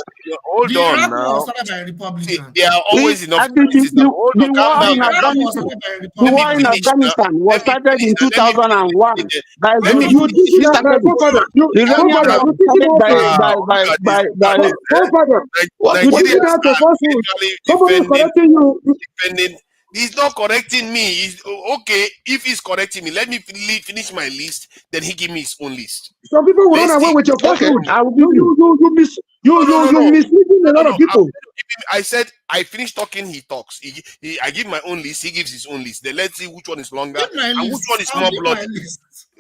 Hold The on Iraq War now. started by a Republican. They are always in office. The war Calm in down. Afghanistan. The Let me war in finish now. Afghanistan was started in 2001. You teach He that, started forefather. the Iranian Forefather, war you teach started by forefather. You Nigerians teach that to are falsehood. usually Somebody is defending. correcting you. He's not correcting me. He's okay. If he's correcting me, let me finish my list. Then he give me his own list. Some people will run away with your falsehood. You misleading a lot of people. I said I finished talking. He talks. I give my own list. He gives his own list. Then let's see which one is longer and which one is more bloody.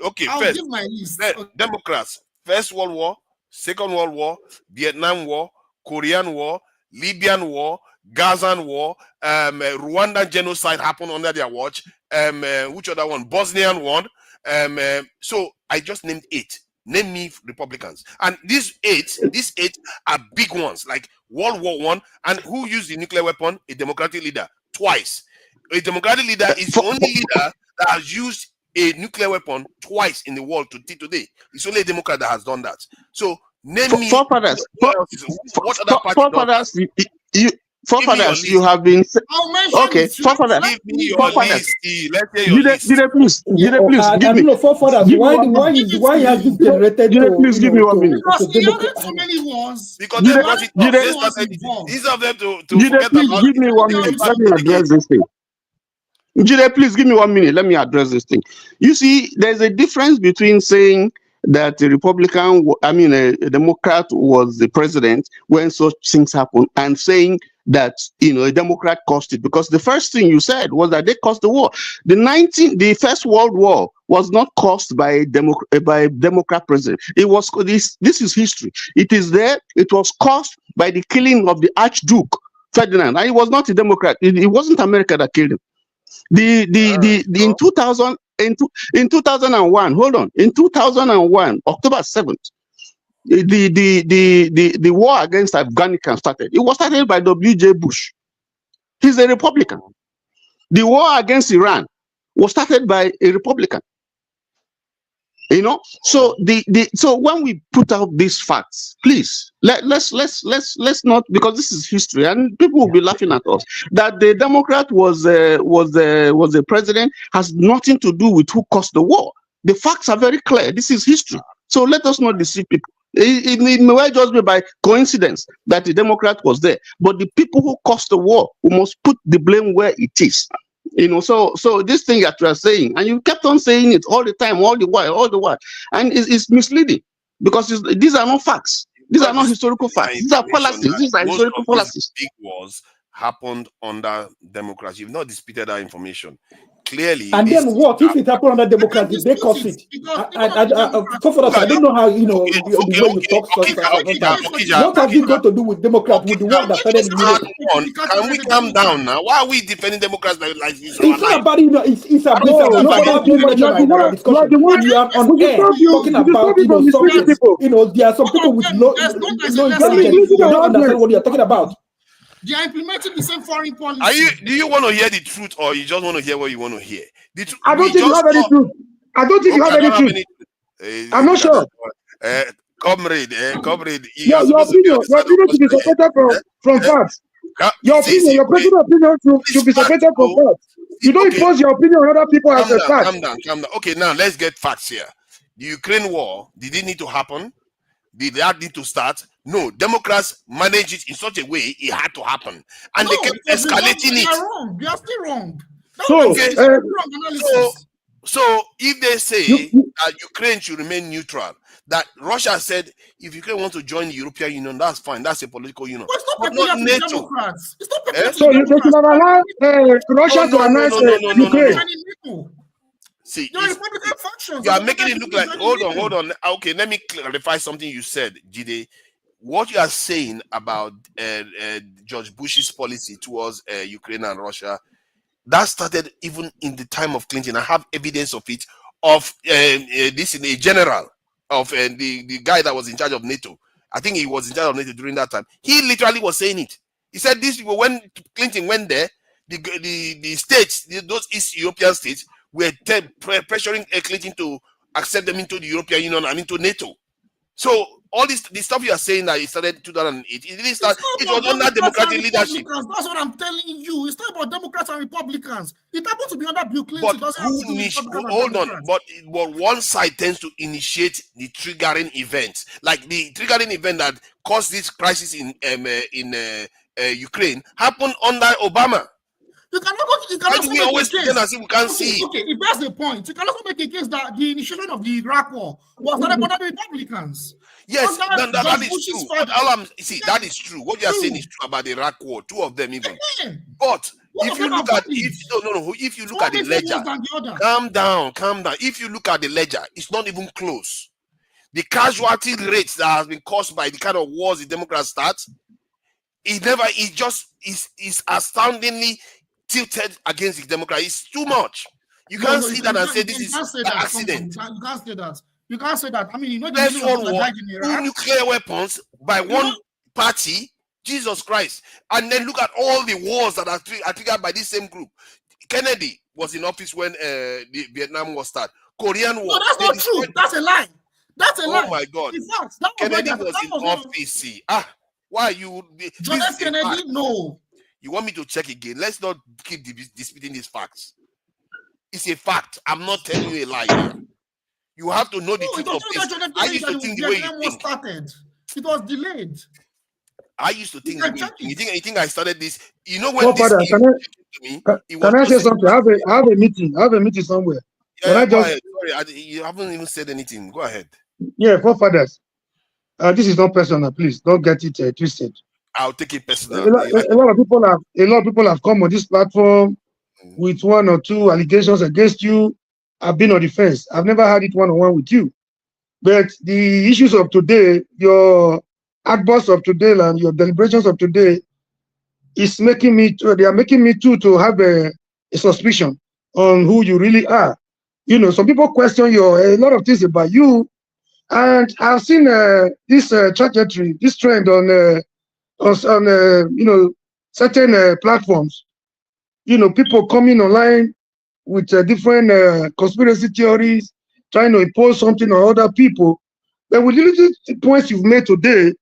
Okay, I'll first, give my list. Democrats, First World War, Second World War, Vietnam War, Korean War, Libyan War, Gazan War, Rwandan genocide happened under their watch. Which other one? Bosnian one. So I just named 8. Name me Republicans. And these eight are big ones, like World War I. And who used the nuclear weapon? A Democratic leader, twice. A Democratic leader is the only leader that has used a nuclear weapon twice in the world today. It's only a Democrat that has done that. So name me forefathers. What other party Forefathers, you have been okay. Forefathers, give me your list. Let's hear your list. Jide, please give I me. don't know, forefathers. Why has this generated Jide, please give me 1 minute. Because he added so many wars. Because they brought it up. They started instead of them to forget please about give me 1 minute. Let me address this thing. Jide, please give me 1 minute. Let me address this thing. You see, there's a difference between saying that a Republican, a Democrat was the president when such things happen, and saying that a Democrat caused it. Because the first thing you said was that they caused the war. The First World War was not caused by a Democrat president. It was this is history. It is there. It was caused by the killing of the Archduke Ferdinand. And he was not a Democrat. It wasn't America that killed him. In 2001, hold on, in 2001, October 7th, the war against Afghanistan started. It was started by W.J. Bush. He's a Republican. The war against Iran was started by a Republican. So so when we put out these facts, please let's not, because this is history and people will be laughing at us, that the Democrat was the president has nothing to do with who caused the war. The facts are very clear. This is history. So let us not deceive people. It may well just be by coincidence that the Democrat was there, but the people who caused the war, we must put the blame where it is. So this thing that you are saying, and you kept on saying it all the time, all the while, and it's misleading, because these are not facts. These are not historical facts. These are fallacies. These are historical fallacies. Big wars happened under Democrats. You've not disputed that information. Clearly. And then what if it happened under Democrats? They cause it. So for us, I don't know how the way you talk. What has it got to do with Democrats with the war that started in Europe? Can we calm down now? Why are we defending Democrats like this? It's not about it's about discussion. You are on air talking about something. There are some people with low intelligence. They don't understand what you are talking about. They are implementing the same foreign policy. Do you want to hear the truth, or you just want to hear what you want to hear? I don't think you have any truth. I don't think you have any truth. I'm not sure. Comrade, your opinion should be separated from facts. Your personal opinion should be separated from facts. You don't impose your opinion on other people as a fact. Calm down. Okay, now let's get facts here. The Ukraine war, did it need to happen? Did that need to start? No, Democrats managed it in such a way it had to happen, and they kept escalating it. They are wrong. They are still wrong. So if they say that Ukraine should remain neutral, that Russia said if Ukraine wants to join the European Union, that's fine. That's a political union. But not NATO. So you should allow Russia to announce Ukraine. See, you are making it look like, hold on. Okay, let me clarify something you said, Jide. what you are saying about George Bush's policy towards Ukraine and Russia, that started even in the time of Clinton. I have evidence of it, of this in a general of the guy that was in charge of NATO. I think he was in charge of NATO during that time. He literally was saying it. He said this people, when Clinton went there, the states, those East European states, were pressuring Clinton to accept them into the European Union and into NATO. So all this, the stuff you are saying that it started in 2008, it didn't start. It was under Democratic leadership. That's what I'm telling you. It's not about Democrats and Republicans. It happened to be under Bill Clinton. But hold on. But one side tends to initiate the triggering event, like the triggering event that caused this crisis in Ukraine happened under Obama. You cannot we always pretend as if we can't see. Okay, if that's the point, you can also make a case that the initiation of the Iraq War was not about the Republicans. Yes, that is true. That is true. What you are saying is true about the Iraq War. Two of them even. But if you look at if you look at the ledger, calm down. If you look at the ledger, it's not even close. The casualty rates that has been caused by the kind of wars the Democrats start, is astoundingly tilted against the Democrats. It's too much. You can't see that and say this is an accident. You can't say that. You can't say that. I mean, you know, there's one war, 2 nuclear weapons by one party. Jesus Christ. And then look at all the wars that are triggered by this same group. Kennedy was in office when the Vietnam War started. Korean War. No, that's not true. That's a lie. That's a lie. Oh my God. In fact, Kennedy was in office. Why you? John F. Kennedy? No. You want me to check again? Let's not keep disputing these facts. It's a fact. I'm not telling you a lie here. You have to know the truth of this. I used to think the way you think. Started. It was delayed. I used to think. You think I started this? You know when this came to me? Can I say something? I have a meeting. I have a meeting somewhere. Yeah, sorry, you haven't even said anything. Go ahead. Yeah, forefathers. This is not personal. Please don't get it twisted. I'll take it personal. A lot of people have come on this platform with 1 or 2 allegations against you. I've been on the fence. I've never had it one-on-one with you. But the issues of today, your outbursts of today and your deliberations of today is making me to have a suspicion on who you really are. You know, some people question a lot of things about you. And I've seen this trajectory, this trend on certain platforms. You know, people coming online with different conspiracy theories, trying to impose something on other people. But with the points you've made today,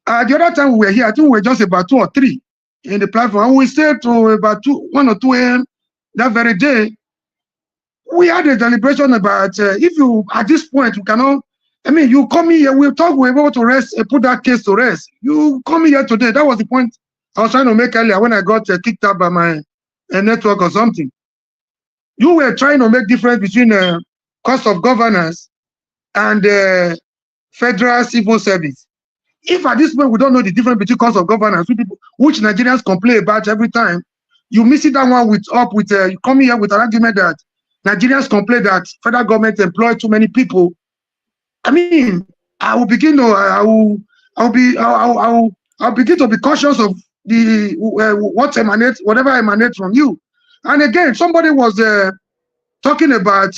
the other time we were here, I think we were just about 2 or 3 in the platform. And we stayed to about 1 or 2 a.m. that very day. We had a deliberation about if you, at this point, you cannot, I mean, you come here, we'll talk, we're able to rest, put that case to rest. You come here today. That was the point I was trying to make earlier when I got kicked out by my network or something. You were trying to make difference between cost of governance and federal civil service. If at this point we don't know the difference between cost of governance, which Nigerians complain about every time, you miss it that one with you come here with an argument that Nigerians complain that federal government employ too many people. I mean, I will begin to I'll begin to be cautious of the whatever emanates from you. And again, somebody was talking about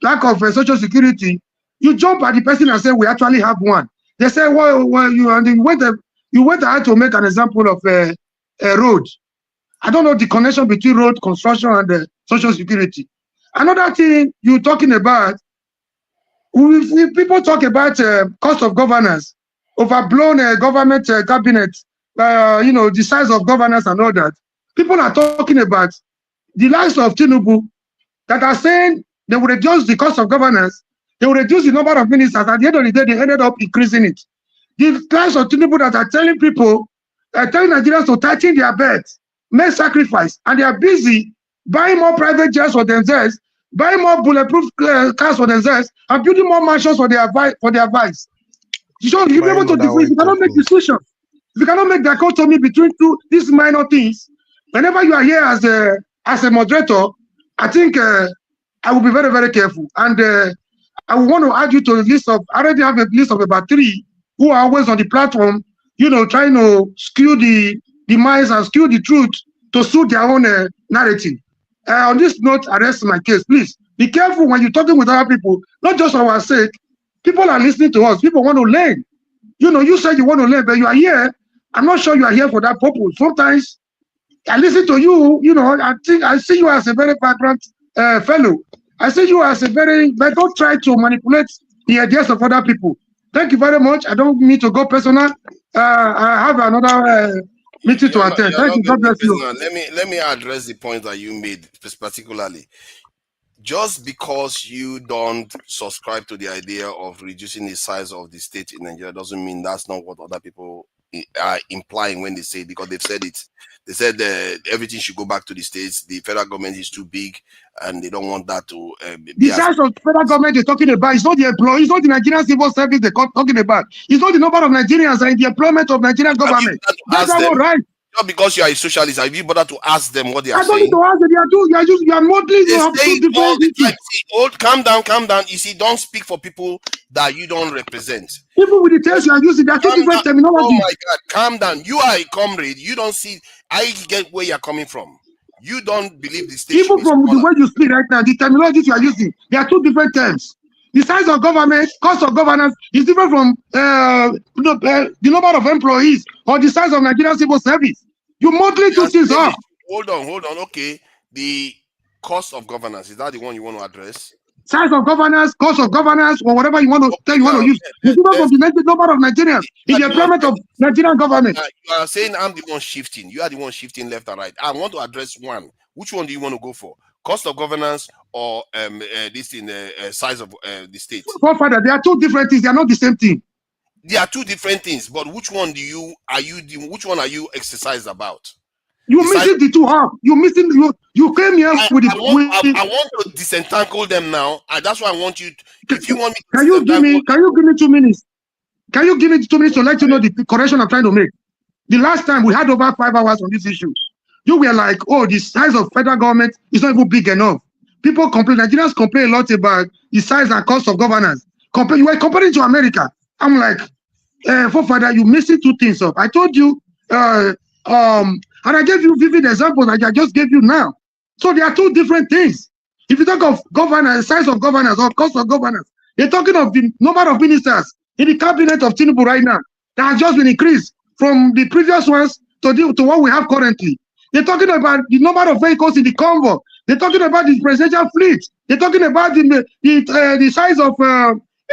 lack of social security. You jump at the person and say we actually have one. They say, well you went ahead to make an example of a road. I don't know the connection between road construction and social security. Another thing you're talking about, people talk about cost of governance, overblown government cabinet, the size of governance and all that. People are talking about the likes of Tinubu that are saying they will reduce the cost of governance, they will reduce the number of ministers. At the end of the day, they ended up increasing it. The likes of Tinubu that are telling people, telling Nigerians to tighten their bets, make sacrifice, and they are busy buying more private jets for themselves, buying more bulletproof cars for themselves, and building more mansions for their vice. So you'll be able to differentiate. You cannot make decisions. If you cannot make dichotomy between these minor things, whenever you are here as a moderator, I think I will be very, very careful. And I will want to add you to a list of, I already have a list of about 3 who are always on the platform, trying to skew the minds and skew the truth to suit their own narrative. On this note, I rest my case. Please be careful when you're talking with other people, not just for our sake. People are listening to us. People want to learn. You said you want to learn, but you are here. I'm not sure you are here for that purpose. Sometimes I listen to you, I think I see you as a very vibrant fellow. I see you as but don't try to manipulate the ideas of other people. Thank you very much. I don't need to go personal. I have another meeting to attend. Thank you. God bless you. Let me address the point that you made particularly. Just because you don't subscribe to the idea of reducing the size of the state in Nigeria doesn't mean that's not what other people are implying when they say it, because they've said it. They said everything should go back to the states. The federal government is too big, and they don't want that to be. The size of federal government they're talking about is not the employees, it's not the Nigerian civil service they're talking about. It's not the number of Nigerians and the employment of Nigerian government. That's all right. Not because you are a socialist, have you bothered to ask them what they are saying? I don't need to ask them. You are modeling. You have two different things. Calm down. You see, don't speak for people that you don't represent. Even with the terms you are using, there are two different terminologies. Oh my God, calm down. You are a comrade. You don't see. I get where you're coming from. You don't believe the state. Even from the way you speak right now, the terminologies you are using, there are two different terms. The size of government, cost of governance is different from the number of employees or the size of Nigerian civil service. You modeling two things up. Hold on. Okay. The cost of governance, is that the one you want to address? Size of governance, cost of governance, or whatever you want to you want to use. It's different from the number of Nigerians in the employment of Nigerian government. You are saying I'm the one shifting. You are the one shifting left and right. I want to address one. Which one do you want to go for? Cost of governance or this in the size of the state? Father, there are two different things. They are not the same thing. They are two different things. But which one which one are you exercised about? You're missing the two half. You came here with I want to disentangle them now, and that's why I want you. If you want me, can you give me 2 minutes? Can you give me 2 minutes to let you know the correction I'm trying to make? The last time we had over 5 hours on this issue, you were like, "Oh, the size of federal government is not even big enough." People complain. Nigerians complain a lot about the size and cost of governance. You were comparing to America. I'm like, Father, you missing two things up. I told you, and I gave you vivid examples like I just gave you now. So there are two different things. If you talk of governance, size of governance or cost of governance, you're talking of the number of ministers in the cabinet of Tinubu right now that has just been increased from the previous ones to what we have currently. They're talking about the number of vehicles in the convoy. They're talking about the presidential fleet. They're talking about the size of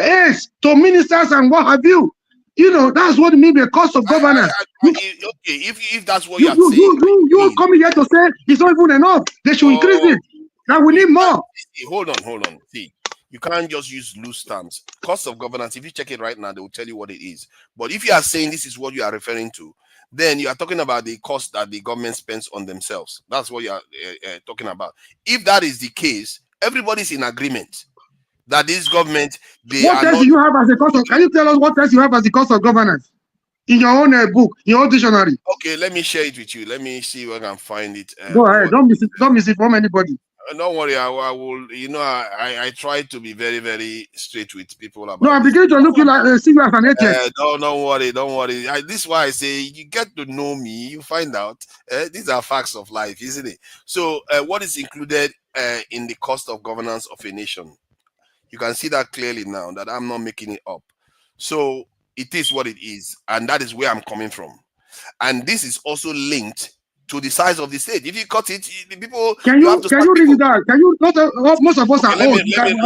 aides to ministers and what have you. That's what it means by cost of governance. Okay, if that's what you're saying. You're coming here to say it's not even enough. They should increase it. Now we need more. Hold on. See, you can't just use loose terms. Cost of governance, if you check it right now, they will tell you what it is. But if you are saying this is what you are referring to, then you are talking about the cost that the government spends on themselves. That's what you are talking about. If that is the case, everybody's in agreement that this government, what else do you have as a cost of? Can you tell us what else you have as the cost of governance in your own book, your own dictionary? Okay, let me share it with you. Let me see where I can find it. Go ahead. Don't misinform anybody. Don't worry. I will. I try to be very, very straight with people about. No, I'm beginning to look you like see you as an agent. Don't worry. This is why I say you get to know me. You find out. These are facts of life, isn't it? So, what is included in the cost of governance of a nation? You can see that clearly now that I'm not making it up. So it is what it is, and that is where I'm coming from. And this is also linked to the size of the state. If you cut it, the people can you read it out? Can you not? Most of us are old. Can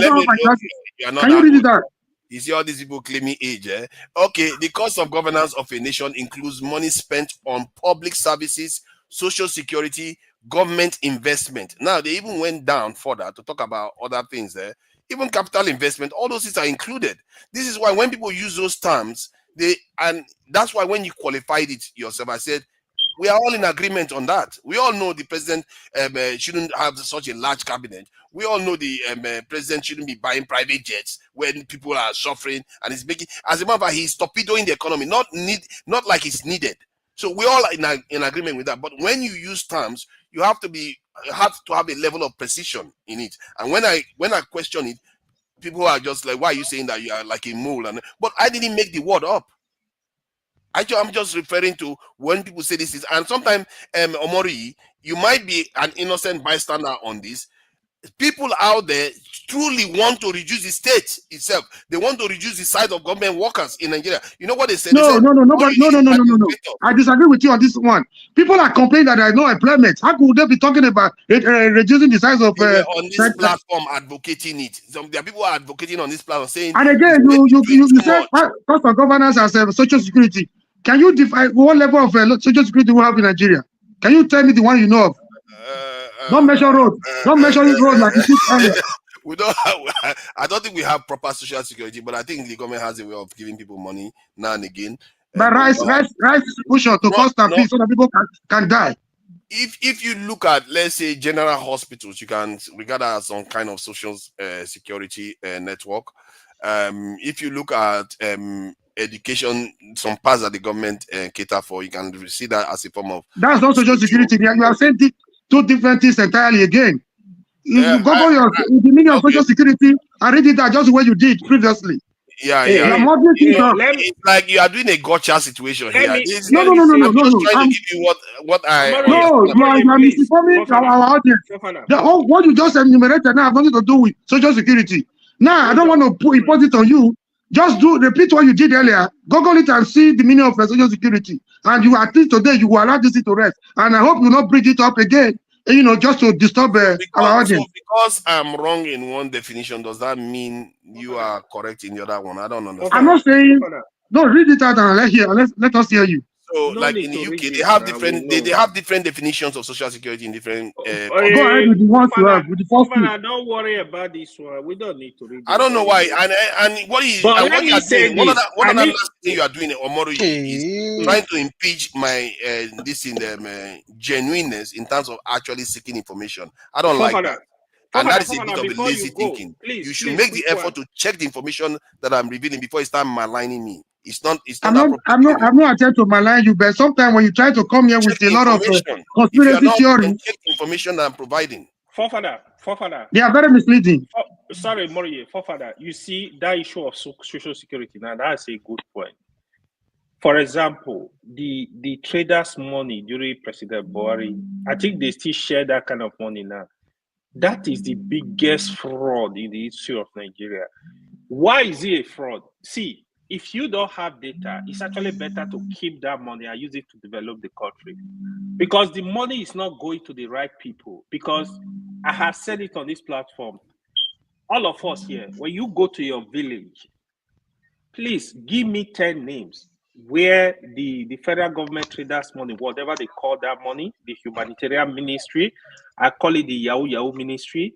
you read it out? You see all these people claiming age. Okay, the cost of governance of a nation includes money spent on public services, social security, government investment. Now they even went down further to talk about other things there. Even capital investment, all those things are included. This is why when people use those terms, and that's why when you qualified it yourself, I said, we are all in agreement on that. We all know the president shouldn't have such a large cabinet. We all know the president shouldn't be buying private jets when people are suffering and he's making, as a matter of fact, he's torpedoing the economy, not like it's needed. So we all are in agreement with that. But when you use terms, you have to have a level of precision in it. And when I question it, people are just like, why are you saying that you are like a mole? But I didn't make the word up. Actually, I'm just referring to when people say this is, and sometimes, Omori, you might be an innocent bystander on this. People out there truly want to reduce the state itself. They want to reduce the size of government workers in Nigeria. You know what they said? They said, Nobody, no. I disagree with you on this one. People are complaining that there is no employment. How could they be talking about reducing the size of? They were on this platform advocating it. There are people who are advocating on this platform saying. And again, you said cost of governance as social security. Can you define what level of social security we have in Nigeria? Can you tell me the one you know of? Don't measure roads. Don't measure roads like you did earlier. We don't have, I don't think we have proper social security, but I think the government has a way of giving people money now and again. But rice distribution to cost and fees so that people can die. If you look at, let's say, general hospitals, you can regard that as some kind of social security network. If you look at education, some parts that the government cater for, you can see that as a form of. That's not social security. You are saying two different things entirely again. You Google the meaning of social security and read it out just the way you did previously. It's like you are doing a gotcha situation here. No. I'm just trying to give you what I. No, you are misinforming our audience. What you just enumerated now has nothing to do with social security. Now, I don't want to impose it on you. Just repeat what you did earlier. Google it and see the meaning of social security. And you, at least today, you will allow this to rest. And I hope you will not bring it up again. Just to disturb our audience. So because I'm wrong in one definition, does that mean you are correct in the other one? I don't understand. I'm not saying. No, read it out and let us hear you. So, like in the UK, they have different. They have different definitions of social security in different. Go ahead with the ones you have with the first two. Don't worry about this one. We don't need to read. I don't know why. And what you are doing? What another thing you are doing, Omoro, is trying to impeach my genuineness in terms of actually seeking information. I don't like that. And that is a bit of a lazy thinking. You should make the effort to check the information that I'm revealing before you start maligning me. I'm not attempting to malign you, but sometimes when you try to come here with a lot of conspiracy theory, check the information that I'm providing. Forefather. They are very misleading. Sorry, Moriye, Forefather. You see that issue of social security. Now that's a good point. For example, the traders' money during President Buhari, I think they still share that kind of money now. That is the biggest fraud in the history of Nigeria. Why is it a fraud? See, if you don't have data, it's actually better to keep that money and use it to develop the country. Because the money is not going to the right people. Because I have said it on this platform. All of us here, when you go to your village, please give me 10 names where the federal government traders money, whatever they call that money, the humanitarian ministry, I call it the Yahoo ministry,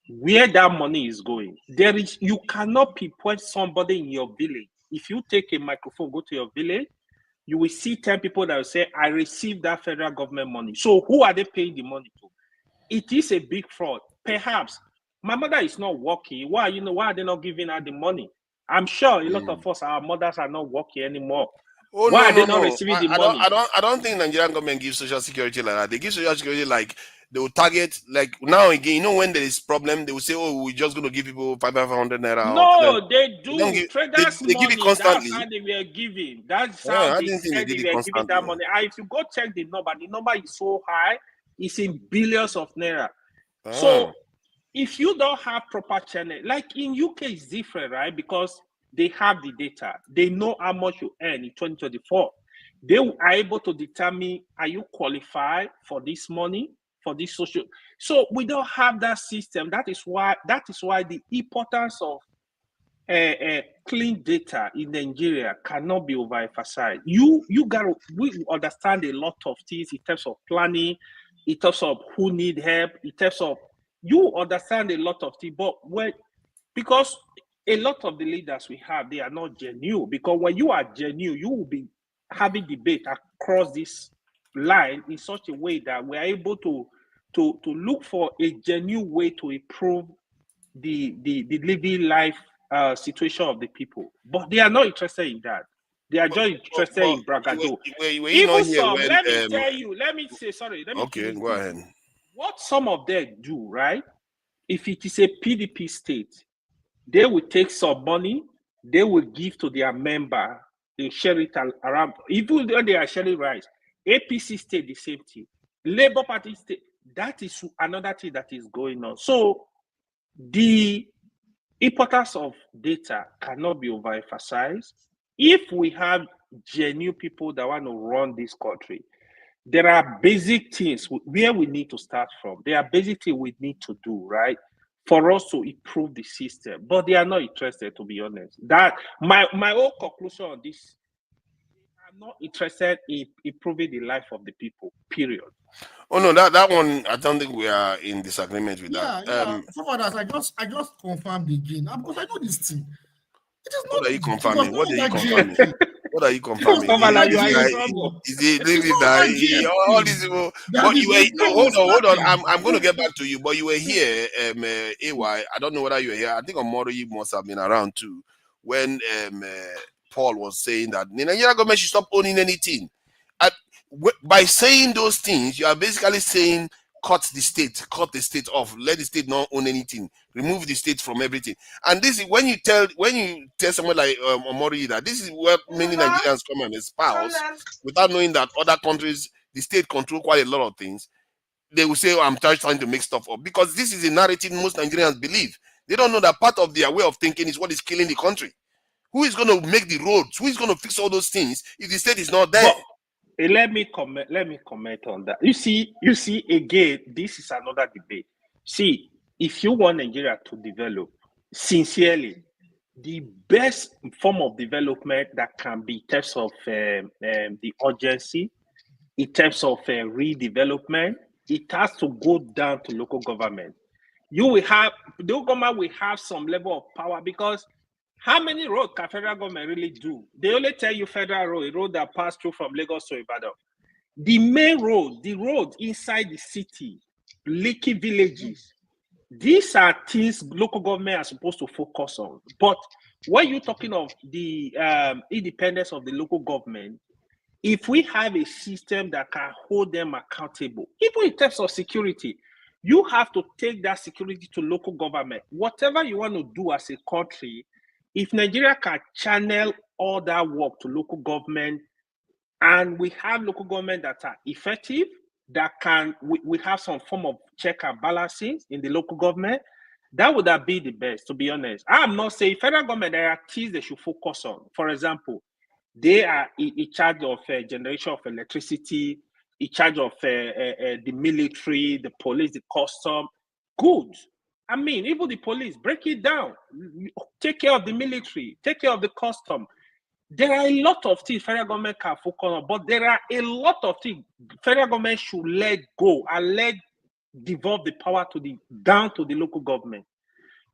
where that money is going. You cannot pinpoint somebody in your village. If you take a microphone, go to your village, you will see 10 people that will say, I received that federal government money. So who are they paying the money to? It is a big fraud. Perhaps my mother is not working. Why are they not giving her the money? I'm sure a lot of us, our mothers are not working anymore. Why are they not receiving the money? I don't think Nigerian government gives social security like that. They give social security like they will target, like now again, when there is problem, they will say, oh, we're just going to give people 500 naira. No, they do. Traders they give it constantly. That's how they were giving. That's how they said they were giving that money. And if you go check the number is so high, it's in billions of naira. So if you don't have proper channel, like in UK, it's different, right? Because they have the data. They know how much you earn in 2024. They are able to determine, are you qualified for this money, for this social? So we don't have that system. That is why the importance of clean data in Nigeria cannot be overemphasized. We understand a lot of things in terms of planning, in terms of who need help, in terms of you understand a lot of things, but because a lot of the leaders we have, they are not genuine. Because when you are genuine, you will be having debate across this line in such a way that we are able to look for a genuine way to improve the living life situation of the people. But they are not interested in that. They are just interested in bragado. Even some, let me tell you, okay, go ahead. What some of them do, right? If it is a PDP state, they will take some money, they will give to their member they share it around. Even though they are sharing rice, APC state the same thing. Labour Party state, that is another thing that is going on. So the importance of data cannot be overemphasized. If we have genuine people that want to run this country, there are basic things where we need to start from. There are basic things we need to do, right, for us to improve the system. But they are not interested, to be honest. That my whole conclusion on this, they are not interested in improving the life of the people, period. Oh no, that one, I don't think we are in disagreement with that. So far as I just confirmed again because I know this thing. It is What not. are you confirming? What are you confirming? What are you confirming? Is it leave it that all these people? But you were hold on. I'm going to get back to you. But you were here, AY. I don't know whether you were here. I think Omoro, you must have been around too when Paul was saying that the Nigerian government should stop owning anything. By saying those things, you are basically saying cut the state off, let the state not own anything, remove the state from everything. And this is when you tell someone like Omori that this is where many Nigerians come and espouse without knowing that other countries, the state control quite a lot of things. They will say, I'm trying to make stuff up, because this is a narrative most Nigerians believe. They don't know that part of their way of thinking is what is killing the country. Who is going to make the roads? Who is going to fix all those things if the state is not there? Let me comment on that. You see, again, this is another debate. See, if you want Nigeria to develop sincerely, the best form of development that can be in terms of the urgency, in terms of redevelopment, it has to go down to local government. The local government will have some level of power, because how many roads can federal government really do? They only tell you federal road, a road that pass through from Lagos to Ibadan. The main road, the road inside the city, leaky villages, these are things local government are supposed to focus on. But when you're talking of the independence of the local government, if we have a system that can hold them accountable, even in terms of security, you have to take that security to local government. Whatever you want to do as a country, if Nigeria can channel all that work to local government, and we have local government that are effective, that we have some form of check and balances in the local government, that would have been the best, to be honest. I'm not saying federal government, there are things they should focus on. For example, they are in charge of generation of electricity, in charge of the military, the police, the custom. Good. I mean, even the police, break it down. Take care of the military, take care of the custom. There are a lot of things federal government can focus on, but there are a lot of things federal government should let go and devolve the power down to the local government.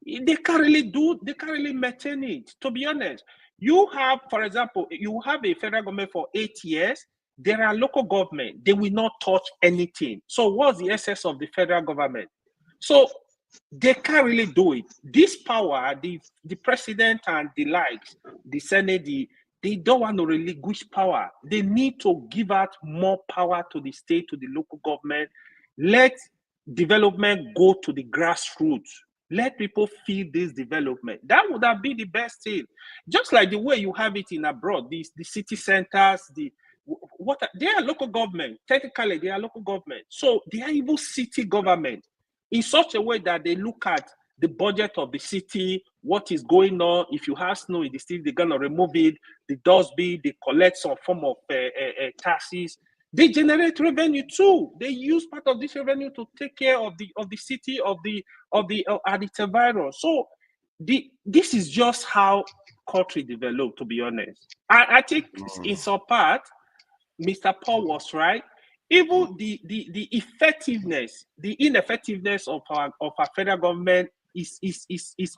They can't really maintain it, to be honest. You have, for example, you have a federal government for 8 years. There are local government, they will not touch anything. So what's the essence of the federal government? So they can't really do it. This power, the president and the likes, the Senate, they don't want to relinquish power. They need to give out more power to the state, to the local government. Let development go to the grassroots. Let people feel this development. That would have been the best thing. Just like the way you have it in abroad, the city centers, they are local government. Technically, they are local government. So they are even city government, in such a way that they look at the budget of the city, what is going on. If you have snow in the city, they're gonna remove it. The dustbin, they collect some form of taxes. They generate revenue too. They use part of this revenue to take care of the city, of the antivirus. So this is just how country developed, to be honest. I think in some part, Mr. Paul was right. Even the effectiveness, the ineffectiveness of our federal government is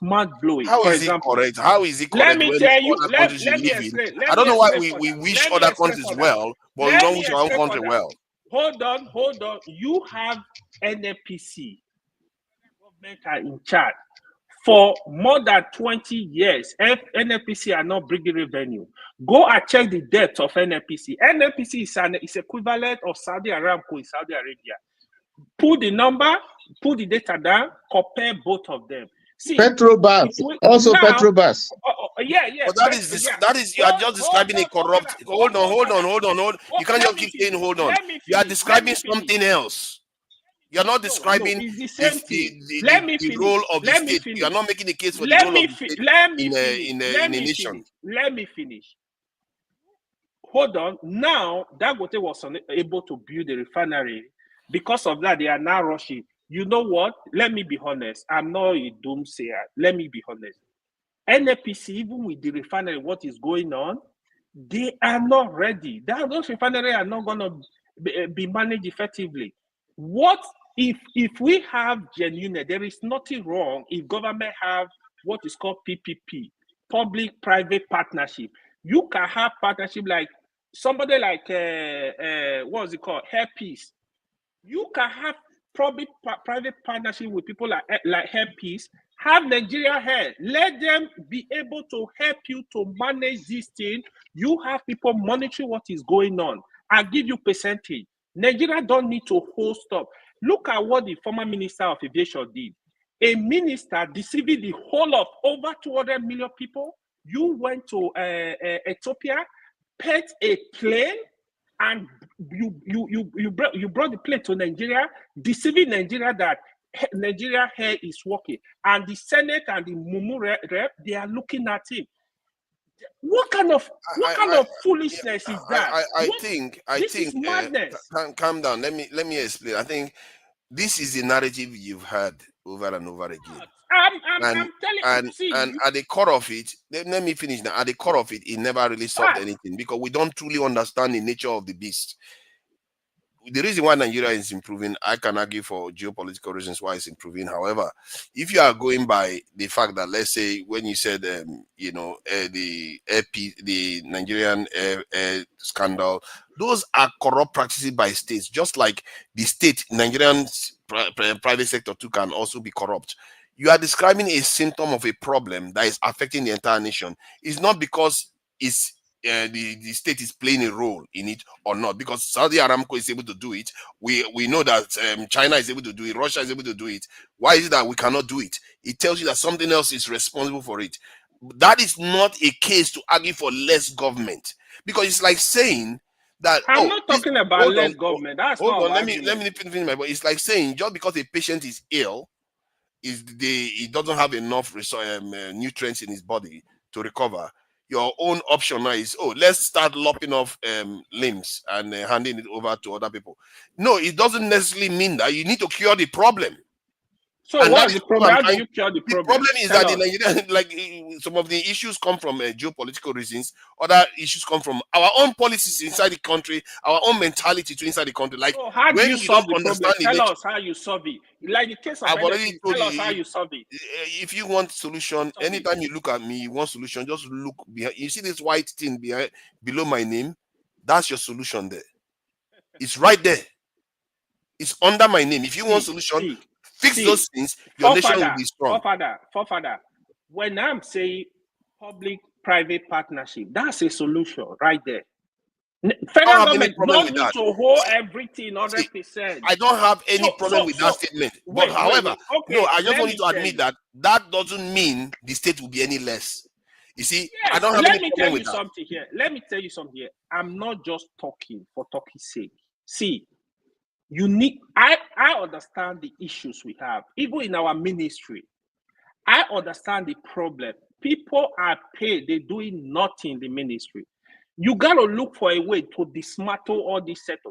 mind blowing. How is it correct? How is it correct? Let me tell you. Let me explain. I don't know why we wish other countries well, but we don't wish our own country well. Hold on. You have NNPC. Government are in charge for more than 20 years. NNPC are not bringing revenue. Go and check the debt of NNPC. NNPC is equivalent of Saudi Aramco in Saudi Arabia. Put the number, put the data down, compare both of them. See, Petrobras, also now, Petrobras. Yeah. But that is you are just describing a corrupt. Hold on. You can't just keep saying hold on. You are describing something else. You are not describing it's the same thing. the role of the state. You are not making a case for the role of the state in a nation. Let me finish. Hold on. Now, Dangote was unable to build a refinery. Because of that, they are now rushing. You know what? Let me be honest. I'm not a doomsayer. Let me be honest. NAPC, even with the refinery, what is going on, they are not ready. Those refineries are not going to be managed effectively. What if we have genuine? There is nothing wrong if government have what is called PPP, public-private partnership. You can have partnership like somebody like what is it called, Hairpiece. You can have private partnership with people like Hairpiece. Have Nigeria Hair. Let them be able to help you to manage this thing. You have people monitoring what is going on. I'll give you percentage. Nigeria don't need to hold up. Look at what the former Minister of Aviation did. A minister deceiving the whole of over 200 million people. You went to Ethiopia, paid a plane, and you brought the plane to Nigeria, deceiving Nigeria that Nigeria Hair is working. And the Senate and the Mumu rep, they are looking at him. What kind of foolishness is that? This is madness. Calm down. Let me explain. I think this is the narrative you've heard over and over again. I'm telling you. And at the core of it, let me finish now. At the core of it, it never really solved anything because we don't truly understand the nature of the beast. The reason why Nigeria is improving, I can argue for geopolitical reasons why it's improving. However, if you are going by the fact that, let's say, when you said, the Nigerian scandal, those are corrupt practices by states, just like the state, Nigerian private sector too can also be corrupt. You are describing a symptom of a problem that is affecting the entire nation. It's not because it's the state is playing a role in it or not, because Saudi Aramco is able to do it. We know that China is able to do it. Russia is able to do it. Why is it that we cannot do it? It tells you that something else is responsible for it. That is not a case to argue for less government, because it's like saying that I'm not talking about less government. That's hold not on. Let me finish my point. It's like saying just because a patient is ill, he doesn't have enough nutrients in his body to recover. Your own option now is, let's start lopping off limbs and handing it over to other people. No, it doesn't necessarily mean that. You need to cure the problem. So what is the problem? How do you cure the problem? The problem is that in Nigeria, like some of the issues come from geopolitical reasons. Other issues come from our own policies inside the country, our own mentality to inside the country. Like, so how do you solve the problem? Tell us how you solve it. Like the case of I've already told tell us how you solve it. If you want solution, anytime you look at me, you want solution, just look behind. You see this white thing below my name? That's your solution there. It's right there. It's under my name. If you want solution, fix those things, your nation will be strong. Forefather, when I'm saying public-private partnership, that's a solution right there. Federal government don't need to hold everything 100%. I don't have any problem with that statement. But however, I just want you to admit that doesn't mean the state will be any less. You see, I don't have any problem with that. Let me tell you something here. I'm not just talking for talking's sake. See, I understand the issues we have, even in our ministry. I understand the problem. People are paid, they're doing nothing in the ministry. You got to look for a way to dismantle all this sector.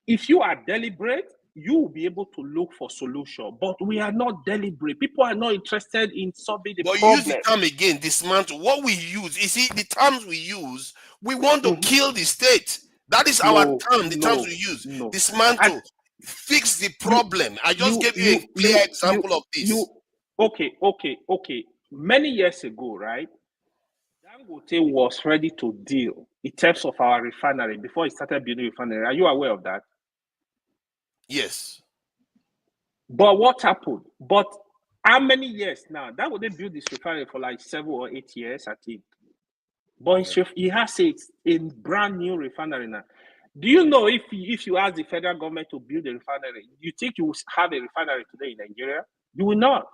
If you are deliberate, you will be able to look for solution. But we are not deliberate. People are not interested in solving the problem. But use the term again, dismantle. What we use, you see, the terms we use, we want to kill the state. That is our term, the terms we use. Dismantle, fix the problem. I just gave you a clear example of this. Okay. Many years ago, right? Dangote was ready to deal in terms of our refinery before he started building refinery. Are you aware of that? Yes. But what happened? But how many years now? Dangote built this refinery for like 7 or 8 years, I think. But he has a brand new refinery now. Do you know if you ask the federal government to build a refinery, you think you will have a refinery today in Nigeria? You will not.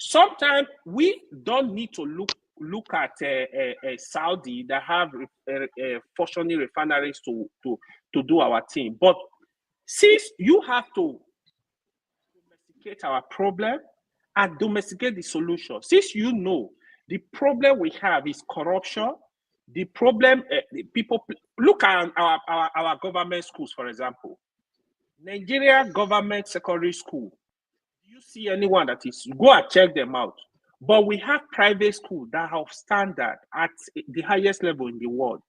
Sometimes we don't need to look at Saudi that have functioning refineries to do our thing. But since you have to domesticate our problem and domesticate the solution, since you know the problem we have is corruption, the problem the people look at our government schools, for example. Nigeria government secondary school. Do you see anyone that is go and check them out? But we have private schools that have standard at the highest level in the world.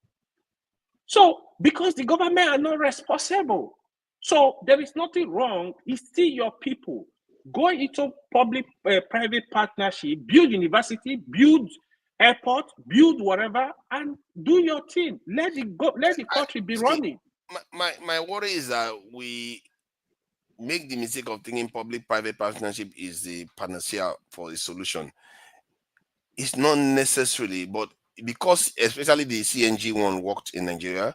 So because the government are not responsible, so there is nothing wrong. It's still your people. Go into public-private partnership, build university, build airport, build whatever, and do your thing. Let the country be running. My worry is that we make the mistake of thinking public-private partnership is the panacea for a solution. It's not necessarily, but because especially the CNG one worked in Nigeria,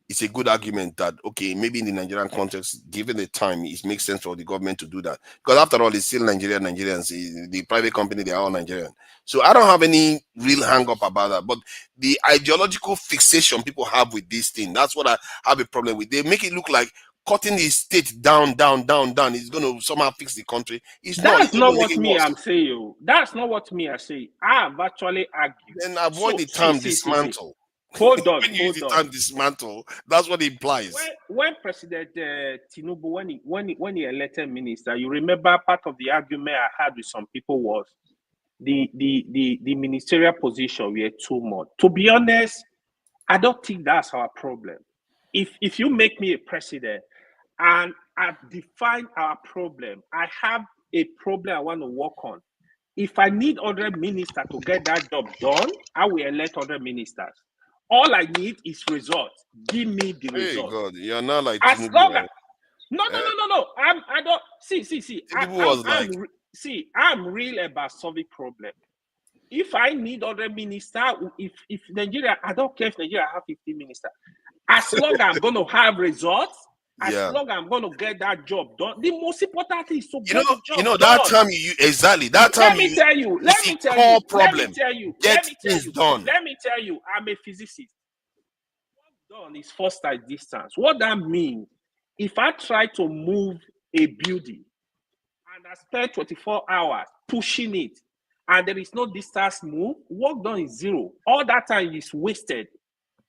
it's a good argument that, okay, maybe in the Nigerian context, given the time, it makes sense for the government to do that. Because after all, it's still Nigerians. The private company, they are all Nigerian. So I don't have any real hang up about that. But the ideological fixation people have with this thing, that's what I have a problem with. They make it look like cutting the state down is going to somehow fix the country. That's not what me I'm saying. That's not what me I say. I have actually argued. Then avoid the term dismantle. Hold on. When you use the term dismantle, that's what it implies. When President Tinubu, when he elected minister, you remember part of the argument I had with some people was the ministerial position were too much. To be honest, I don't think that's our problem. If you make me a president and I define our problem, I have a problem I want to work on. If I need 100 ministers to get that job done, I will elect 100 ministers. All I need is results. Give me the results. God, you're not like as Tinubu, long right? as no. I don't see. I'm real about solving problem. If I need 100 ministers, if Nigeria, I don't care if Nigeria have 50 ministers. As long as I'm going to have results, as long as I'm going to get that job done, the most important thing is to get the job done. That time Let me tell you. Let me tell you. I'm a physicist. What done is first at distance. What that means, if I try to move a building and I spend 24 hours pushing it, and there is no distance move, work done is zero. All that time is wasted.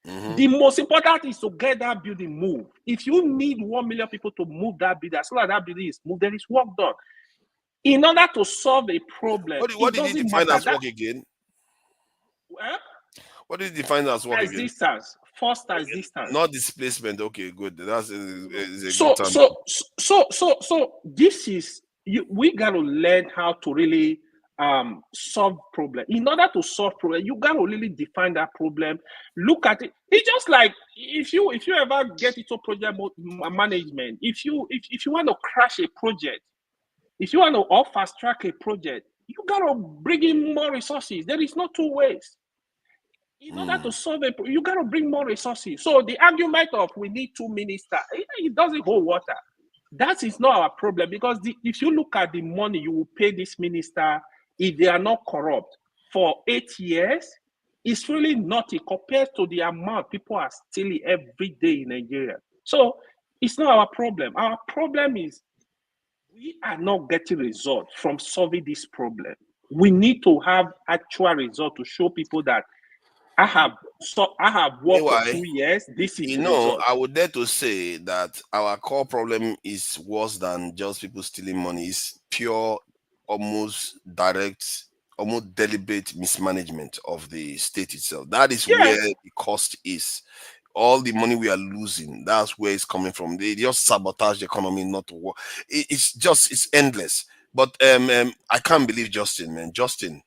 Mm-hmm. The most important is to get that building moved. If you need 1 million people to move that building, as long as that building is moved, there is work done. In order to solve a problem, what did you define as work again? What did you define as work again? Distance. First as distance. Not displacement. Okay, good. That's a good term. So this is we got to learn how to really solve problem. In order to solve problem, you got to really define that problem. Look at it. It's just like if you ever get into project management, if you want to crash a project, if you want to fast track a project, you got to bring in more resources. There is no two ways. In order to solve it, you got to bring more resources. So the argument of we need 2 ministers, it doesn't hold water. That is not our problem, because if you look at the money you will pay this minister, if they are not corrupt for 8 years, it's really nothing compared to the amount people are stealing every day in Nigeria. So it's not our problem. Our problem is we are not getting results from solving this problem. We need to have actual results to show people that I have worked for 2 years. This is I would dare to say that our core problem is worse than just people stealing money. It's pure, almost direct, almost deliberate mismanagement of the state itself. That is where the cost is. All the money we are losing, that's where it's coming from. They just sabotage the economy, not to work. It's endless. But I can't believe Justin, man. Justin,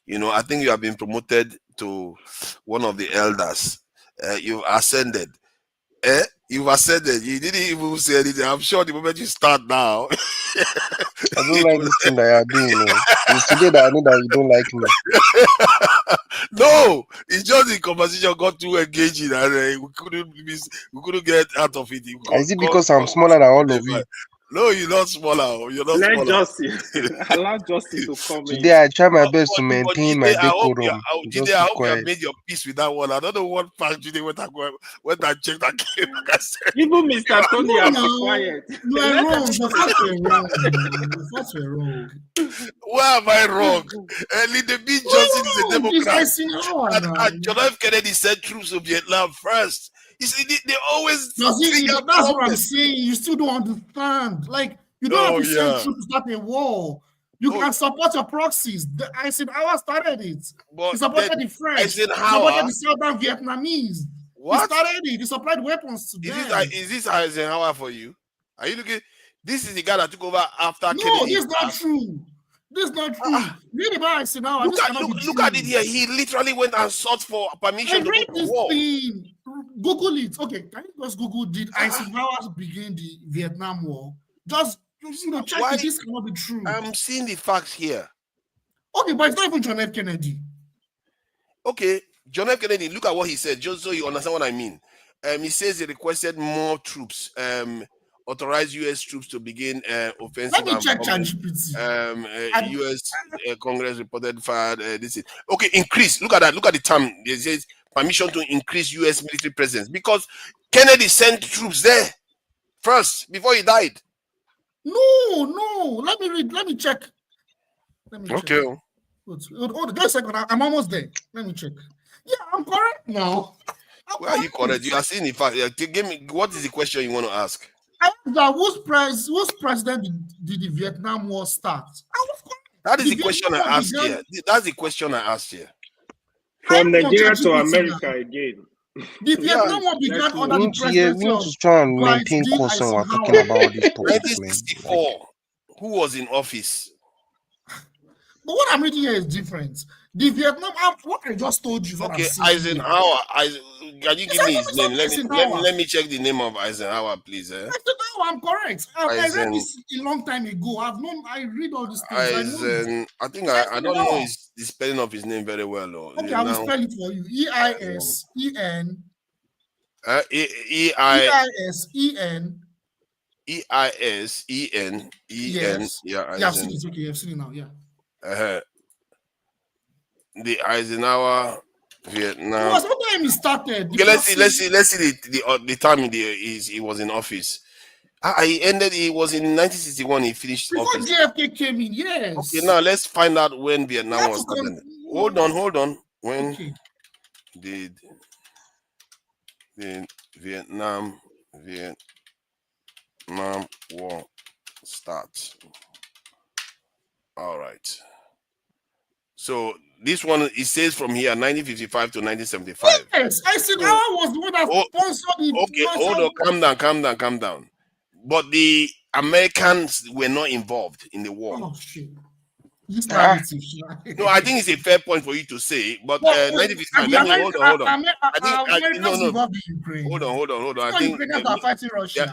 I think you have been promoted to one of the elders. You've ascended. You've ascended. You didn't even say anything. I'm sure the moment you start now. I don't like this thing that you're doing, man. It's today that I know that you don't like me. No, it's just the conversation got too engaging and we couldn't get out of it. Is it because I'm smaller than all of you? No, you're not smaller. You're not Let smaller. justice allow justice to come in. Today I try my best to But maintain Jide, my I hope decorum. Just I keep hope you have quiet. made your peace with that one. I don't know what part Jide went I checked that came back. I said, Even Mr. Tony has been No, quiet. you are Let wrong. The everybody facts were wrong. The facts were wrong. where am I wrong? Lyndon B. Johnson is a Wrong. It's Democrat. Eisenhower now. And John F. Kennedy sent troops to Vietnam first. You see, they always Does he, trigger that's what I'm problems. saying. You still don't understand. Like, you don't Oh, have to send yeah. troops to start a war. You Oh. can support your proxies. The Eisenhower started it. But He supported then the French. He Eisenhower, supported the Southern Vietnamese. what? He started it. He supplied weapons to them. Is this Eisenhower for you? Are you looking? This is the guy that took over after No, Kennedy. this is not true. This is not true. Read about Eisenhower. Look This at cannot be look true. at it here. He literally went and sought for I permission to go read to this war. thing. Google it. Okay, can you just Google did Eisenhower begin the Vietnam War? Just check Why? it. This cannot be true. I'm seeing the facts here. Okay, but it's not even John F. Kennedy. Okay, John F. Kennedy, look at what he said, just so you understand what I mean. He says he requested more troops, authorized U.S. troops to begin offensive. Let me check ChatGPT. U.S. Congress reported fired. This is okay. Increase. Look at that. Look at the term. It says permission to increase U.S. military presence because Kennedy sent troops there first before he died. No. Let me read. Let me check. Okay. Hold a second. I'm almost there. Let me check. Yeah, I'm correct now. Where are you correct? You are seeing the fact. Give me what is the question you want to ask? I asked that whose president did the Vietnam War start? I was correct. That is the question I asked here. That's the question I asked here. From Nigeria to America again. The Vietnam War began under the presidency we need of to try and maintain course when we're talking about this topic, man. 1964. Who was in office? But what I'm reading here is different. The Vietnam, what I just told you. Okay, Eisenhower. Can you give me his name? Let me check the name of Eisenhower, please. Eisenhower, I'm correct. I read this a long time ago. I read all these things. I think I don't know the spelling of his name very well. Okay, I will spell it for you. E-I-S-E-N. E-I-S-E-N. E-I-S-E-N. Yes. Yeah, I've seen it. Okay, I've seen it now. Yeah. The Eisenhower Vietnam. It was what time he started. Okay, let's see the time he was in office. He was in 1961. He finished office. Before JFK came in, yes. Okay, now let's find out when Vietnam was started. Hold on. When did the Vietnam War start? All right. So this one, it says from here, 1955 to 1975. Yes, Eisenhower was the one that sponsored it. Okay, hold on, calm down. But the Americans were not involved in the war. Oh, shit. No, I think it's a fair point for you to say, but 1955. Hold on. Hold on. I think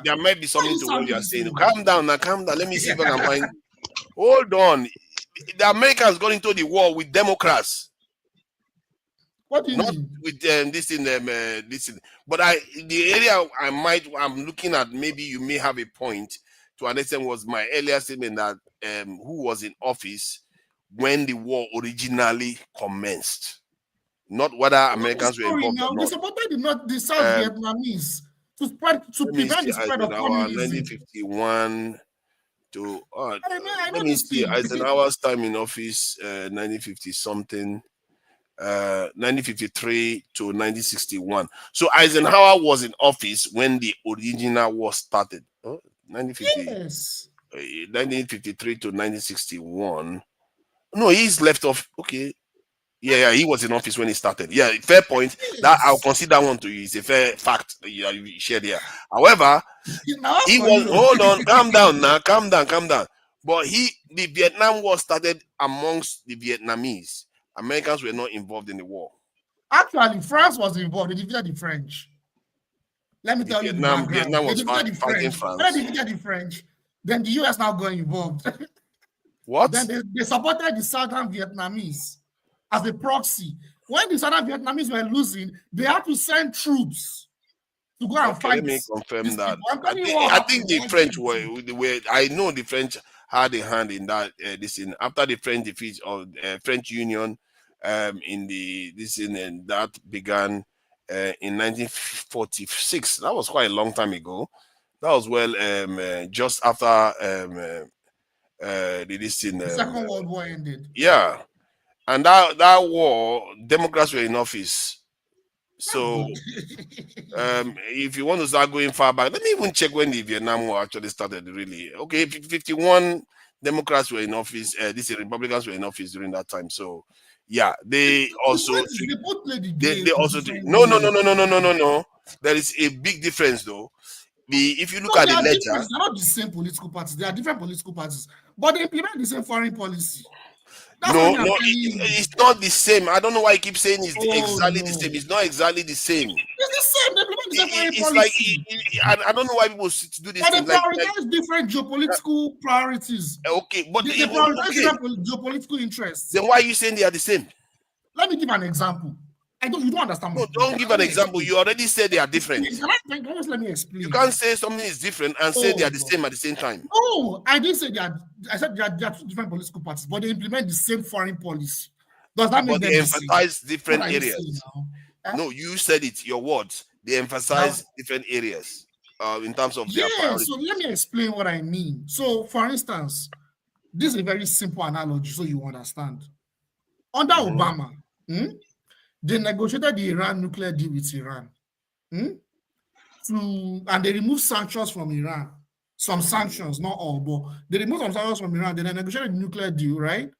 there might be something to what you are saying. Calm down. Let me see if I can find. Hold on. The Americans got into the war with Democrats. What do you mean? With this in but the area I'm looking at, maybe you may have a point to understand, was my earlier statement that who was in office when the war originally commenced, not whether Americans were involved or not. They supported the South Vietnamese to prevent the spread of communism. 1951 to let me see Eisenhower's time in office, 1950 something. 1953 to 1961. So Eisenhower was in office when the original war started. 1953 to 1961. No, he's left off. Okay. Yeah, he was in office when he started. Yeah, fair point. That I'll consider one to you. It's a fair fact you shared here. However, he was. Hold on, calm down. But the Vietnam War started amongst the Vietnamese. Americans were not involved in the war. Actually, France was involved. They defeated the French. Let me tell you the background. Vietnam was fighting France. When they defeated the French, then the US now got involved. What? Then they supported the Southern Vietnamese as a proxy. When the Southern Vietnamese were losing, they had to send troops to go and fight. Let me confirm that. I I think the French were. I know the French had a hand in that. After the French defeat of French Union, that began in 1946. That was quite a long time ago. That was just after the Second World War ended. Yeah, and that war, Democrats were in office. So, if you want to start going far back, let me even check when the Vietnam War actually started. Really, okay, 51 Democrats were in office. Republicans were in office during that time. So, yeah, they also they also do. No. There is a big difference, though. If you look at the ledger, they're not the same political parties. They are different political parties, but they implement the same foreign policy. It's not the same. I don't know why you keep saying it's exactly the same. It's not exactly the same. It's the same. They implement the same foreign policy. I don't know why people do this. But they prioritize different geopolitical priorities. Okay, but they prioritize different geopolitical interests. Then why are you saying they are the same? Let me give an example. You don't understand. No, don't give an example. You already said they are different. Let me explain. You can't say something is different and say they are the same at the same time. No, I didn't say they are. I said they are two different political parties, but they implement the same foreign policy. Does that mean they emphasize different areas? No, you said it. Your words. They emphasize different areas in terms of their priorities. So let me explain what I mean. So, for instance, this is a very simple analogy, so you understand. Under Obama, they negotiated the Iran nuclear deal with Iran. And they removed sanctions from Iran. Some sanctions, not all, but they removed some sanctions from Iran. Then they negotiated the nuclear deal, right?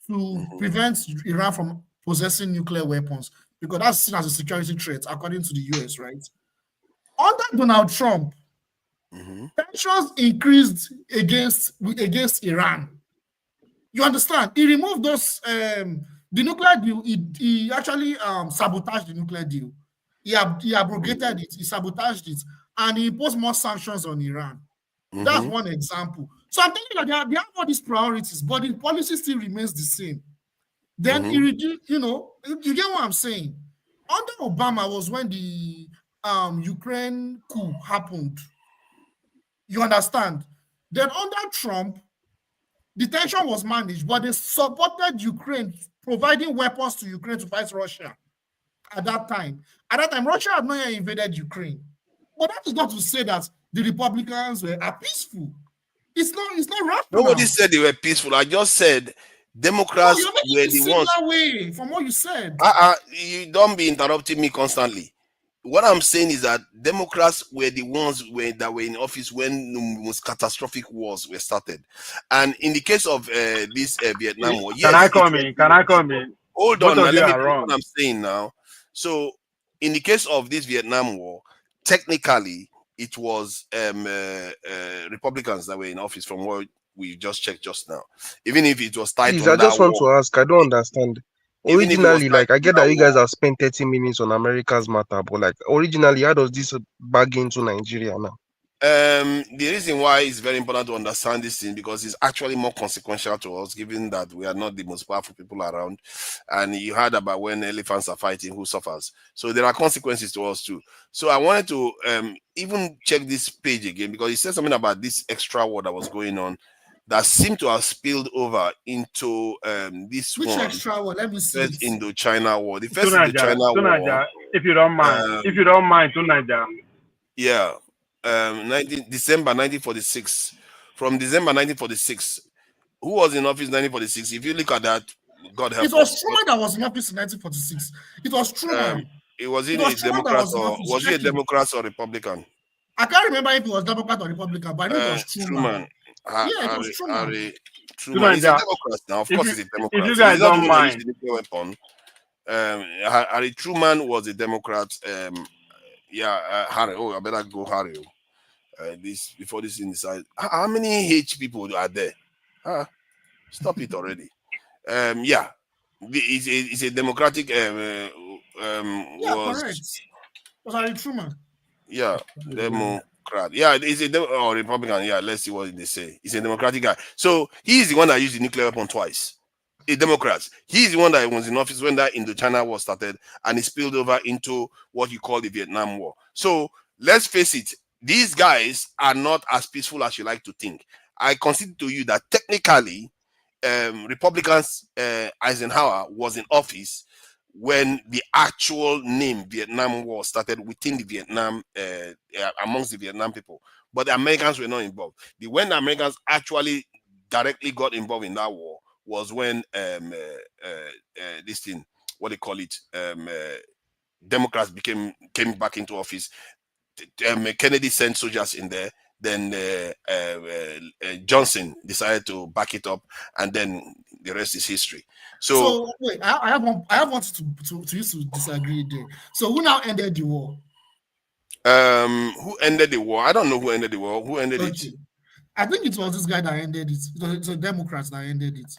To prevent Iran from possessing nuclear weapons, because that's seen as a security threat, according to the US, right? Under Donald Trump, tensions increased against Iran. You understand? He removed those the nuclear deal. He actually sabotaged the nuclear deal. He abrogated it. He sabotaged it, and he imposed more sanctions on Iran. That's one example. So I'm telling you that they have all these priorities, but the policy still remains the same. Then you get what I'm saying. Under Obama was when the Ukraine coup happened. You understand? Then under Trump, the tension was managed, but they supported Ukraine, providing weapons to Ukraine to fight Russia. At that time, Russia had not yet invaded Ukraine. But that is not to say that the Republicans are peaceful. It's not rational. Nobody said they were peaceful. I just said Democrats were the ones. Way from what you said. You don't be interrupting me constantly. What I'm saying is that Democrats were the ones that were in office when the most catastrophic wars were started. And in the case of this Vietnam War, Can I come in? Hold on, let me finish what I'm saying now. So, in the case of this Vietnam War, technically, it was Republicans that were in office from what we just checked just now. Even if it was titled. I just want to ask, I don't understand. Originally, I get that you guys have spent 30 minutes on America's matter, but originally, how does this bag into Nigeria now? The reason why it's very important to understand this thing, because it's actually more consequential to us, given that we are not the most powerful people around. And you heard about when elephants are fighting, who suffers. So there are consequences to us too. So I wanted to even check this page again, because it said something about this extra war that was going on that seemed to have spilled over into this Which one. Which extra war? Let me see. First Indochina war. The first Indochina war. If you don't mind, to Nigeria. Yeah. December 1946. From December 1946, who was in office in 1946? If you look at that, God help us. It was Truman that was in office in 1946. It was Truman. Was he a Democrat or Republican? I can't remember if it was Democrat or Republican, but I know it was Truman. It was Truman. Truman. He's a Democrat now. Of course, he's a Democrat. If you guys don't mind. Harry Truman was a Democrat. Harry. I better go Harry. Before this inside, how many H people are there? Stop it already. It's a Democratic. Correct. Was Harry Truman? Yeah, Democrat. Yeah, it's a Republican. Yeah, let's see what they say. He's a Democratic guy. So he's the one that used the nuclear weapon twice. A Democrat. He's the one that was in office when that Indochina war started, and it spilled over into what you call the Vietnam War. So let's face it, these guys are not as peaceful as you like to think. I concede to you that technically, Republicans, Eisenhower was in office when the actual name Vietnam War started within the Vietnam, amongst the Vietnam people. But the Americans were not involved. When the Americans actually directly got involved in that war was when this thing, what they call it, Democrats came back into office. Kennedy sent soldiers in there. Then Johnson decided to back it up, and then the rest is history. So wait, I have one to use to disagree there. So who now ended the war? Who ended the war? I don't know who ended the war. Who ended it? I think it was this guy that ended it. It was the Democrats that ended it.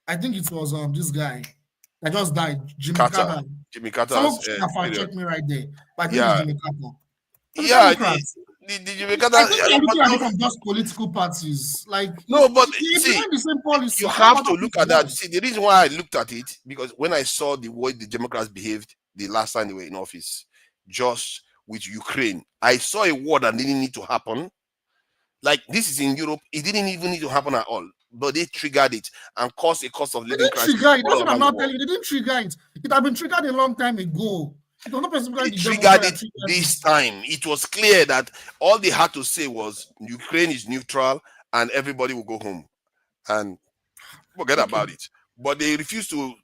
I think it was this guy that just died, Jimmy Carter. Jimmy Carter. Someone should check me right there. But I think it's Jimmy Carter. The Jimmy Carter. I think they're looking at it from just political parties. Like no, but see, the same policy. You have to look at that. See, the reason why I looked at it, because when I saw the way the Democrats behaved the last time they were in office, just with Ukraine, I saw a war that didn't need to happen. Like this is in Europe, it didn't even need to happen at all. But they triggered it and caused a cost of living crisis. That's what I'm not telling you. They didn't trigger it. It had been triggered a long time ago. They triggered it this time. It was clear that all they had to say was Ukraine is neutral and everybody will go home and forget about it. But they refused to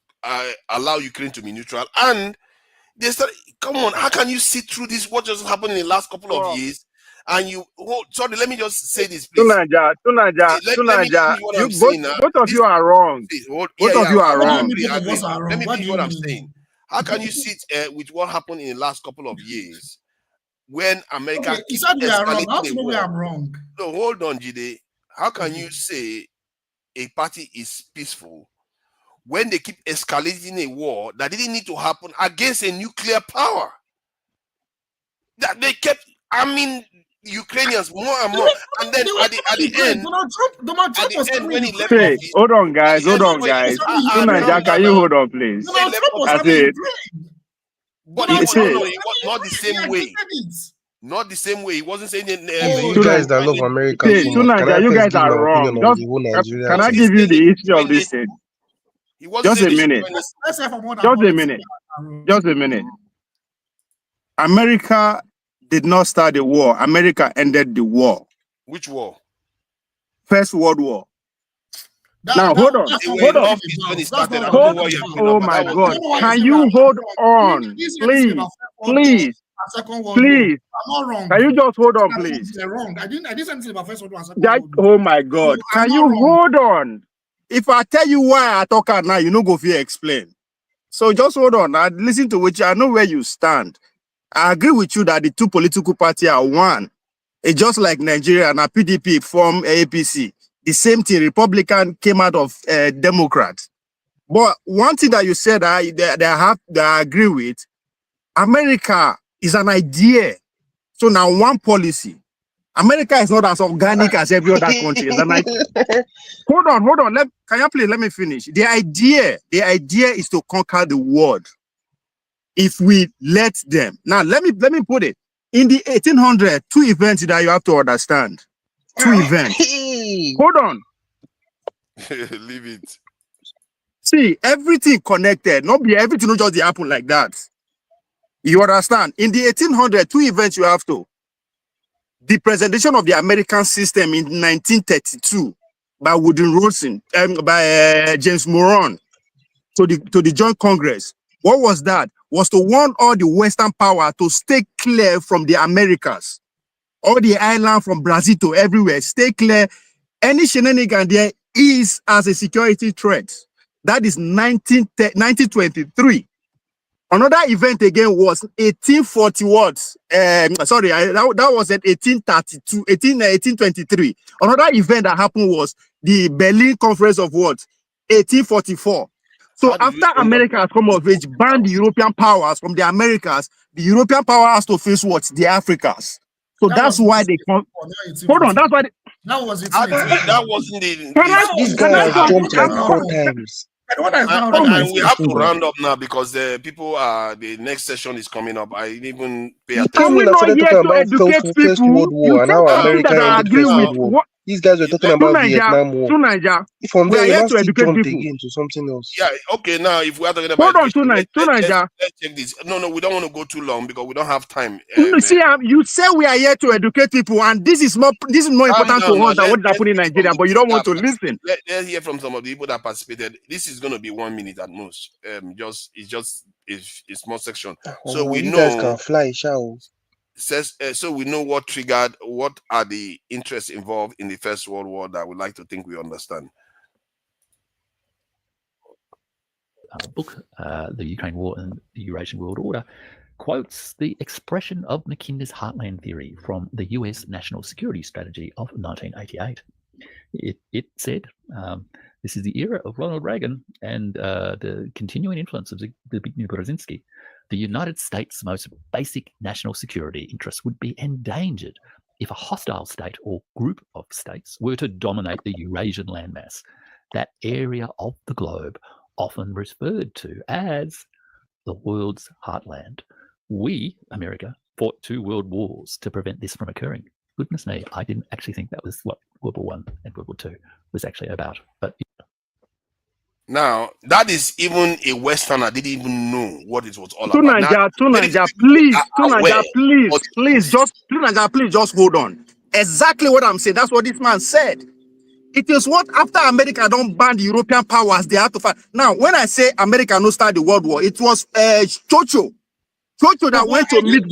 allow Ukraine to be neutral. And they said, come on, how can you see through this? What just happened in the last couple of years? And you, sorry, let me just say this, please. Tunaja, both of you are wrong. Both of you are wrong. Let me finish what I'm saying. How can you sit with what happened in the last couple of years when America keeps escalating the war? I'm wrong. No, hold on, Jide. How can you say a party is peaceful when they keep escalating a war that didn't need to happen against a nuclear power? That they kept, Ukrainians more and more, and then at the end, when he left office, hold on, guys. Tunaja, can you hold on, please? That's it. But it was not the same way. Not the same way. He wasn't saying it. You guys that love America, Tunaja, you guys are wrong. Can I give you the history of this thing? Just a minute. Just a minute. America did not start the war. America ended the war. Which war? First World War. Now, hold on. Oh my God. Can you hold on? Please. Please. I'm not wrong. Can you just hold on, please? They're wrong. I didn't say anything about First World War and Second World War. Oh my God. Can you hold on? If I tell you why I talk out now, you know go fear explain. So just hold on. I listen to which I know where you stand. I agree with you that the two political parties are one. It's just like Nigeria and a PDP form APC. The same thing, Republican came out of Democrats. But one thing that you said that I agree with, America is an idea. So now one policy. America is not as organic as every other country. Hold on. Can you please let me finish? The idea is to conquer the world. If we let them. Now, let me put it. In the 1800s, two events that you have to understand. Two events. Hold on. Leave it. See, everything connected. Not be everything will just happen like that. You understand? In the 1800s, two events you have to. The presentation of the American system in 1932 by Woodrow Wilson, by James Moran to the Joint Congress. What was that? Was to warn all the Western power to stay clear from the Americas. All the island from Brazil to everywhere, stay clear. Any shenanigan there is as a security threat. That is 1923. Another event again was 1840 watts. That was at 1823. Another event that happened was the Berlin Conference of what? 1844. So after America has come of age, banned the European powers from the Americas, the European power has to face what? The Africas. So that's why they come. Hold on, that's why that was it. That wasn't the. This guy has jumped like 4 times. What is that? And we have to round up now because the people are the next session is coming up. I didn't even pay You attention. came in and started talking about First World War and how America ended First World War. These guys were talking about Vietnam War. From there, you now still jumped again to something else. Yeah, okay. Now, if we are talking about education, let's check this. No, we don't want to go too long because we don't have time. See, you say we are here to educate people, and this is more important to us than what is happening in Nigeria. But you don't want to listen. Let's hear from some of the people that participated. This is going to be 1 minute at most. It's a small section, so we you know. Guys can fly, shall. So we know what triggered, what are the interests involved in the First World War that we like to think we understand. Book, The Ukraine War and the Eurasian World Order, quotes the expression of Mackinder's heartland theory from the US National Security Strategy of 1988. It said, this is the era of Ronald Reagan and the continuing influence of Zbigniew Brzezinski. The United States' most basic national security interests would be endangered if a hostile state or group of states were to dominate the Eurasian landmass, that area of the globe often referred to as the world's heartland. We, America, fought 2 world wars to prevent this from occurring. Goodness me, I didn't actually think that was what World War I and World War II was actually about. But now, that is even a Westerner didn't even know what it was all about. Tunanja, please just hold on. Exactly what I'm saying. That's what this man said. It is what after America don't ban the European powers, they have to fight. Now, when I say America no start the World War, it was Chocho that went to meet.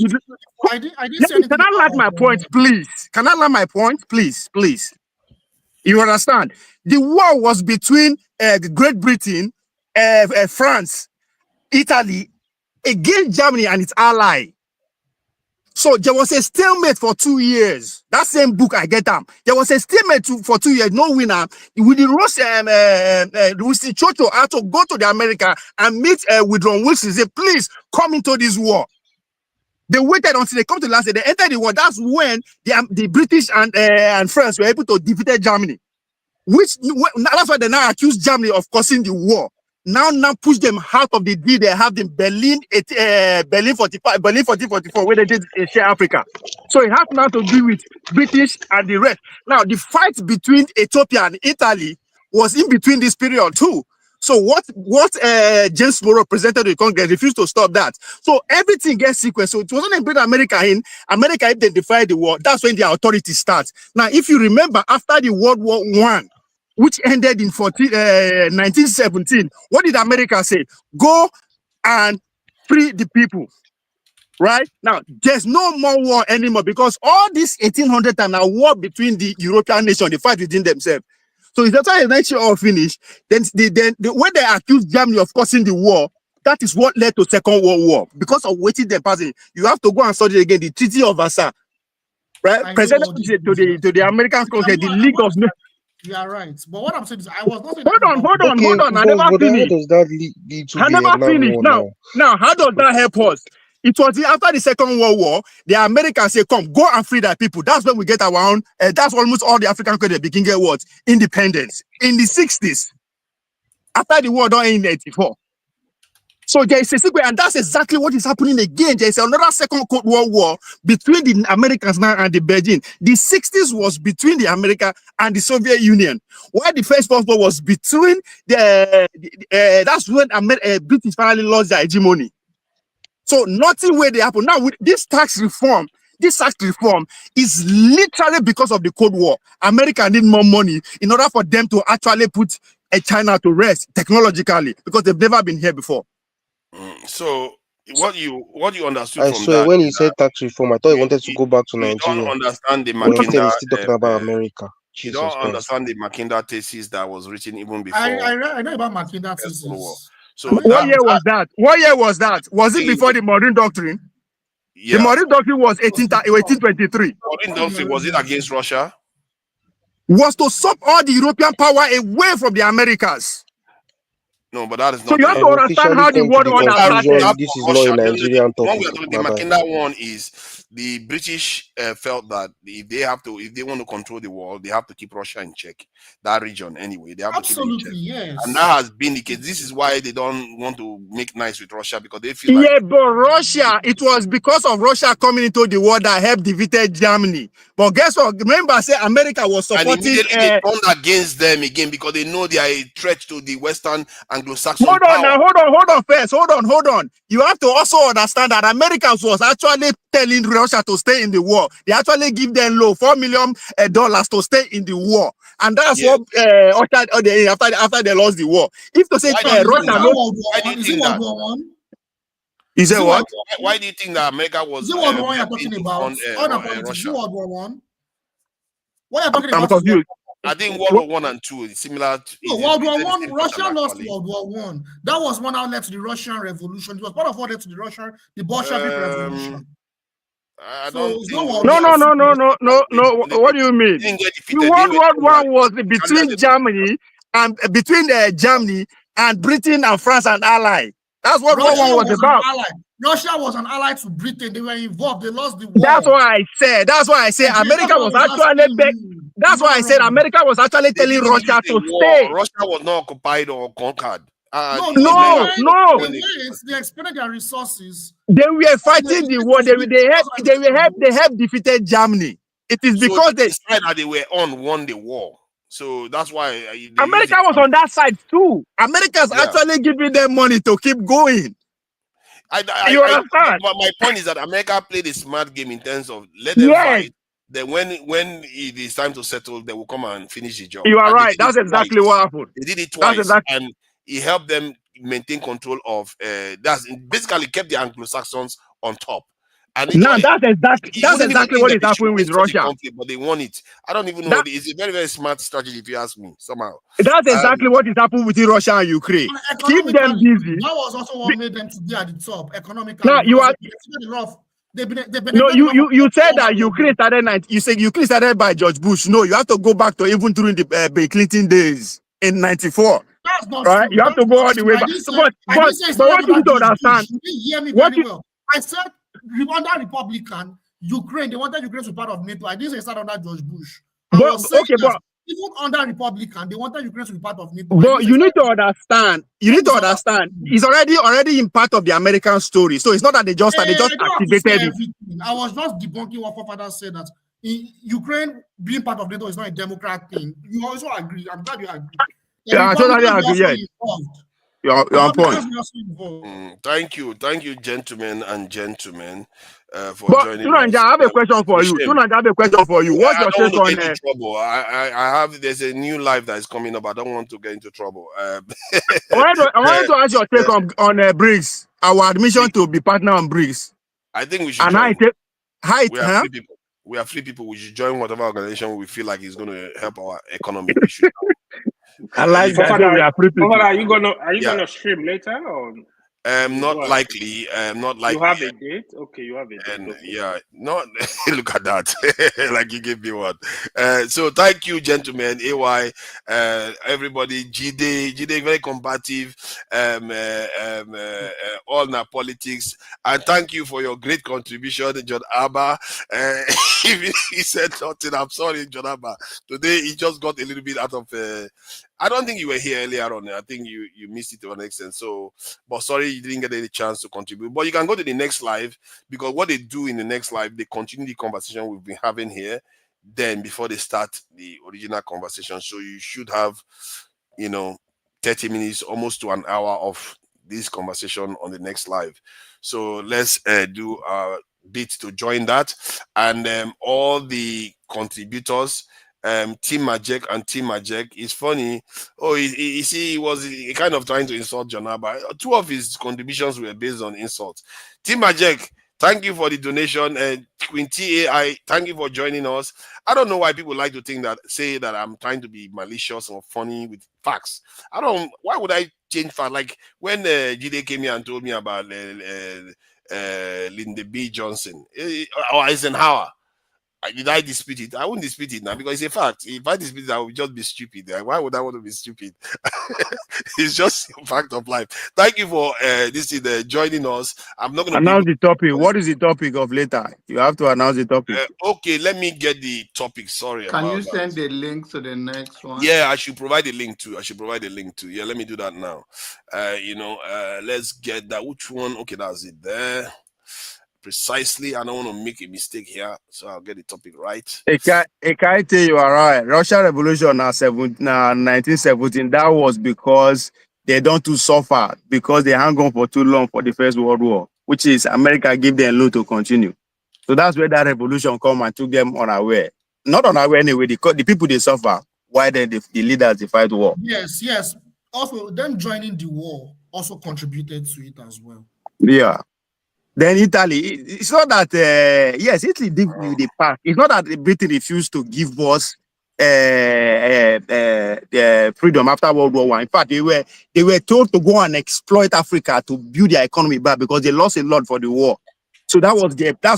I didn't say anything. Can I land my point, please? Can I land my point, please? You understand? The war was between Great Britain, France, Italy, against Germany and its ally. So there was a stalemate for 2 years. That same book, I get them. There was a stalemate for 2 years, no winner. With the Russian Churchill had to go to the America and meet Woodrow Wilson. Say, please come into this war. They waited until they come to the last day. They entered the war. That's when the British and France were able to defeat Germany. That's why they now accuse Germany of causing the war. Now push them out of the deal they have in Berlin 1444, where they did share Africa. So it has now to do with British and the rest. Now the fight between Ethiopia and Italy was in between this period too. So what James Monroe presented to the Congress refused to stop that. So everything gets sequenced. So it wasn't a bit America if they defied the war. That's when the authority starts. Now, if you remember, after the World War I, which ended in 1917, what did America say? Go and free the people. Right? Now, there's no more war anymore because all this 1800 times are war between the European nations, they fight within themselves. So it's after the next year all finished, then when they accused Germany of causing the war, that is what led to Second World War. Because of waiting them passing, you have to go and study again the Treaty of Versailles. Right? Presented to the American Congress, the League of Nations. You are right, but what I'm saying is, I was not saying. Hold on. I never finished. How does that lead to I never finished. Now, how does that help us? It was after the Second World War, the Americans say, "Come, go and free their people." That's when we get our own. That's almost all the African countries begin get what independence in the 60s. After the war done in 84. So there is a sequence, and that's exactly what is happening again. There is another Second Cold War between the Americans now and the Beijing. The 60s was between the America and the Soviet Union, while the First World War was between that's when British finally lost their hegemony. So nothing where they happen. Now with this tax reform is literally because of the Cold War. America need more money in order for them to actually put China to rest technologically because they've never been here before. So what you understood I from swear, that, when he said tax reform, I thought he wanted to go back to Nigeria. You don't understand the But instead, Mackinder. he's still talking about America. You don't understand the Mackinder thesis that was written even before. I know about Mackinder thesis. So what year was that? What year was that? Was it before the Maureen Doctrine? Yeah. The Maureen Doctrine was 1823. Maureen Doctrine, was it against Russia? Was to stop all the European power away from the Americas. No, but that is not. So you have to understand how the world order started. This is not a Nigerian topic. The Mackinder one is the British felt that if they want to control the world, they have to keep Russia in check. That region, anyway, they have to keep it in check. Yes. And that has been the case. This is why they don't want to make nice with Russia, because they feel Yeah, like, but Russia, it was because of Russia coming into the war that helped defeated Germany. But guess what? Remember, I said America was and supporting. immediately they turned against them again because they know they are a threat to the Western Anglo-Saxon Hold on power. now, hold on first. Hold on. You have to also understand that Americans was actually telling Russia to stay in the war. They actually give them low $4 million to stay in the war. And that's what after they lost the war. If to say Russia Is it what? Why do you think that America was Is it World War you're talking about? Russia? Is it World War One? What are you talking about? Confused. I think World War I and II is similar. No, World War One. Russia lost World War One. That was one that led to the Russian Revolution. It was part of what led to the Bolshevik Revolution. I don't think. No. What do you mean? World War One was between Germany and Britain and France and Allies. That's what World War One was about. Russia was an ally to Britain. They were involved. They lost the war. That's why I said America was actually. That's why I said America was actually telling Russia to stay. Russia was not occupied or conquered. No. They expended their resources. They were fighting the war. They helped defeated Germany. It is because the side that they were on won the war. So that's why America was on that side too. America's actually giving them money to keep going. You understand? My point is that America played a smart game in terms of let them fight. Then when it is time to settle, they will come and finish the job. You are right. That's exactly what happened. They did it twice, and it helped them maintain control of. That's basically kept the Anglo-Saxons on top. And that's exactly what is happening with Russia. Conflict, but they won it. I don't even know. It's a very, very smart strategy, if you ask me. Somehow. That's exactly what is happening with Russia and Ukraine. Keep them busy. That was also what made them to be at the top economically. Now you are. You said that Ukraine started. You said Ukraine started by George Bush. No, you have to go back to even during the Bill Clinton days in '94. That's not right. True. You have to go all the way back. But what you need to understand. You didn't hear me very well. I said under Republican Ukraine, they wanted Ukraine to be part of NATO. I didn't say start under George Bush. Even under Republican, they wanted Ukraine to be part of NATO. But you need to understand. It's already in part of the American story. So it's not that they just activated it. I was just debunking what Father said that in Ukraine being part of NATO is not a Democrat thing. You also agree. I'm glad you agree. Yeah, I totally agree. Yes. You're on point. Thank you, gentlemen and gentlemen, for joining us. I have a question for you. What's your take on it? Trouble. I have. There's a new life that is coming up. I don't want to get into trouble. I wanted to ask your take on BRICS. Our admission to be partner on BRICS. I think we should. And we are free people. We should join whatever organization we feel like is going to help our economy. We should. I like that. We are free people. Are you gonna stream later or? Not likely. Not likely. You have a date? Okay, you have a date. And okay. yeah, not look at that. Like you gave me one. So thank you, gentlemen. AY, everybody, GD, very combative. All na politics. And thank you for your great contribution, John Abba. He said nothing. I'm sorry, John Abba. Today he just got a little bit out of. I don't think you were here earlier on. I think you missed it to an extent. So, but sorry you didn't get any chance to contribute. But you can go to the next live, because what they do in the next live, they continue the conversation we've been having here. Then before they start the original conversation, so you should have, 30 minutes, almost to an hour of this conversation on the next live. So let's do our bit to join that, and all the contributors. Team Majek and Team Majek is funny. Oh, he was kind of trying to insult Janaba. Two of his contributions were based on insults. Team Majek, thank you for the donation. Queen TAI, thank you for joining us. I don't know why people like to say that I'm trying to be malicious or funny with facts. Why would I change facts? Like when Jide came here and told me about Lyndon B. Johnson or Eisenhower. Did I dispute it? I won't dispute it now because it's a fact. If I dispute it, I would just be stupid. Why would I want to be stupid? It's just a fact of life. Thank you for joining us. I'm not going to announce the topic. What is the topic of later? You have to announce the topic. Okay, let me get the topic. Sorry Can about you that. send the link to the next one? Yeah, I should provide a link too. Yeah, let me do that now. Let's get that. Which one? Okay, that's it there. Precisely. I don't want to make a mistake here, so I'll get the topic right. Ekaite, you are right. Russian Revolution 1917. That was because they don't too suffer because they hang on for too long for the First World War, which is America give them loan to continue. So that's where that revolution come and took them unaware. Not unaware anyway. The people they suffer. Why then the leaders they fight war? Yes. Also, them joining the war also contributed to it as well. Yeah. Then Italy, it's not that, yes, Italy did with the past. It's not that Britain refused to give us freedom after World War I. In fact, they were told to go and exploit Africa to build their economy back because they lost a lot for the war. So that's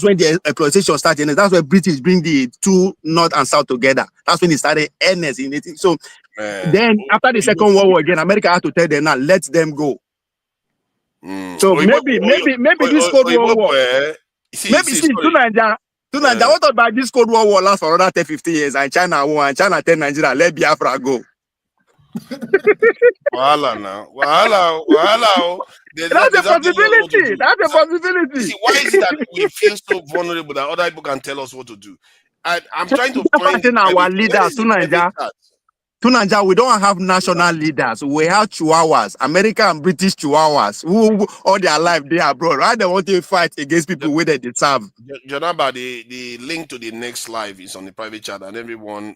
when the exploitation started. And that's when British bring the two North and South together. That's when it started earnest in it. So then after the Second World War again, America had to tell them now, let them go. So maybe this Cold War war. What about this Cold War last for another 10-15 years and China won and China tell Nigeria let Biafra go. Wahala now. That's a possibility. See, why is it that we feel so vulnerable that other people can tell us what to do? I'm trying to find our leaders to Nigeria. To Nigeria, we don't have national leaders. We have chihuahuas, American and British chihuahuas, who all their life they are abroad. Right? They want to fight against people where they deserve. Janaba, the link to the next live is on the private chat, and everyone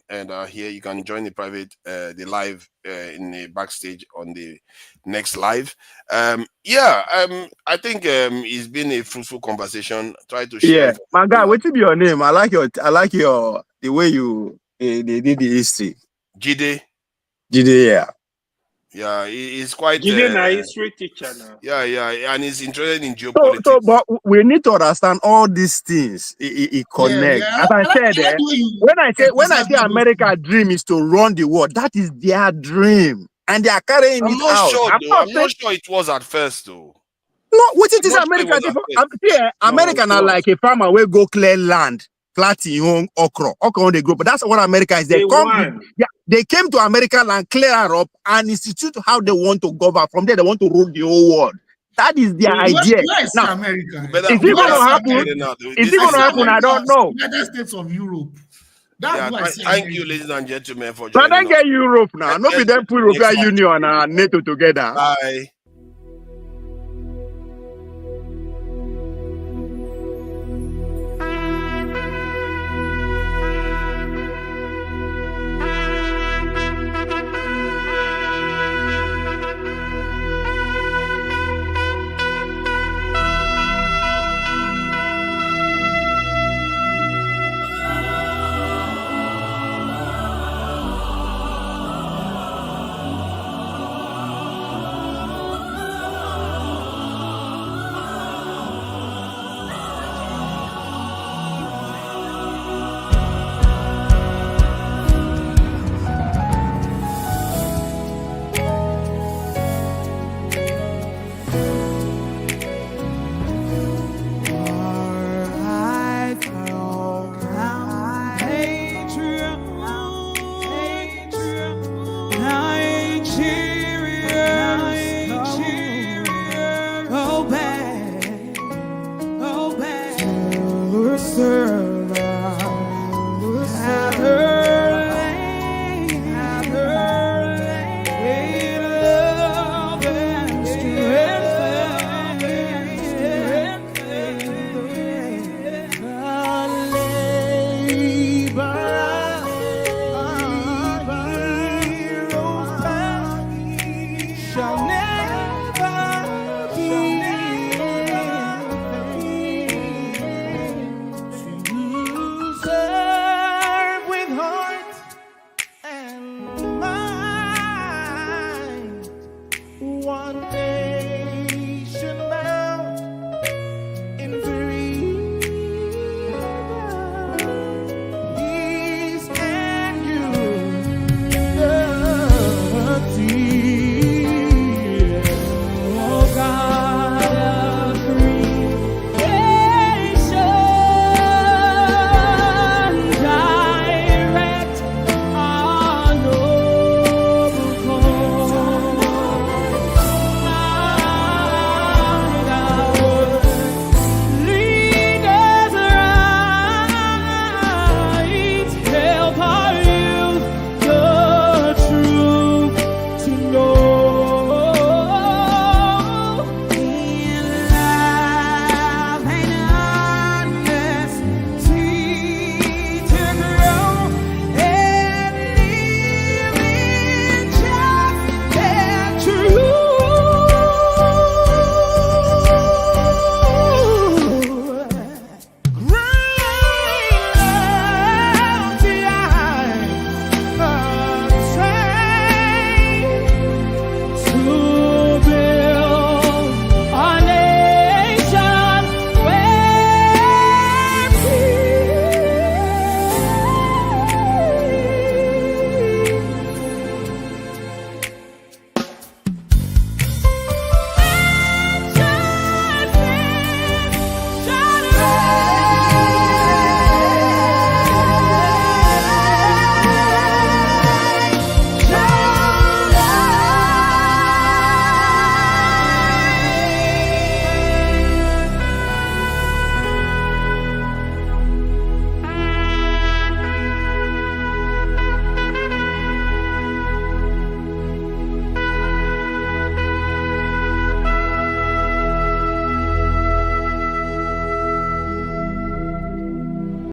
here you can join the private the live in the backstage on the next live. I think it's been a fruitful conversation. Try to share. Yeah, my guy, what be your name? I like your the way you they did the history. Jide, yeah. Yeah, he's quite. Jide na history teacher now. Yeah, and he's interested in geopolitics. So, but we need to understand all these things. It connects. As I said, when I say America's dream is to run the world, that is their dream, and they are carrying it out. I'm not sure it was at first, though. No, what it is America? American are like a farmer will go clear land. Platinum okra on the group, but that's what America is. They came to America and clear her up and institute how they want to govern. From there, they want to rule the whole world. That is their idea. Now, America. Is it going to happen? Is it going to happen? I don't know. United States of Europe. Thank you, ladies and gentlemen, for joining. But then get Europe now. Not be them put European Union and NATO together. Bye. One day.